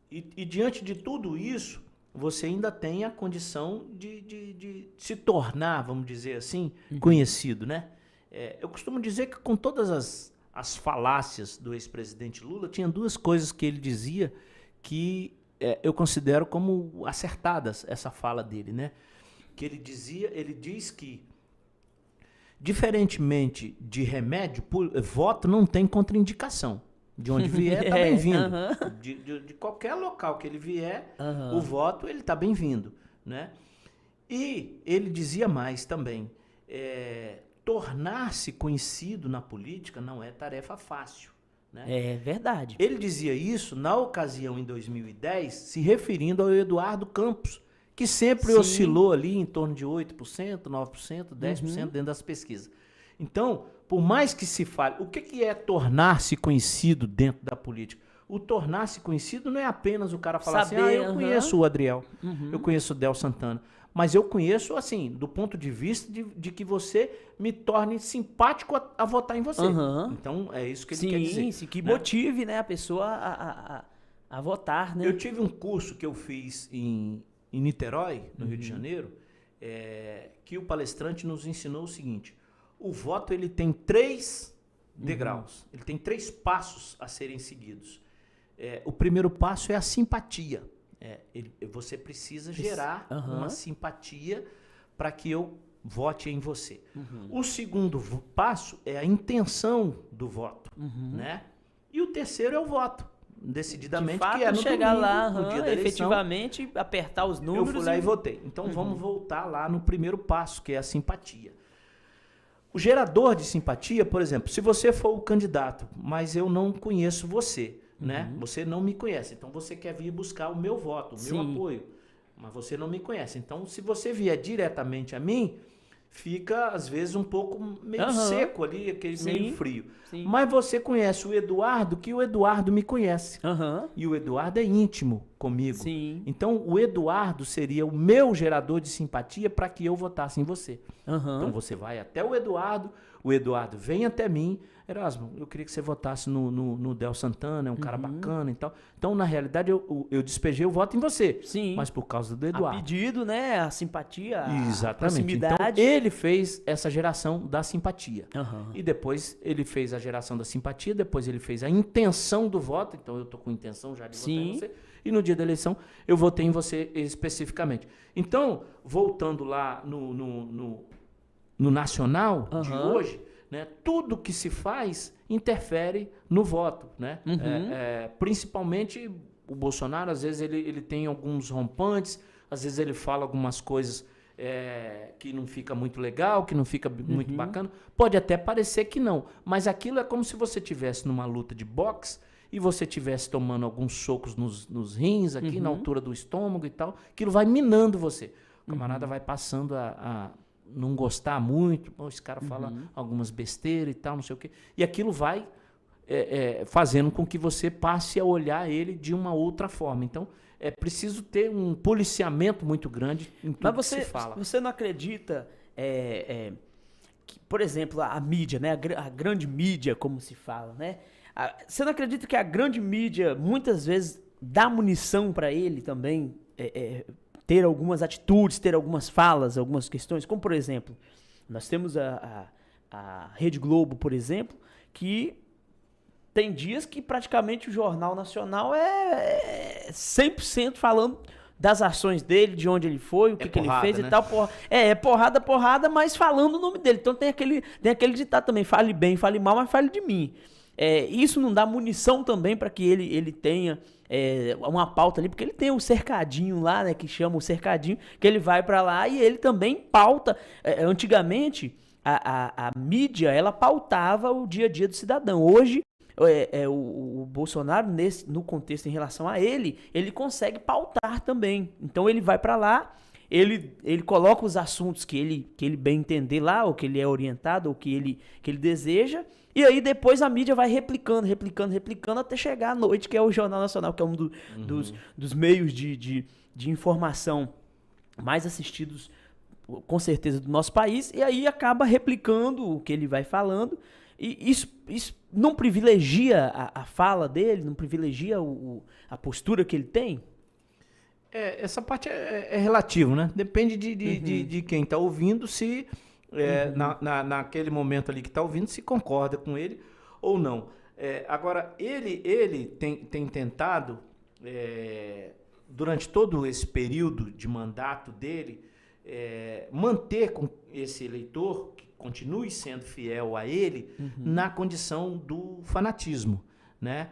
[SPEAKER 2] E diante de tudo isso, você ainda tem a condição de se tornar, vamos dizer assim, conhecido, né? Eu costumo dizer que com todas as falácias do ex-presidente Lula, tinha duas coisas que ele dizia que eu considero como acertadas, essa fala dele, né? Que ele diz que, diferentemente de remédio, voto não tem contraindicação. De onde vier, está bem-vindo. De qualquer local que ele vier, o voto, ele está bem-vindo, né? E ele dizia mais também, tornar-se conhecido na política não é tarefa fácil. Né?
[SPEAKER 1] É verdade.
[SPEAKER 2] Ele dizia isso na ocasião, em 2010, se referindo ao Eduardo Campos, que sempre oscilou ali em torno de 8%, 9%, 10% dentro das pesquisas. Então, por mais que se fale, o que é tornar-se conhecido dentro da política? O tornar-se conhecido não é apenas o cara falar assim, eu conheço o Adriel, eu conheço o Del Santana, mas eu conheço, assim, do ponto de vista de que você me torne simpático a votar em você. Então, é isso que ele quer dizer.
[SPEAKER 1] Sim, que motive, né, a pessoa a votar, né?
[SPEAKER 2] Eu tive um curso que eu fiz em Niterói, no Rio de Janeiro, que o palestrante nos ensinou o seguinte: o voto ele tem 3 degraus, ele tem 3 passos a serem seguidos. O primeiro passo é a simpatia. Você precisa gerar uma simpatia para que eu vote em você. O segundo passo é a intenção do voto, né? E o terceiro é o voto, decididamente,
[SPEAKER 1] de fato,
[SPEAKER 2] que é no
[SPEAKER 1] chegar
[SPEAKER 2] domingo,
[SPEAKER 1] lá,
[SPEAKER 2] no dia da eleição,
[SPEAKER 1] efetivamente, apertar os números.
[SPEAKER 2] Eu fui lá e votei. Então vamos voltar lá no primeiro passo, que é a simpatia. O gerador de simpatia, por exemplo, se você for o candidato, mas eu não conheço você, né? Você não me conhece, então você quer vir buscar o meu voto, o meu apoio, mas você não me conhece. Então, se você vier diretamente a mim, fica, às vezes, um pouco meio seco ali, aquele meio frio. Mas você conhece o Eduardo, que o Eduardo me conhece. E o Eduardo é íntimo comigo. Então, o Eduardo seria o meu gerador de simpatia para que eu votasse em você. Então, você vai até o Eduardo vem até mim. Erasmo, eu queria que você votasse no Del Santana, é um cara bacana e tal. Então, na realidade, eu despejei o voto em você. Mas por causa do Eduardo.
[SPEAKER 1] A pedido, né? A simpatia, a
[SPEAKER 2] proximidade. Então, ele fez essa geração da simpatia. E depois ele fez a geração da simpatia, depois ele fez a intenção do voto. Então, eu tô com intenção já de votar em você. E no dia da eleição, eu votei em você especificamente. Então, voltando lá no nacional de hoje, né, tudo que se faz interfere no voto, né? Principalmente o Bolsonaro, às vezes ele tem alguns rompantes, às vezes ele fala algumas coisas que não fica muito legal, que não fica muito bacana. Pode até parecer que não, mas aquilo é como se você estivesse numa luta de boxe e você estivesse tomando alguns socos nos rins, aqui na altura do estômago e tal, aquilo vai minando você. O camarada vai passando a não gostar muito, esse cara fala algumas besteiras e tal, não sei o quê. E aquilo vai fazendo com que você passe a olhar ele de uma outra forma. Então, é preciso ter um policiamento muito grande em tudo que se fala.
[SPEAKER 1] Mas você não acredita que, por exemplo, a mídia, né? A grande mídia, como se fala, né? Você não acredita que a grande mídia, muitas vezes, dá munição para ele também ter algumas atitudes, ter algumas falas, algumas questões, como por exemplo, nós temos a Rede Globo, por exemplo, que tem dias que praticamente o Jornal Nacional é 100% falando das ações dele, de onde ele foi, o que ele fez, né? E tal. Porrada, mas falando o nome dele. Então tem aquele ditado também, fale bem, fale mal, mas fale de mim. Isso não dá munição também para que ele tenha uma pauta ali, porque ele tem o cercadinho lá, né, que chama o cercadinho, que ele vai para lá e ele também pauta. Antigamente, a mídia, ela pautava o dia a dia do cidadão. Hoje, o Bolsonaro, no contexto em relação a ele consegue pautar também. Então, ele vai para lá, ele coloca os assuntos que ele bem entender lá, ou que ele é orientado, ou que ele deseja. E aí depois a mídia vai replicando até chegar à noite, que é o Jornal Nacional, que é um dos meios de informação mais assistidos, com certeza, do nosso país. E aí acaba replicando o que ele vai falando. E isso não privilegia a fala dele, não privilegia a postura que ele tem?
[SPEAKER 2] Essa parte é relativo, né? Depende de quem está ouvindo, se... naquele momento ali que está ouvindo, se concorda com ele ou não. Agora, ele tem tentado, durante todo esse período de mandato dele, manter com esse eleitor, que continue sendo fiel a ele, na condição do fanatismo, né?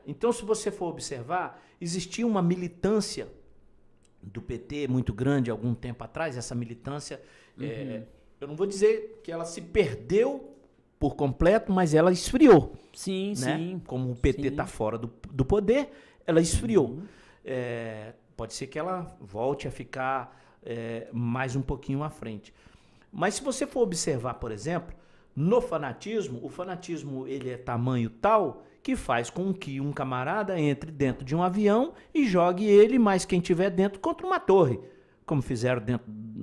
[SPEAKER 2] Então, se você for observar, existia uma militância do PT muito grande algum tempo atrás. Essa militância, eu não vou dizer que ela se perdeu por completo, mas ela esfriou.
[SPEAKER 1] Sim,
[SPEAKER 2] né?
[SPEAKER 1] sim.
[SPEAKER 2] Como o PT está fora do poder, ela esfriou. Pode ser que ela volte a ficar mais um pouquinho à frente. Mas se você for observar, por exemplo, no fanatismo, o fanatismo ele é tamanho tal que faz com que um camarada entre dentro de um avião e jogue ele, mais quem tiver dentro, contra uma torre, como fizeram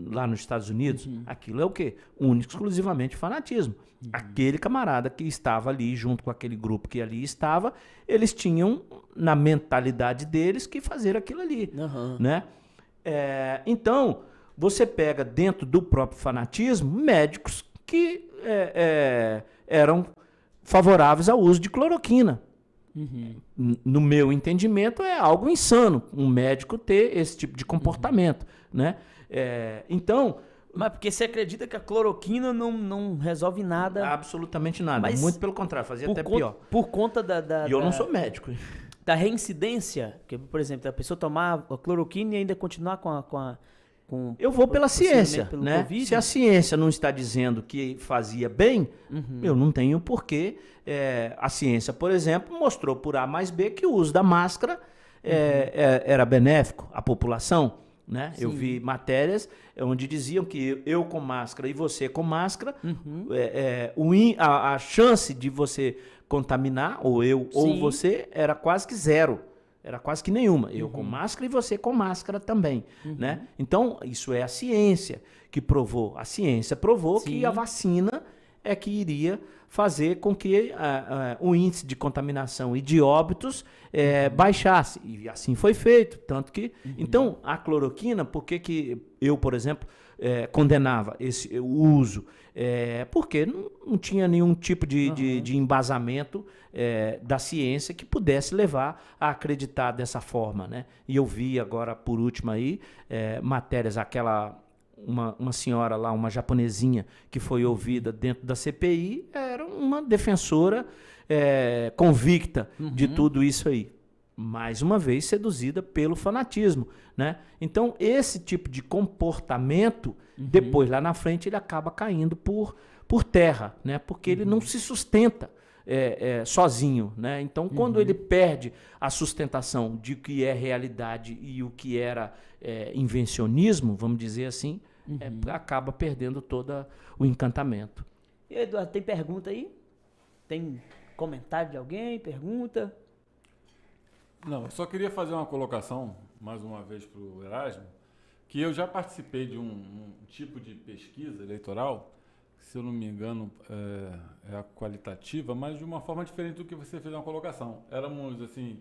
[SPEAKER 2] lá nos Estados Unidos. Aquilo é o quê? Único, exclusivamente fanatismo. Aquele camarada que estava ali, junto com aquele grupo que ali estava, eles tinham, na mentalidade deles, que fazer aquilo ali. Né? Então, você pega dentro do próprio fanatismo médicos que eram favoráveis ao uso de cloroquina. No meu entendimento, é algo insano um médico ter esse tipo de comportamento. Né? Então...
[SPEAKER 1] Mas porque você acredita que a cloroquina não resolve nada?
[SPEAKER 2] Absolutamente nada.
[SPEAKER 1] Mas
[SPEAKER 2] muito pelo contrário, fazia até pior.
[SPEAKER 1] Por conta
[SPEAKER 2] E eu não sou médico.
[SPEAKER 1] Da reincidência, que, por exemplo, a pessoa tomar a cloroquina e ainda continuar com
[SPEAKER 2] eu vou pela ciência, né?
[SPEAKER 1] COVID.
[SPEAKER 2] Se a ciência não está dizendo que fazia bem, eu não tenho porquê. A ciência, por exemplo, mostrou por A mais B que o uso da máscara era benéfico à população. Né? Eu vi matérias onde diziam que eu com máscara e você com máscara, a chance de você contaminar, ou eu ou você, era quase que zero. Era quase que nenhuma. Eu com máscara e você com máscara também. Né? Então, isso é a ciência que provou. A ciência provou que a vacina é que iria fazer com que o índice de contaminação e de óbitos baixasse. E assim foi feito. Tanto que... Então, a cloroquina, por que eu, por exemplo, condenava o uso? Porque não tinha nenhum tipo de embasamento da ciência que pudesse levar a acreditar dessa forma. Né? E eu vi agora, por último aí, matérias, uma senhora lá, uma japonesinha que foi ouvida dentro da CPI, era uma defensora convicta de tudo isso aí. Mais uma vez seduzida pelo fanatismo. Né? Então, esse tipo de comportamento, depois lá na frente, ele acaba caindo por terra, né? Porque ele não se sustenta sozinho. Né? Então, quando ele perde a sustentação de o que é realidade e o que era invencionismo, vamos dizer assim, acaba perdendo todo o encantamento.
[SPEAKER 1] E Eduardo, tem pergunta aí? Tem comentário de alguém? Pergunta?
[SPEAKER 3] Não, eu só queria fazer uma colocação, mais uma vez, para o Erasmo, que eu já participei de um tipo de pesquisa eleitoral, que, se eu não me engano, é a qualitativa, mas de uma forma diferente do que você fez na colocação. Éramos, assim,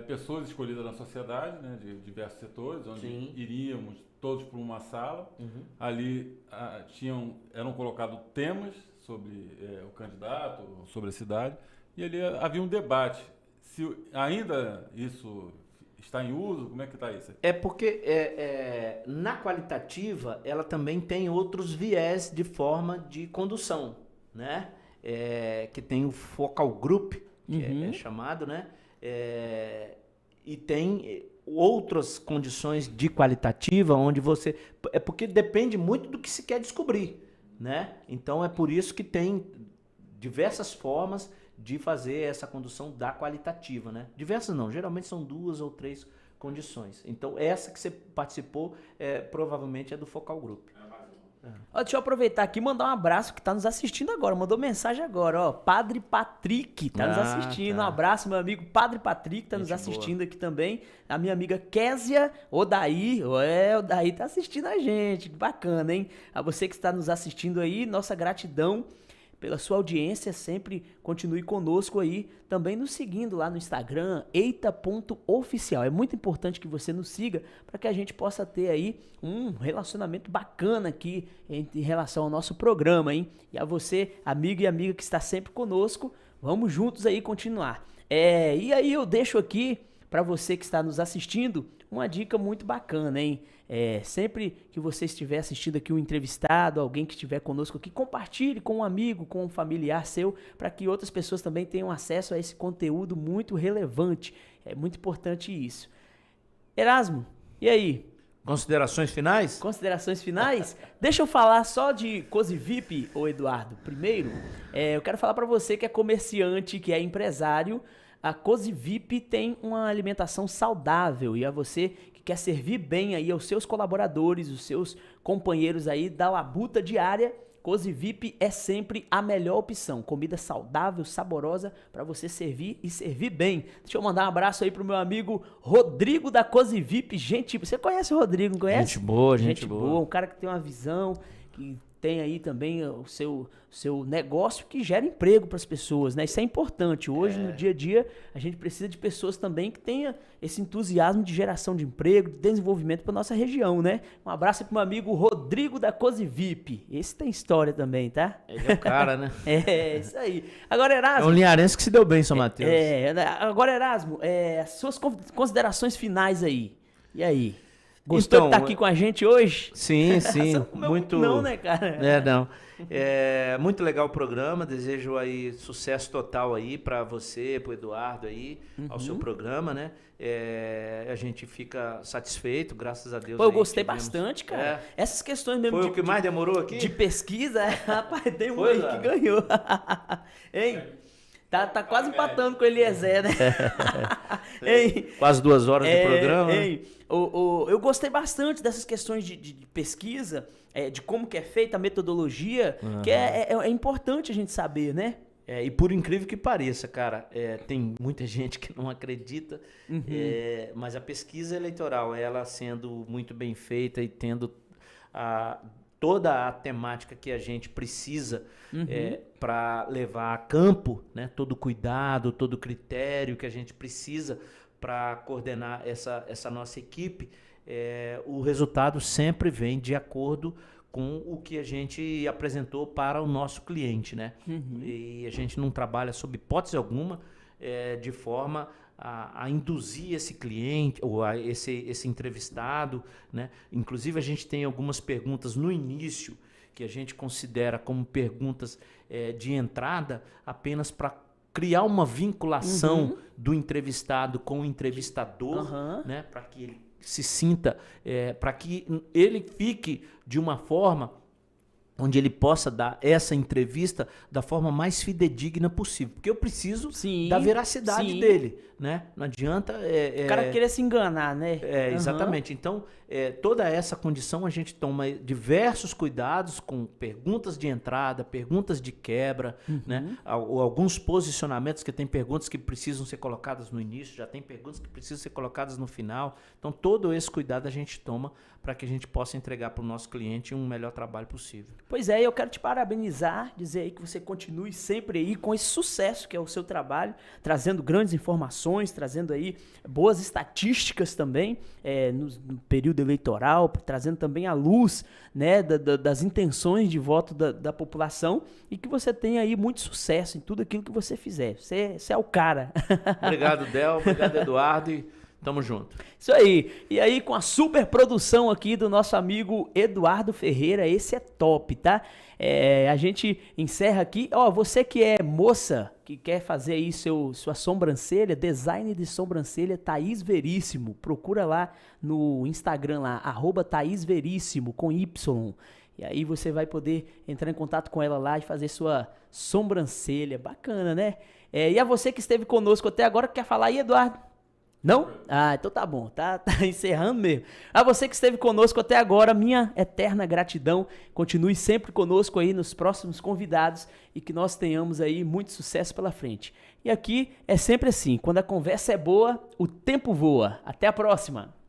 [SPEAKER 3] pessoas escolhidas na sociedade, né, de diversos setores, onde iríamos todos para uma sala. Ali eram colocados temas sobre o candidato, sobre a cidade, e ali havia um debate. Se ainda isso está em uso, como é que está isso?
[SPEAKER 2] Porque na qualitativa ela também tem outros viés de forma de condução, né? Que tem o focal group, que é chamado, né? E tem outras condições de qualitativa onde você... porque depende muito do que se quer descobrir, né? Então é por isso que tem diversas formas de fazer essa condução da qualitativa, né? Diversas não, geralmente são 2 ou 3 condições. Então, essa que você participou, provavelmente é do Focal Group.
[SPEAKER 1] Deixa eu aproveitar aqui e mandar um abraço que está nos assistindo agora, mandou mensagem agora, ó, Padre Patrick está nos assistindo, um abraço, meu amigo Padre Patrick está nos assistindo aqui também, a minha amiga Késia Odaí, o Daí está assistindo a gente, bacana, hein? A você que está nos assistindo aí, nossa gratidão pela sua audiência, sempre continue conosco aí, também nos seguindo lá no Instagram, eita.oficial. É muito importante que você nos siga para que a gente possa ter aí um relacionamento bacana aqui em relação ao nosso programa, hein? E a você, amigo e amiga que está sempre conosco, vamos juntos aí continuar. E aí eu deixo aqui para você que está nos assistindo uma dica muito bacana, hein? Sempre que você estiver assistindo aqui um entrevistado, alguém que estiver conosco aqui, compartilhe com um amigo, com um familiar seu, para que outras pessoas também tenham acesso a esse conteúdo muito relevante. É muito importante isso. Erasmo, e aí?
[SPEAKER 2] Considerações finais?
[SPEAKER 1] Considerações finais? Deixa eu falar só de COSIVIP, ô Eduardo. Primeiro, eu quero falar para você que é comerciante, que é empresário. A COSIVIP tem uma alimentação saudável e a você que quer servir bem aí aos seus colaboradores, os seus companheiros aí da labuta diária, Cozy VIP é sempre a melhor opção. Comida saudável, saborosa para você servir e servir bem. Deixa eu mandar um abraço aí pro meu amigo Rodrigo da Cozy VIP. Gente, você conhece o Rodrigo, não conhece?
[SPEAKER 2] Gente boa, gente boa.
[SPEAKER 1] Um cara que tem uma visão, que tem aí também o seu negócio que gera emprego para as pessoas, né? Isso é importante. Hoje, no dia a dia, a gente precisa de pessoas também que tenham esse entusiasmo de geração de emprego, de desenvolvimento para nossa região, né? Um abraço pro meu amigo Rodrigo da Cozy VIP. Esse tem história também, tá?
[SPEAKER 2] Ele é o cara, né?
[SPEAKER 1] Isso aí. Agora, Erasmo...
[SPEAKER 2] É um linharense que se deu bem, São Mateus.
[SPEAKER 1] Agora, Erasmo, as suas considerações finais aí. E aí? Gostou de estar aqui com a gente hoje?
[SPEAKER 2] Sim, sim. Muito.
[SPEAKER 1] Não, né, cara?
[SPEAKER 2] Não. Muito legal o programa. Desejo aí sucesso total aí para você, pro Eduardo aí, ao seu programa, né? A gente fica satisfeito, graças a Deus.
[SPEAKER 1] Pô, eu gostei bastante, cara. Essas questões mesmo.
[SPEAKER 2] Foi o que mais demorou aqui?
[SPEAKER 1] De pesquisa, rapaz, tem um aí que ganhou. Hein? Tá quase empatando com o Eliezer, né?
[SPEAKER 2] Quase 2 horas de programa.
[SPEAKER 1] Eu gostei bastante dessas questões de pesquisa, de como que é feita a metodologia, que é importante a gente saber, né?
[SPEAKER 2] E por incrível que pareça, cara, tem muita gente que não acredita, mas a pesquisa eleitoral, ela sendo muito bem feita e tendo toda a temática que a gente precisa para levar a campo, né? Todo o cuidado, todo o critério que a gente precisa para coordenar essa nossa equipe, o resultado sempre vem de acordo com o que a gente apresentou para o nosso cliente, né? E a gente não trabalha sob hipótese alguma de forma a induzir esse cliente ou esse entrevistado, né? Inclusive a gente tem algumas perguntas no início que a gente considera como perguntas de entrada apenas para criar uma vinculação do entrevistado com o entrevistador, né? Para que ele se sinta, para que ele fique de uma forma onde ele possa dar essa entrevista da forma mais fidedigna possível. Porque eu preciso da veracidade dele, né? Não adianta...
[SPEAKER 1] o cara querer se enganar, né?
[SPEAKER 2] Exatamente. Então, toda essa condição a gente toma diversos cuidados com perguntas de entrada, perguntas de quebra, né? Alguns posicionamentos, que tem perguntas que precisam ser colocadas no início, já tem perguntas que precisam ser colocadas no final. Então, todo esse cuidado a gente toma para que a gente possa entregar para o nosso cliente um melhor trabalho possível.
[SPEAKER 1] Pois é, eu quero te parabenizar, dizer aí que você continue sempre aí com esse sucesso que é o seu trabalho, trazendo grandes informações, trazendo aí boas estatísticas também no período eleitoral, trazendo também a luz, né, das intenções de voto da população, e que você tenha aí muito sucesso em tudo aquilo que você fizer. Você é o cara.
[SPEAKER 2] Obrigado, Del. Obrigado, Eduardo. E tamo junto.
[SPEAKER 1] Isso aí. E aí, com a super produção aqui do nosso amigo Eduardo Ferreira, esse é top, tá? A gente encerra aqui. Você que é moça, que quer fazer aí sua sobrancelha, design de sobrancelha, Thaís Veríssimo. Procura lá no Instagram, lá, @ThaísVeríssimo, com Y. E aí você vai poder entrar em contato com ela lá e fazer sua sobrancelha. Bacana, né? E a você que esteve conosco até agora, quer falar aí, Eduardo? Não? Então tá bom, tá encerrando mesmo. A você que esteve conosco até agora, minha eterna gratidão. Continue sempre conosco aí nos próximos convidados e que nós tenhamos aí muito sucesso pela frente. E aqui é sempre assim, quando a conversa é boa, o tempo voa. Até a próxima!